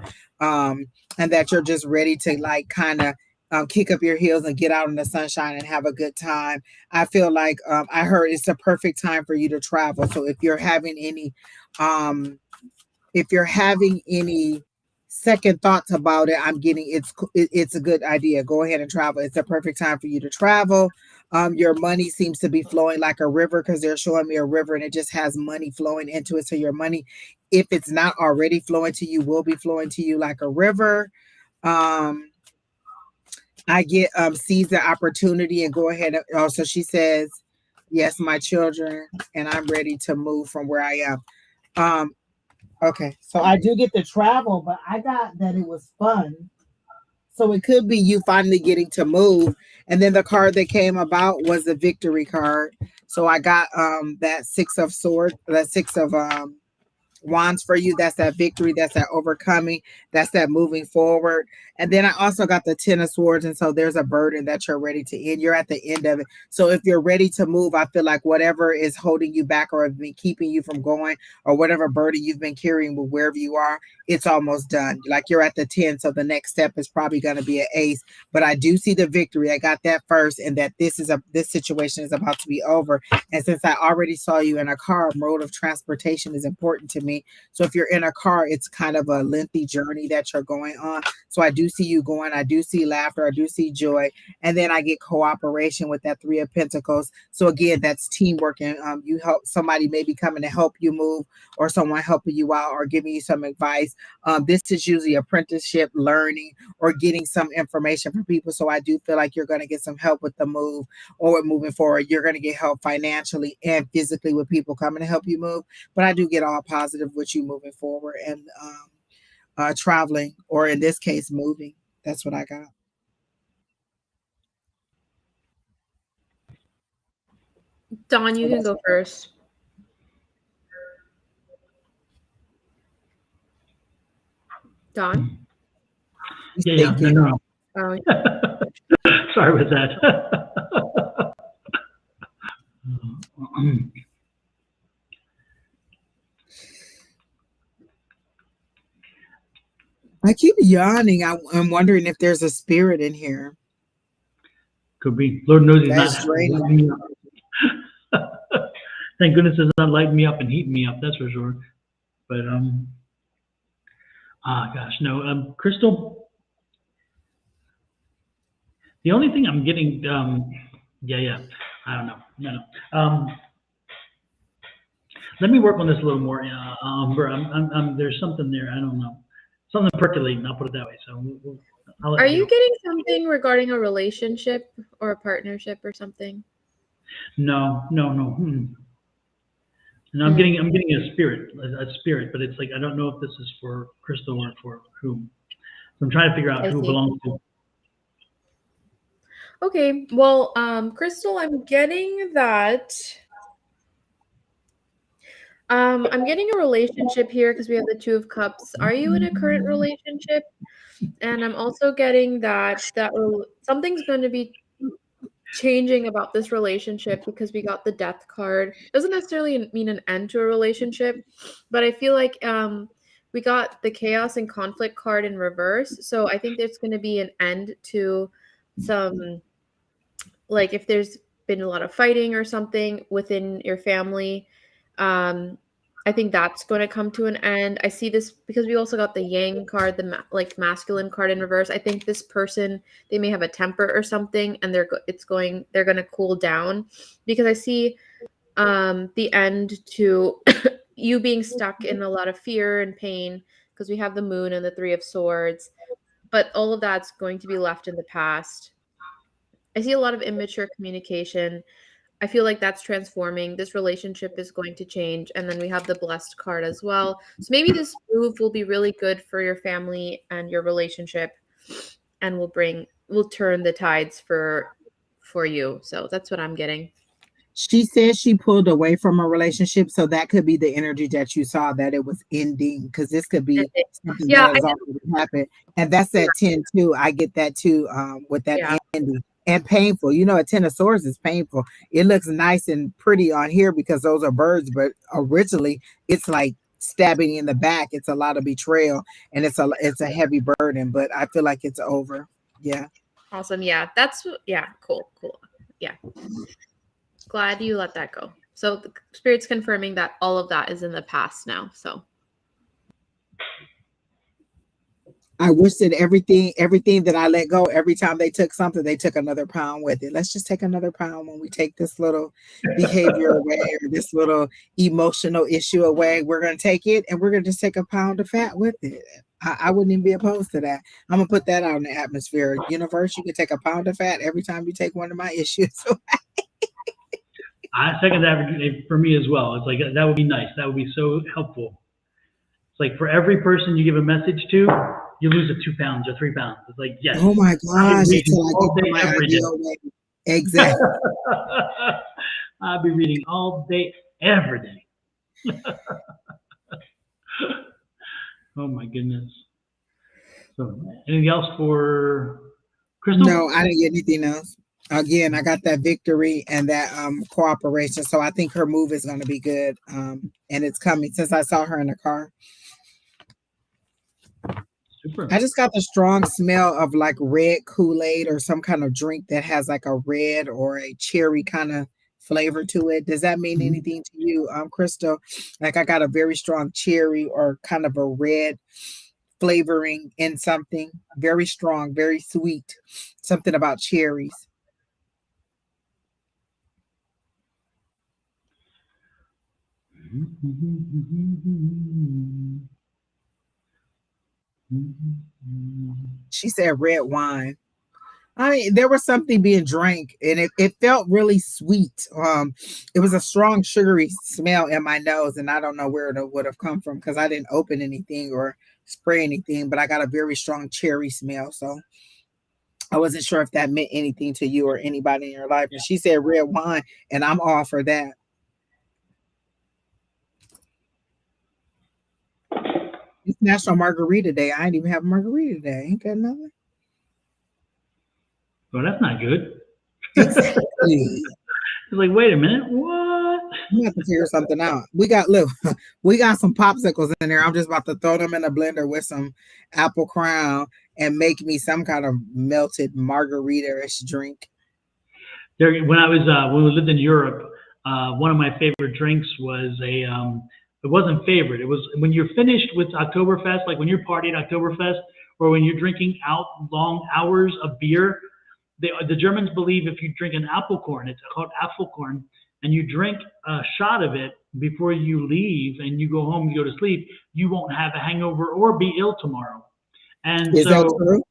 And that you're just ready to like kind of kick up your heels and get out in the sunshine and have a good time. I feel like I heard it's a perfect time for you to travel. So if you're having any second thoughts about it, I'm getting it's a good idea. Go ahead and travel. It's a perfect time for you to travel. Your money seems to be flowing like a river because they're showing me a river and it just has money flowing into it. So your money, if it's not already flowing to you, will be flowing to you like a river. I get seize the opportunity and go ahead. So she says, yes, my children, and I'm ready to move from where I am. Okay, so I do get to travel, but I got that it was fun. So it could be you finally getting to move. And then the card that came about was the victory card. So I got that six of swords, that six of wands for you. That's that victory, that's that overcoming, that's that moving forward. And then I also got the 10 of swords, and so there's a burden that you're ready to end. You're at the end of it. So if you're ready to move, I feel like whatever is holding you back or have been keeping you from going, or whatever burden you've been carrying with wherever you are, it's almost done. Like you're at the 10, so the next step is probably going to be an ace. But I do see the victory. I got that first, and that this situation is about to be over. And since I already saw you in a car, mode of transportation is important to me. So if you're in a car, it's kind of a lengthy journey that you're going on. So I do see you going. I do see laughter. I do see joy. And then I get cooperation with that 3 of Pentacles. So again, that's teamwork. And you help somebody maybe coming to help you move, or someone helping you out or giving you some advice. This is usually apprenticeship, learning, or getting some information from people. So I do feel like you're going to get some help with the move or with moving forward. You're going to get help financially and physically with people coming to help you move. But I do get all positive with you moving forward and traveling, or in this case, moving. That's what I got. Dawn, you can go first. Dawn? Yeah. No. Oh, Sorry about that. I keep yawning. I'm wondering if there's a spirit in here. Could be. Lord knows he's That's not draining. lighting me up. Thank goodness it's not lighting me up and heating me up. That's for sure. But gosh, no. Crystal. The only thing I'm getting, yeah. I don't know. No. Let me work on this a little more. There's something there. I don't know. Something percolating. I'll put it that way. So are you getting something regarding a relationship or a partnership or something? No. And I'm getting a spirit, but it's like I don't know if this is for Crystal or for whom. So I'm trying to figure out who it belongs to. Okay, well, Crystal, I'm getting that. I'm getting a relationship here because we have the 2 of Cups. Are you in a current relationship? And I'm also getting that something's going to be changing about this relationship because we got the Death card. Doesn't necessarily mean an end to a relationship, but I feel like we got the Chaos and Conflict card in reverse. So I think there's going to be an end to some, like if there's been a lot of fighting or something within your family. I think that's going to come to an end. I see this because we also got the Yang card, the masculine card in reverse. I think this person, they may have a temper or something, and they're going to cool down, because I see the end to you being stuck in a lot of fear and pain because we have the Moon and the 3 of Swords, but all of that's going to be left in the past. I see a lot of immature communication. I feel like that's transforming. This relationship is going to change. And then we have the Blessed card as well. So maybe this move will be really good for your family and your relationship, and will turn the tides for you. So that's what I'm getting. She says she pulled away from a relationship, so that could be the energy that you saw, that it was ending, because this could be something that has already happened. And that's that 10 too. I get that too, with that ending. And painful. A 10 of Swords is painful. It looks nice and pretty on here because those are birds, but originally it's like stabbing in the back. It's a lot of betrayal, and it's a heavy burden, but I feel like it's over. Yeah. Awesome. Yeah. Cool. Yeah. Glad you let that go. So the Spirit's confirming that all of that is in the past now. So I wish that everything that I let go, every time they took something, they took another pound with it. Let's just take another pound when we take this little behavior away, or this little emotional issue away. We're going to take it, and we're going to just take a pound of fat with it. I wouldn't even be opposed to that. I'm going to put that out in the atmosphere. Universe, you can take a pound of fat every time you take one of my issues. I second that for me as well. It's like, that would be nice. That would be so helpful. It's like for every person you give a message to, you lose 2 pounds or 3 pounds. It's like, yes, Oh my I'll gosh, be reading until I all get to day, my every day. ideal weight. Exactly. I'll be reading all day, every day. Oh my goodness. So, anything else for Crystal? No, I didn't get anything else. Again, I got that victory and that cooperation. So I think her move is going to be good. And it's coming since I saw her in the car. Super. I just got the strong smell of like red Kool-Aid or some kind of drink that has like a red or a cherry kind of flavor to it. Does that mean anything to you, Crystal? Like I got a very strong cherry or kind of a red flavoring in something very strong, very sweet, something about cherries. She said red wine. I mean, there was something being drank and it felt really sweet. It was a strong sugary smell in my nose, and I don't know where it would have come from because I didn't open anything or spray anything, but I got a very strong cherry smell. So I wasn't sure if that meant anything to you or anybody in your life. And she said red wine, and I'm all for that. It's National Margarita Day. I ain't even have a margarita today. Ain't that nothing? Well, that's not good. Exactly. It's like, wait a minute, what? You have to figure something out. We got some popsicles in there. I'm just about to throw them in a blender with some apple crown and make me some kind of melted margarita-ish drink. When we lived in Europe, one of my favorite drinks was it wasn't favorite. It was when you're finished with Oktoberfest, like when you're partying Oktoberfest, or when you're drinking out long hours of beer. The Germans believe if you drink an apple corn, it's called apfelkorn, and you drink a shot of it before you leave and you go home, you go to sleep, you won't have a hangover or be ill tomorrow. And Is that true?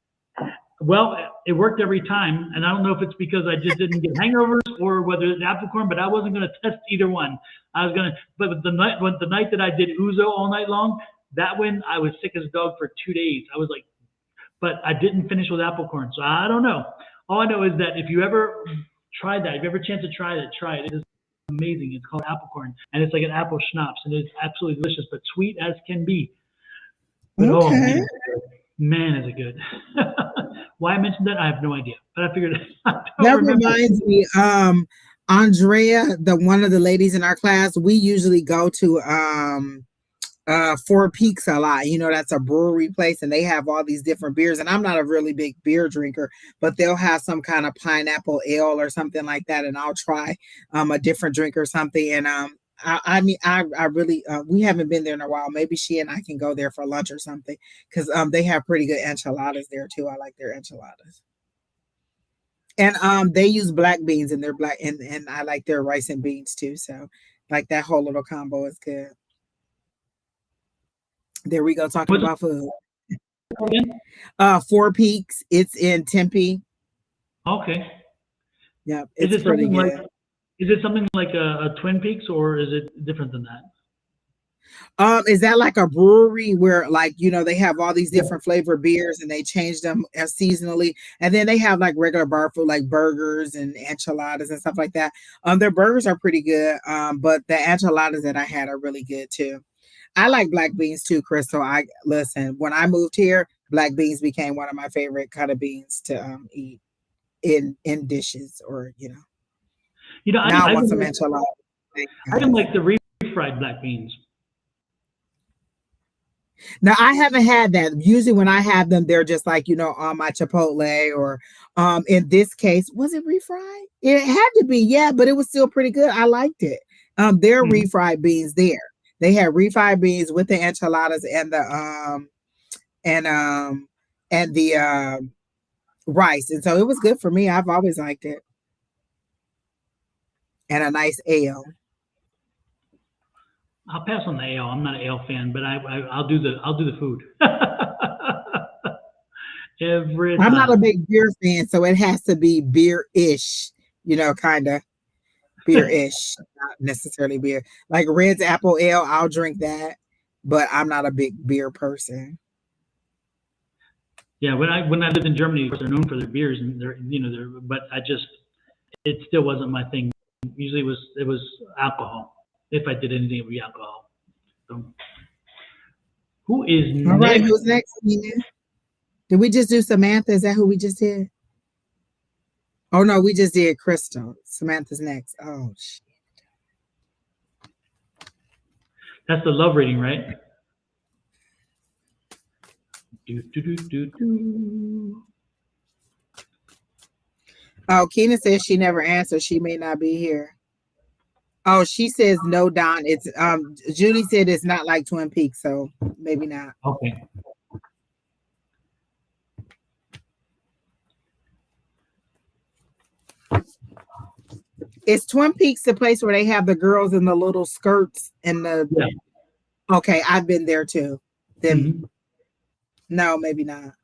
Well, it worked every time, and I don't know if it's because I just didn't get hangovers or whether it's apple corn, but I wasn't going to test either one. But the night that I did Ouzo all night long, that one I was sick as a dog for 2 days. I was like, but I didn't finish with apple corn, so I don't know. All I know is that if you ever try that, if you ever a chance to try it, try it. It is amazing. It's called apple corn, and it's like an apple schnapps, and it's absolutely delicious, but sweet as can be. But okay. Oh man, is it good. Why I mentioned that, I have no idea, but I figured that reminds me, Andrea, one of the ladies in our class, we usually go to Four Peaks a lot. You know, that's a brewery place and they have all these different beers, and I'm not a really big beer drinker, but they'll have some kind of pineapple ale or something like that, and I'll try a different drink or something. And I mean, I really we haven't been there in a while. Maybe she and I can go there for lunch or something, because they have pretty good enchiladas there too. I like their enchiladas. And they use black beans in their black, and I like their rice and beans too. So like that whole little combo is good. There we go, talking about food. Four Peaks. It's in Tempe. Okay. Yeah, it's pretty good. Is it something like a Twin Peaks, or is it different than that? Is that like a brewery where, like, you know, they have all these different flavored beers and they change them seasonally, and then they have like regular bar food like burgers and enchiladas and stuff like that. Their burgers are pretty good, but the enchiladas that I had are really good too. I like black beans too, Crystal. Listen, when I moved here, black beans became one of my favorite kind of beans to eat in dishes, or now I want some enchiladas. I didn't like the refried black beans. Now I haven't had that. Usually when I have them, they're just like, on my Chipotle, or in this case, was it refried? It had to be, yeah, but it was still pretty good. I liked it. There are refried beans there. They had refried beans with the enchiladas and the rice. And so it was good for me. I've always liked it. And a nice ale. I'll pass on the ale. I'm not an ale fan, but I'll do the food. Every time. I'm not a big beer fan, so it has to be beer-ish, kind of beer-ish, not necessarily beer. Like Red's apple ale, I'll drink that. but I'm not a big beer person. Yeah, when I lived in Germany, of course, they're known for their beers and but it still wasn't my thing. Usually it was alcohol. If I did anything, it would be alcohol. So, who is All right, next? who's next, Nina? Did we just do Samantha? Is that who we just did? Oh no, we just did Crystal. Samantha's next. Oh shit. That's the love reading, right? Do, do, do, do, do. Oh, Keena says she never answered. She may not be here. Oh, she says no, Don. It's Julie said it's not like Twin Peaks, so maybe not. Okay. Is Twin Peaks the place where they have the girls in the little skirts and the? Yeah. Okay, I've been there too. Then Mhm. no, maybe not.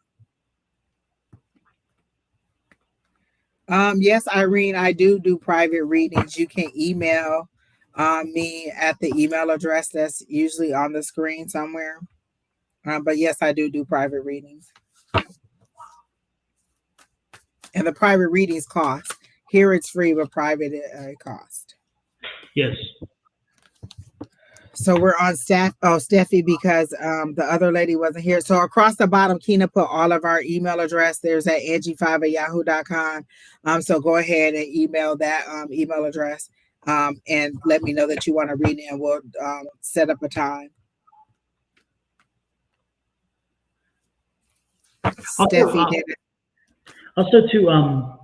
Yes, Irene, I do private readings. You can email me at the email address that's usually on the screen somewhere. But yes, I do private readings. And the private readings cost. Here it's free, but private it cost. Yes. So we're on Steffi, because the other lady wasn't here. So across the bottom, Keena put all of our email address. There's at Angie5@yahoo.com. So go ahead and email that email address and let me know that you want to read it, and we'll set up a time. Steffi did it. Also to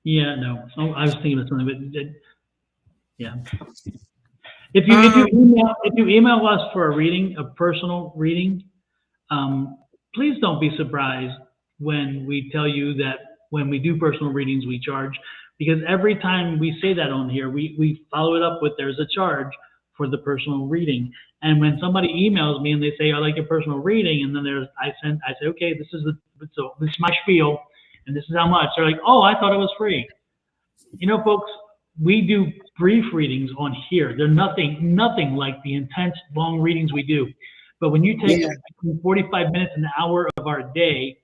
yeah, no. Oh, I was thinking of something, but yeah. If you email us for a reading, a personal reading, please don't be surprised when we tell you that when we do personal readings we charge, because every time we say that on here, we follow it up with there's a charge for the personal reading. And when somebody emails me and they say I like a personal reading, and then I say okay, this is my spiel, and this is how much. They're like, oh, I thought it was free. You know, folks, we do brief readings on here. They're nothing like the intense long readings we do. But when you take 45 minutes, an hour of our day,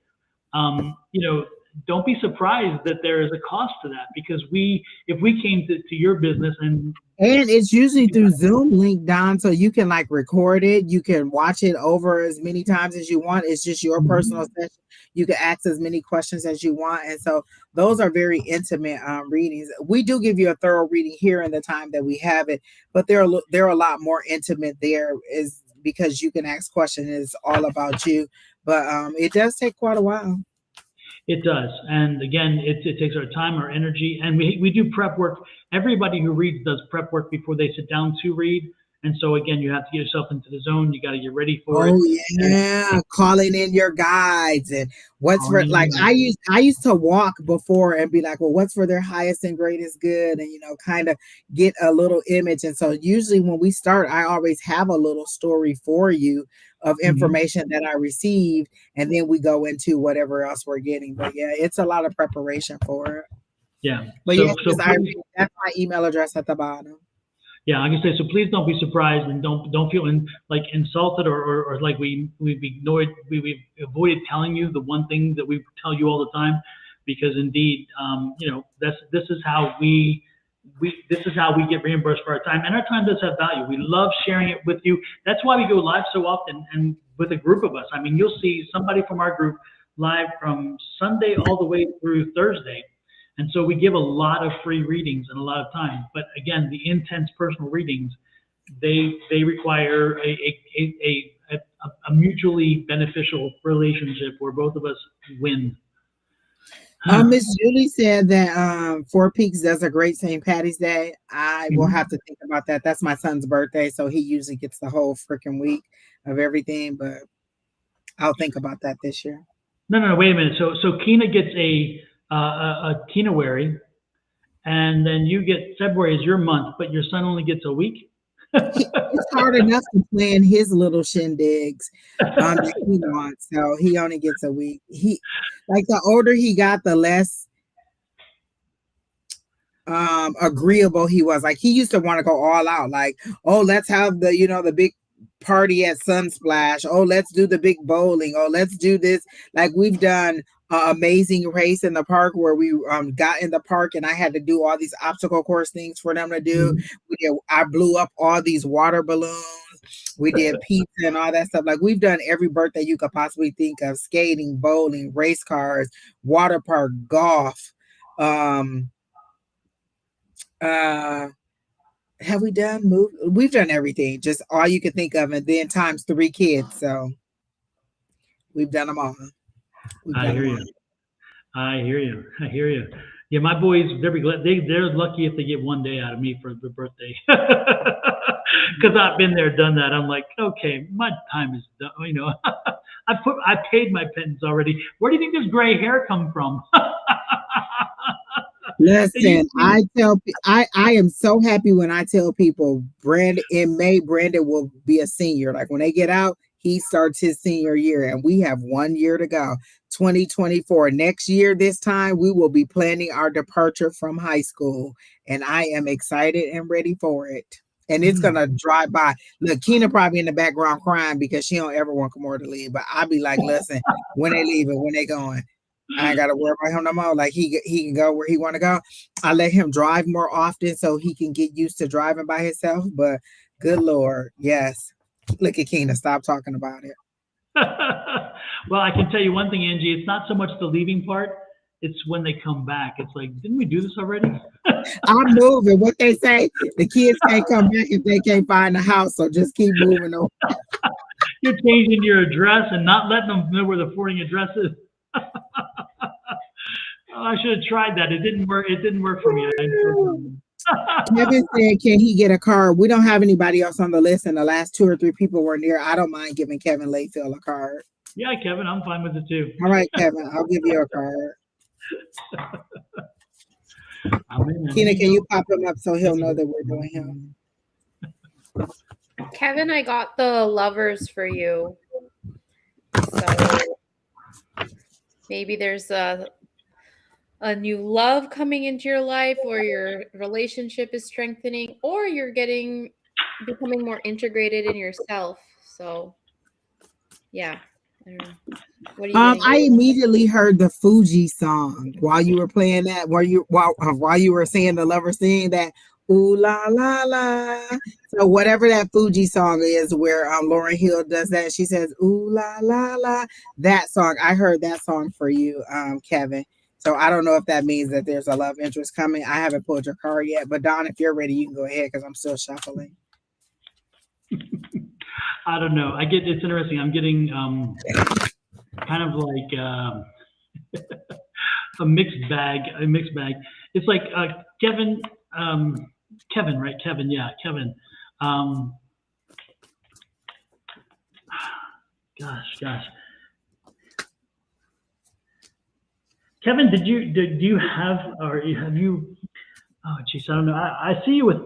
don't be surprised that there is a cost to that, because if we came to your business and it's usually through Zoom link, Don, so you can like record it. You can watch it over as many times as you want. It's just your personal session. You can ask as many questions as you want. And so those are very intimate readings. We do give you a thorough reading here in the time that we have it, but they're a lot more intimate there, is because you can ask questions. It's all about you. But it does take quite a while. It does. And again, it takes our time, our energy, and we do prep work. Everybody who reads does prep work before they sit down to read. And so again, you have to get yourself into the zone. You got to get ready for it. Oh yeah, calling in your guides and what's for like I used to walk before and be like, well, what's for their highest and greatest good, and kind of get a little image. And so usually when we start, I always have a little story for you of information that I received, and then we go into whatever else we're getting. But yeah, it's a lot of preparation for it. Yeah. But that's my email address at the bottom. Yeah, like I say, so please don't be surprised, and don't feel insulted or like we've avoided telling you the one thing that we tell you all the time, because indeed, this is how we get reimbursed for our time, and our time does have value. We love sharing it with you. That's why we go live so often, and with a group of us. I mean, you'll see somebody from our group live from Sunday all the way through Thursday. And so we give a lot of free readings and a lot of time. But again, the intense personal readings, they require a mutually beneficial relationship where both of us win. Miss Julie said that Four Peaks does a great St. Patty's Day. I will have to think about that. That's my son's birthday, so he usually gets the whole freaking week of everything. But I'll think about that this year. No, wait a minute. So Keena gets a Keenawary, and then you get February as your month, but your son only gets a week. It's hard enough to plan his little shindigs that he wants, so he only gets a week. He, like, the older he got, the less agreeable he was. Like he used to want to go all out, like, oh, let's have the, the big party at Sunsplash. Oh, let's do the big bowling. Oh, let's do this. Like we've done amazing race in the park where we got in the park and I had to do all these obstacle course things for them to do. I blew up all these water balloons. We did pizza and all that stuff. Like we've done every birthday you could possibly think of: skating, bowling, race cars, water park, golf. Have we done we've done everything, just all you can think of, and then times 3 kids. So we've done them all. I hear you. I hear you. I hear you. Yeah, my boys, they're lucky if they get one day out of me for their birthday. Because I've been there, done that. I'm like, okay, my time is done. I paid my penance already. Where do you think this gray hair come from? Listen, I am so happy when I tell people in May, Brandon will be a senior. Like when they get out, he starts his senior year and we have 1 year to go. 2024. Next year, this time, we will be planning our departure from high school. And I am excited and ready for it. And it's going to drive by. Look, Keena probably in the background crying because she don't ever want Kamora to leave. But I'll be like, listen, when they leaving, when they going, I ain't got to worry about him no more. Like he can go where he want to go. I let him drive more often so he can get used to driving by himself. But good Lord, yes. Look at Keena. Stop talking about it. Well, I can tell you one thing, Angie. It's not so much the leaving part. It's when they come back. It's like, didn't we do this already? I'm moving. What they say, the kids can't come back if they can't find the house. So just keep moving on. You're changing your address and not letting them know where the forwarding address is. Oh, I should have tried that. It didn't work. It didn't work for me. Kevin said, can he get a card? We don't have anybody else on the list, and the last 2 or 3 people were near. I don't mind giving Kevin Layfield a card. Yeah, Kevin, I'm fine with it too. All right, Kevin, I'll give you a card. Keena, can you pop him up so he'll know that we're doing him? Kevin, I got the lovers for you. So maybe there's a new love coming into your life, or your relationship is strengthening, or you're becoming more integrated in yourself. So yeah. I don't know. What are you I immediately heard the Fuji song while you were playing that, while you were saying the lover sing that ooh la la la. So whatever that Fuji song is, where Lauryn Hill does that, she says ooh la la la. That song, I heard that song for you, Kevin. So I don't know if that means that there's a love interest coming. I haven't pulled your card yet, but Don, if you're ready, you can go ahead because I'm still shuffling. I don't know. It's interesting. I'm getting kind of like a mixed bag. It's like Kevin, right? Kevin, yeah, Kevin. Gosh. Kevin, do you have, or have you? Oh, geez, I don't know. I see you with.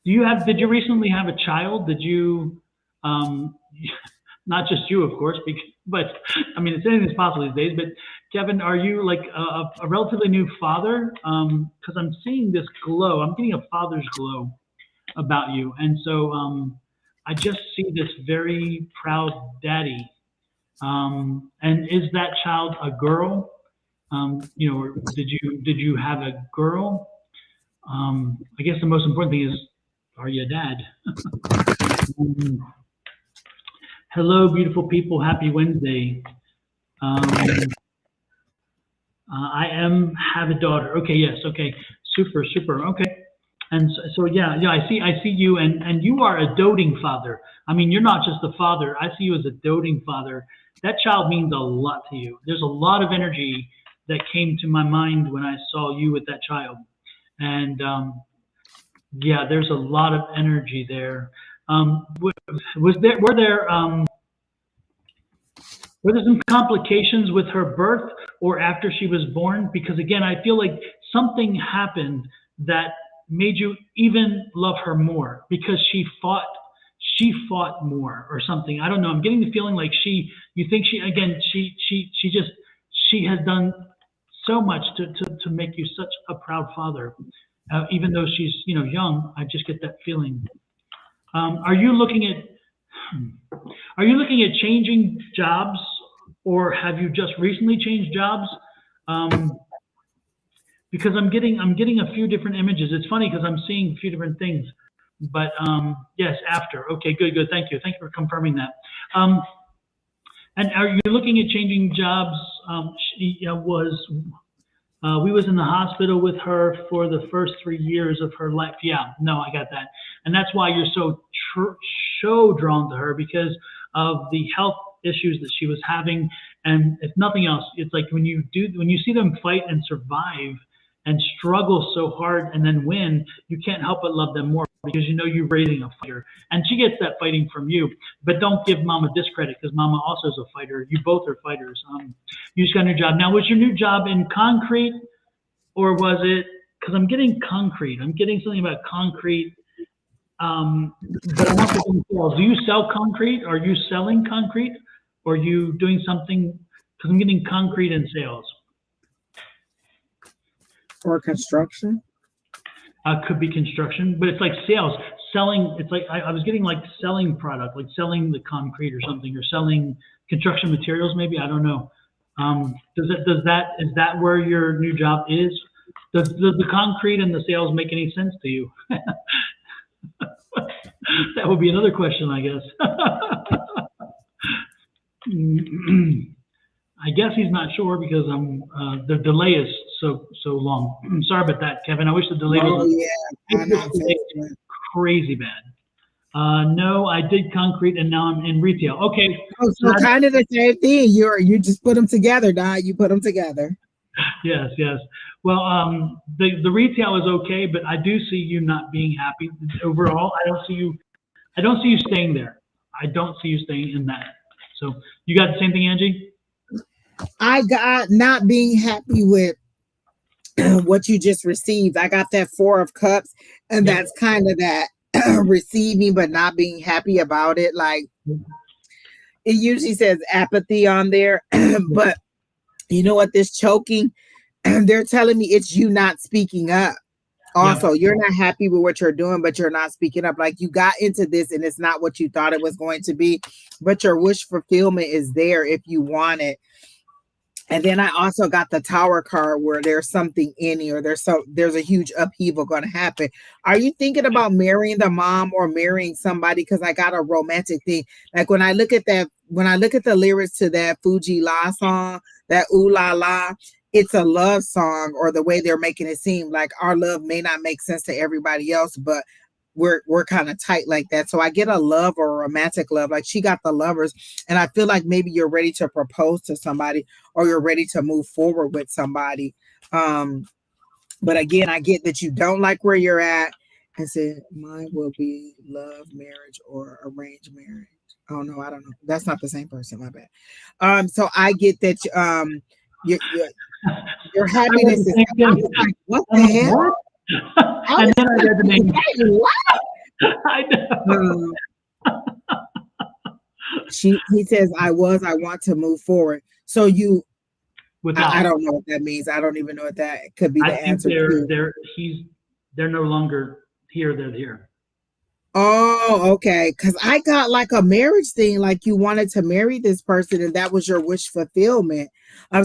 Did you recently have a child? Did you? Not just you, of course, but I mean, it's anything that's possible these days. But Kevin, are you like a relatively new father? Because I'm seeing this glow. I'm getting a father's glow about you, and so I just see this very proud daddy. And is that child a girl? Or did you have a girl? I guess the most important thing is, are you a dad? Hello, beautiful people. Happy Wednesday. I have a daughter. Okay, yes. Okay, super. Okay, and so yeah. I see you, and you are a doting father. I mean, you're not just a father. I see you as a doting father. That child means a lot to you. There's a lot of energy that came to my mind when I saw you with that child, and yeah, there's a lot of energy there. Were there some complications with her birth or after she was born? Because again, I feel like something happened that made you even love her more because she fought more or something. I don't know. I'm getting the feeling like she has done so much to make you such a proud father. Even though she's, young, I just get that feeling. Are you looking at changing jobs, or have you just recently changed jobs? Because I'm getting a few different images. It's funny because I'm seeing a few different things. But yes, after. Okay, good. Thank you for confirming that. And are you looking at changing jobs? We was in the hospital with her for the first 3 years of her life. Yeah, no, I got that. And that's why you're so drawn to her, because of the health issues that she was having. And if nothing else, it's like when you see them fight and survive and struggle so hard and then win, you can't help but love them more, because you're raising a fighter. And she gets that fighting from you. But don't give Mama discredit, because Mama also is a fighter. You both are fighters. You just got a new job. Now, was your new job in concrete, or was it, because I'm getting concrete. I'm getting something about concrete. But I want to do sales. Do you sell concrete? Are you selling concrete? Or are you doing something? Because I'm getting concrete in sales. Or construction? Could be construction, but it's like sales, selling. It's like I was getting like selling product, like selling the concrete or something, or selling construction materials. Maybe, I don't know. Is that where your new job is? Does the concrete and the sales make any sense to you? That would be another question, I guess. I guess he's not sure because the delay is so long. I'm sorry about that, Kevin. I wish the delay was I know. crazy bad. No, I did concrete and now I'm in retail. Okay. So kind of the same thing. You just put them together, Don. You put them together. Yes. Well, the retail is okay, but I do see you not being happy overall. I don't see you staying there. I don't see you staying in that. So you got the same thing, Angie? I got not being happy with what you just received. I got that 4 of Cups, and that's kind of that receiving but not being happy about it. Like, it usually says apathy on there, but you know what? This choking, they're telling me it's you not speaking up. Also, you're not happy with what you're doing, but you're not speaking up. Like, you got into this and it's not what you thought it was going to be, but your wish fulfillment is there if you want it. And then I also got the Tower card, where there's something in you, or there's a huge upheaval going to happen. Are you thinking about marrying the mom or marrying somebody? Because I got a romantic thing. Like, when I look at the lyrics to that Fuji La song, that Ooh La La, it's a love song, or the way they're making it seem like our love may not make sense to everybody else, but we're kind of tight like that. So I get a love or a romantic love. Like, she got the Lovers, and I feel like maybe you're ready to propose to somebody, or you're ready to move forward with somebody. But again, I get that you don't like where you're at, and said mine will be love, marriage, or arranged marriage. Oh no, I don't know. That's not the same person. My bad. So I get that your happiness is like, what the hell? What? And then I read the name. I know. He says, I want to move forward. So I don't know what that means. I don't even know what that could be. The answer. They're no longer here. They're here. Oh, okay. Because I got like a marriage thing, like you wanted to marry this person and that was your wish fulfillment.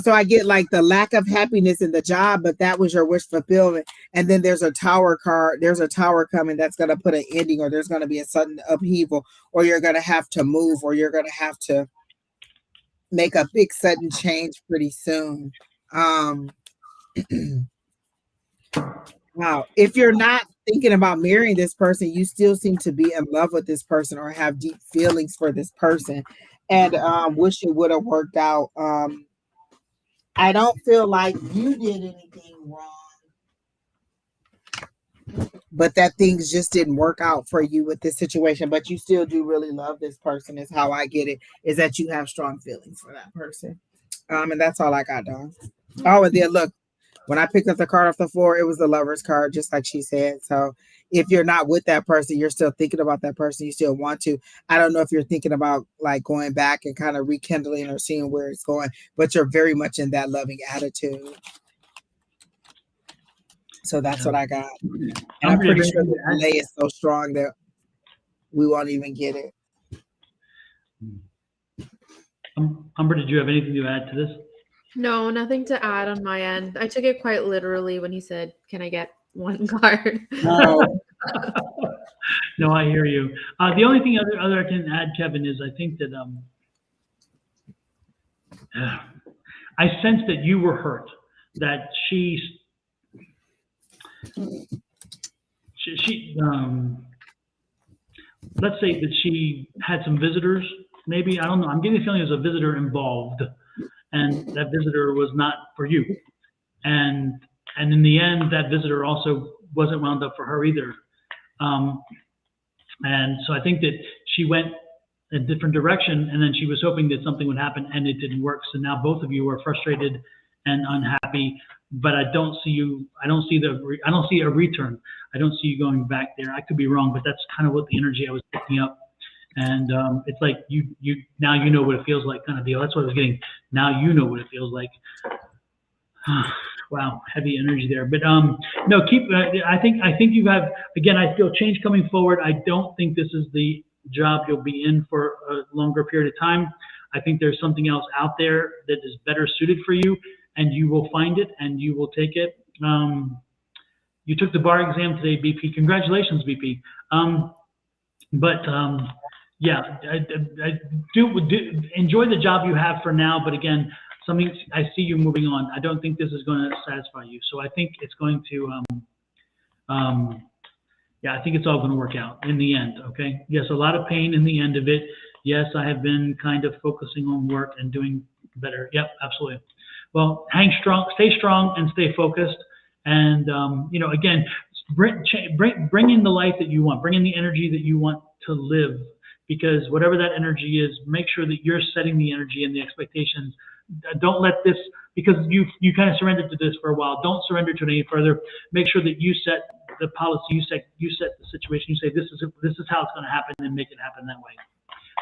So I get like the lack of happiness in the job, but that was your wish fulfillment. And then there's a Tower card. There's a Tower coming that's going to put an ending, or there's going to be a sudden upheaval, or you're going to have to move, or you're going to have to make a big sudden change pretty soon. Wow. If you're not thinking about marrying this person, you still seem to be in love with this person or have deep feelings for this person, and wish it would have worked out. I don't feel like you did anything wrong, but that things just didn't work out for you with this situation. But you still do really love this person, is how I get it, is that you have strong feelings for that person. And that's all I got, Dawn. Oh, and then look, when I picked up the card off the floor, it was the Lover's card, just like she said. So if you're not with that person, you're still thinking about that person. You still want to. I don't know if you're thinking about like going back and kind of rekindling or seeing where it's going, but you're very much in that loving attitude. So that's what I got. And I'm Amber, pretty do you sure have the anything to delay is so strong that we won't even get it. add? Amber, did you have anything to add to this? No, nothing to add on my end. I took it quite literally when he said, "Can I get one card?" No. No, I hear you. The only thing other I can add, Kevin, is I think that I sense that you were hurt, that she let's say that she had some visitors, maybe, I don't know. I'm getting the feeling there's a visitor involved, and that visitor was not for you. And in the end, that visitor also wasn't wound up for her either. And so I think that she went a different direction, and then she was hoping that something would happen, and it didn't work. So now both of you are frustrated and unhappy. But I don't see you. I don't see a return. I don't see you going back there. I could be wrong, but that's kind of what the energy I was picking up. And it's like you now you know what it feels like, kind of deal. That's what I was getting. Now you know what it feels like. Wow, heavy energy there. But no, keep. I think you have. Again, I feel change coming forward. I don't think this is the job you'll be in for a longer period of time. I think there's something else out there that is better suited for you, and you will find it and you will take it. You took the bar exam today, BP. Congratulations, BP. Yeah, I do enjoy the job you have for now, but again, something I see you moving on. I don't think this is going to satisfy you, so I think it's going to. Yeah, I think it's all going to work out in the end. Okay. Yes, a lot of pain in the end of it. Yes, I have been kind of focusing on work and doing better. Yep, absolutely. Well, hang strong, stay strong, and stay focused. And you know, again, bring in the life that you want. Bring in the energy that you want to live. Because whatever that energy is, make sure that you're setting the energy and the expectations. Don't let this, because you kind of surrendered to this for a while. Don't surrender to it any further. Make sure that you set the policy, you set the situation. You say this is how it's going to happen, and make it happen that way.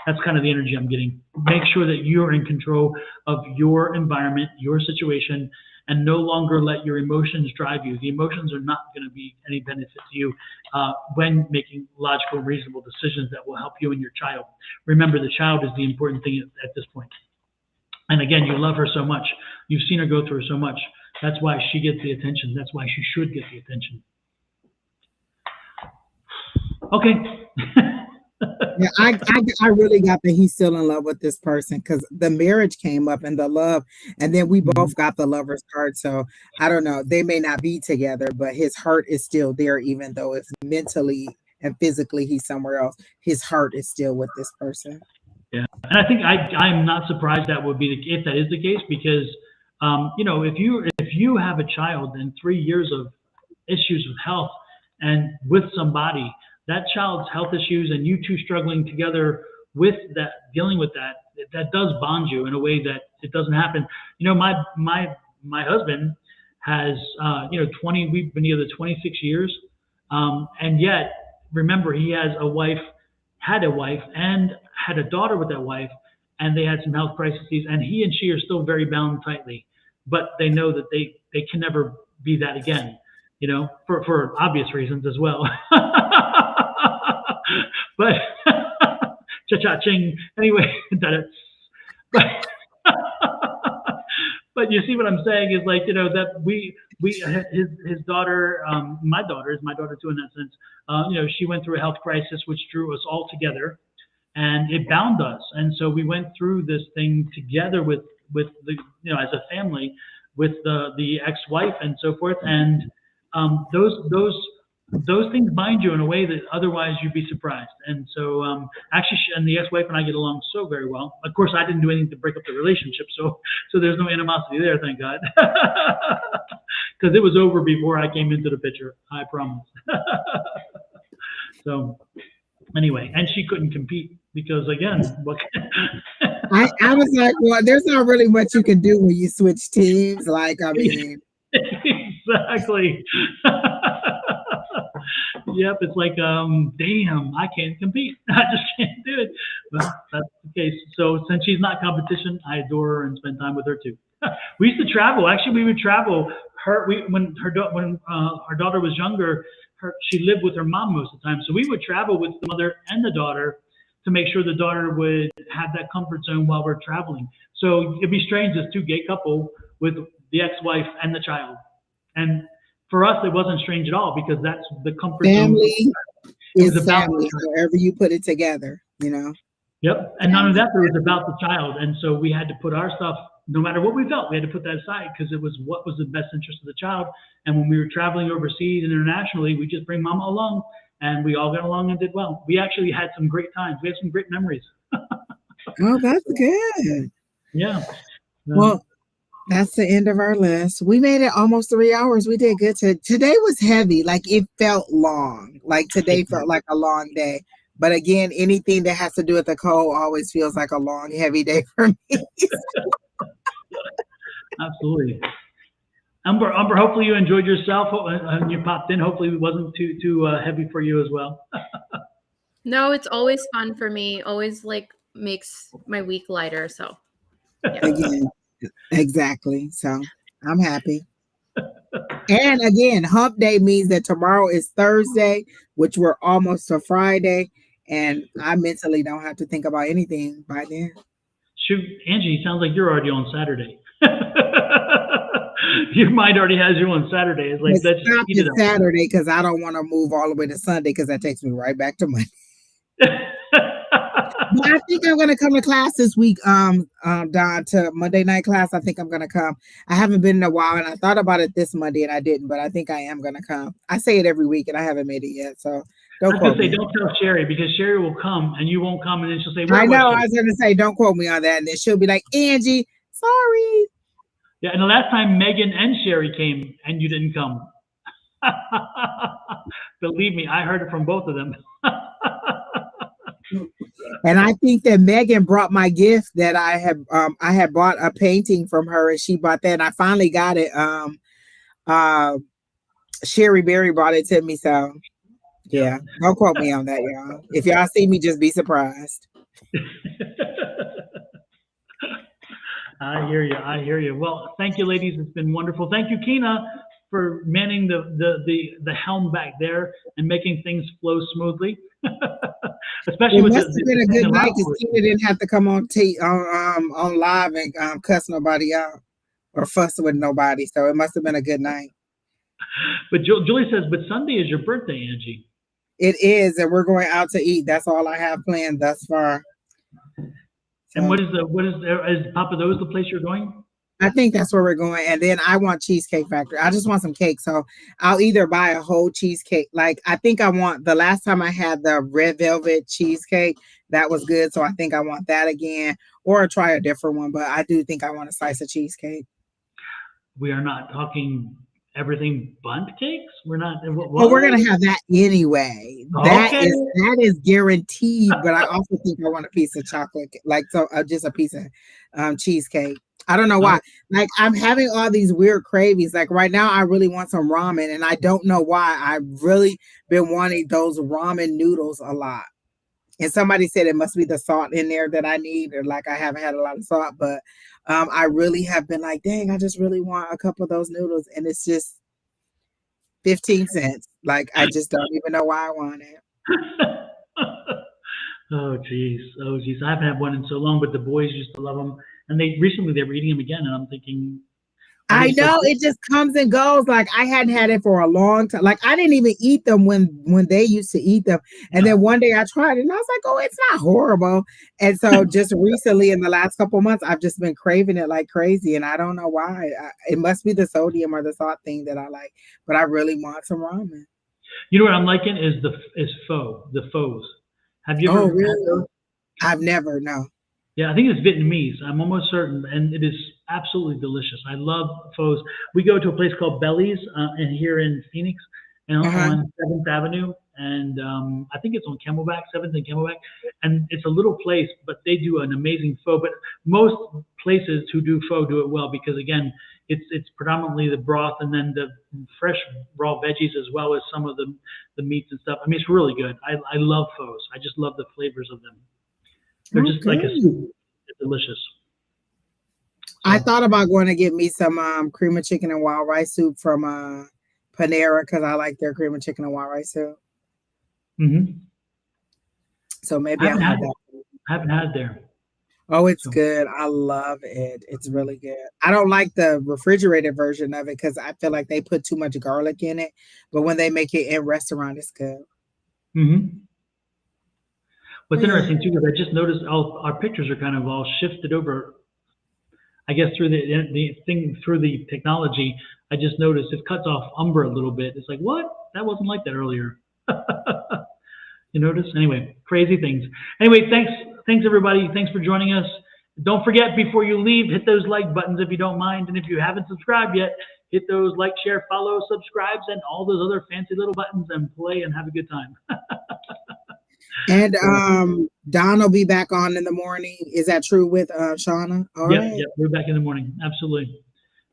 That's kind of the energy I'm getting. Make sure that you're in control of your environment, your situation, and no longer let your emotions drive you. The emotions are not going to be any benefit to you when making logical, reasonable decisions that will help you and your child. Remember, the child is the important thing at this point. And again, you love her so much. You've seen her go through so much. That's why she gets the attention. That's why she should get the attention. Okay. Yeah, I really got that he's still in love with this person, because the marriage came up and the love, and then we both got the lover's card. So I don't know. They may not be together, but his heart is still there, even though it's mentally and physically he's somewhere else. His heart is still with this person. Yeah, and I think I'm not surprised that would be if that is the case, because you know, if you have a child and 3 years of issues with health and with somebody, that child's health issues and you two struggling together with that, dealing with that does bond you in a way that it doesn't happen. You know, my husband has you know, we've been together 26 years, and yet remember, he had a wife and had a daughter with that wife, and they had some health crises, and he and she are still very bound tightly, but they know that they can never be that again, you know, for obvious reasons as well. But cha-cha-ching, anyway, but you see what I'm saying is, like, you know, that his daughter, my daughter is my daughter too, in that sense. You know, she went through a health crisis, which drew us all together, and it bound us. And so we went through this thing together with the, you know, as a family, with the ex-wife and so forth. And those things bind you in a way that otherwise you'd be surprised. And so actually, and the ex-wife and I get along so very well. Of course, I didn't do anything to break up the relationship, so there's no animosity there, thank God. Because it was over before I came into the picture, I promise. So anyway, and she couldn't compete because, again, what I was like, well, there's not really much you can do when you switch teams. Like, I mean, exactly. Yep, it's like, damn, I can't compete. I just can't do it. Well, that's the case. So since she's not competition, I adore her and spend time with her too. We used to travel. Actually, we would travel, when our daughter was younger, she lived with her mom most of the time. So we would travel with the mother and the daughter to make sure the daughter would have that comfort zone while we're traveling. So it'd be strange as two gay couple with the ex-wife and the child. And for us, it wasn't strange at all because that's the comfort Family zone. is family, however you put it together, you know. Yep. And none of that, it was about the child. And so we had to put our stuff, no matter what we felt, we had to put that aside because it was what was the best interest of the child. And when we were traveling overseas and internationally, we just bring mama along and we all got along and did well. We actually had some great times. We had some great memories. Oh, that's good. Yeah. Well, that's the end of our list. We made it almost 3 hours. We did good. Today was heavy. Like it felt long. Like today felt like a long day. But again, anything that has to do with the cold always feels like a long, heavy day for me. Absolutely. Amber, hopefully you enjoyed yourself and you popped in. Hopefully it wasn't too heavy for you as well. No, it's always fun for me. Always like makes my week lighter. So yeah. Again, exactly. So I'm happy. And again, hump day means that tomorrow is Thursday, which we're almost to Friday. And I mentally don't have to think about anything by then. Shoot, Angie, sounds like you're already on Saturday. Your mind already has you on Saturday. It's like let's stop it Saturday because I don't want to move all the way to Sunday because that takes me right back to Monday. But I think I'm gonna come to class this week, Don, to Monday night class. I think I'm gonna come. I haven't been in a while, and I thought about it this Monday, and I didn't. But I think I am gonna come. I say it every week, and I haven't made it yet. So don't quote me. Don't tell Sherry because Sherry will come, and you won't come, and then she'll say, "I know." I was gonna say, don't quote me on that, and then she'll be like, "Angie, sorry." Yeah, and the last time Megan and Sherry came, and you didn't come. Believe me, I heard it from both of them. And I think that Megan brought my gift that I had bought a painting from her, and she bought that. And I finally got it. Sherry Berry brought it to me. So yeah, don't quote me on that, y'all. If y'all see me, just be surprised. I hear you. I hear you. Well, thank you, ladies. It's been wonderful. Thank you, Kina, for manning the helm back there and making things flow smoothly. Especially with must have been a good night because Kina didn't have to come on live and cuss nobody out or fuss with nobody. So it must have been a good night. But Julie says, but Sunday is your birthday, Angie. It is, and we're going out to eat. That's all I have planned thus far. And what is Papa Do's the place you're going? I think that's where we're going. And then I want Cheesecake Factory. I just want some cake. So I'll either buy a whole cheesecake. Like I think I want, the last time I had the red velvet cheesecake, that was good. So I think I want that again, or try a different one. But I do think I want a slice of cheesecake. We are not talking everything bundt cakes. We're not. Well, we're gonna have that anyway. Okay. That is guaranteed. But I also think I want a piece of chocolate, like just a piece of cheesecake. I don't know why. Like I'm having all these weird cravings. Like right now, I really want some ramen, and I don't know why. I've really been wanting those ramen noodles a lot. And somebody said it must be the salt in there that I need, or like I haven't had a lot of salt. But I really have been like, dang, I just really want a couple of those noodles, and it's just 15 cents. Like I just don't even know why I want it. Oh geez. I haven't had one in so long, but the boys used to love them. And they were eating them again, and I'm thinking. I know it just comes and goes. Like I hadn't had it for a long time. Like I didn't even eat them when they used to eat them. And then one day I tried it, and I was like, "Oh, it's not horrible." And so just recently, in the last couple of months, I've just been craving it like crazy, and I don't know why. It must be the sodium or the salt thing that I like. But I really want some ramen. You know what I'm liking is the pho's. Have you ever? Oh, really? I've never. No. Yeah, I think it's Vietnamese. I'm almost certain, and it is absolutely delicious. I love pho's. We go to a place called Belly's here in Phoenix, and on 7th Avenue, and I think it's on Camelback, 7th and Camelback, and it's a little place, but they do an amazing pho. But most places who do pho do it well because again, it's predominantly the broth and then the fresh raw veggies as well as some of the meats and stuff. I mean, it's really good. I love pho's. I just love the flavors of them. They're just like a soup. It's delicious. I thought about going to get me some cream of chicken and wild rice soup from Panera because I like their cream of chicken and wild rice soup. Mm-hmm. So maybe I'll have that. Haven't had there. Oh, it's good. I love it. It's really good. I don't like the refrigerated version of it because I feel like they put too much garlic in it. But when they make it in restaurant, it's good. Mm-hmm. What's Yeah. interesting too is I just noticed our pictures are kind of all shifted over. I guess through the technology, I just noticed it cuts off Umber a little bit. It's like, what? That wasn't like that earlier. You notice? Anyway, crazy things. Anyway, thanks everybody. Thanks for joining us. Don't forget, before you leave, hit those like buttons if you don't mind. And if you haven't subscribed yet, hit those like, share, follow, subscribes, and all those other fancy little buttons and play and have a good time. And Don will be back on in the morning. Is that true with Shauna? All right. Yeah, we're back in the morning. Absolutely.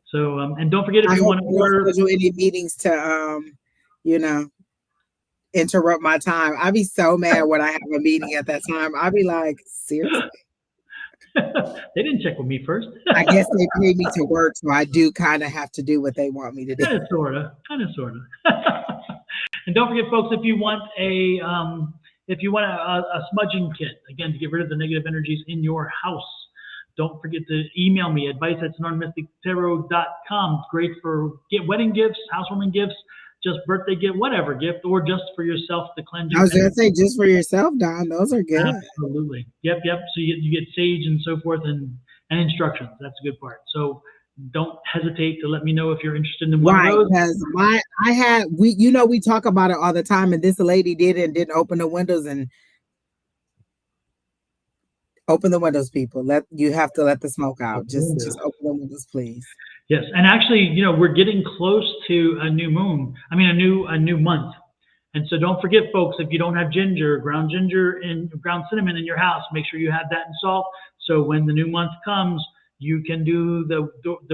So, and don't forget if I you want to hope order. schedule any meetings to, interrupt my time. I'd be so mad when I have a meeting at that time. I'd be like, seriously? They didn't check with me first. I guess they pay me to work, so I do kind of have to do what they want me to do. Kind of, sorta. And don't forget, folks, if you want a smudging kit, again, to get rid of the negative energies in your house, don't forget to email me, advice@sonoranmystictarot.com. Great for wedding gifts, housewarming gifts, just birthday gift, whatever gift, or just for yourself to cleanse your I was going to say, just for yourself, Don. Those are good. Absolutely. Yep. So you get sage and so forth and instructions. That's a good part. So don't hesitate to let me know if you're interested in one of those. Because we talk about it all the time, and this lady didn't open the windows and open the windows, people. You have to let the smoke out. Just open the windows, please. Yes, and actually, we're getting close to a new moon. I mean, a new month. And so don't forget, folks, if you don't have ground ginger and ground cinnamon in your house, make sure you have that in salt. So when the new month comes, you can do the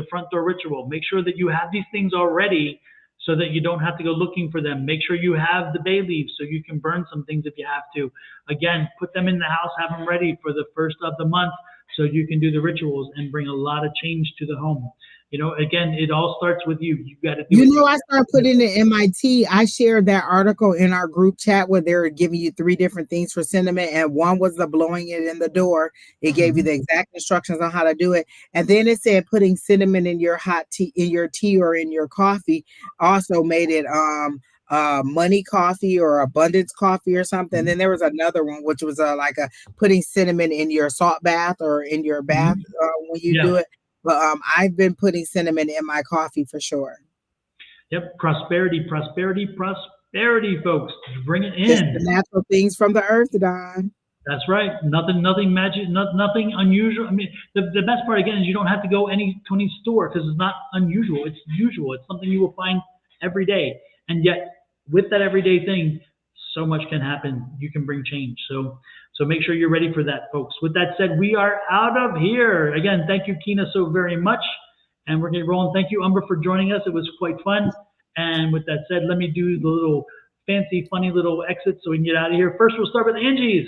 front door ritual. Make sure that you have these things already so that you don't have to go looking for them. Make sure you have the bay leaves so you can burn some things if you have to. Again, put them in the house, have them ready for the first of the month so you can do the rituals and bring a lot of change to the home. Again, it all starts with you. You got to do it. I started putting it in my tea. I shared that article in our group chat where they're giving you 3 different things for cinnamon, and one was the blowing it in the door. It gave you the exact instructions on how to do it, and then it said putting cinnamon in your hot tea, in your tea or in your coffee. Also made it money coffee or abundance coffee or something. Then there was another one which was like putting cinnamon in your salt bath or in your bath when you do it. But I've been putting cinnamon in my coffee for sure. Yep, prosperity, folks. Bring it in. Just the natural things from the earth, Don. That's right. Nothing magic, nothing unusual. I mean, the best part again is you don't have to go to any store because it's not unusual. It's usual. It's something you will find every day. And yet, with that everyday thing, so much can happen. You can bring change. So make sure you're ready for that, folks. With that said, we are out of here. Again, thank you, Kina, so very much. And we're getting rolling. Thank you, Umber, for joining us. It was quite fun. And with that said, let me do the little fancy, funny little exit so we can get out of here. First, we'll start with Angie's.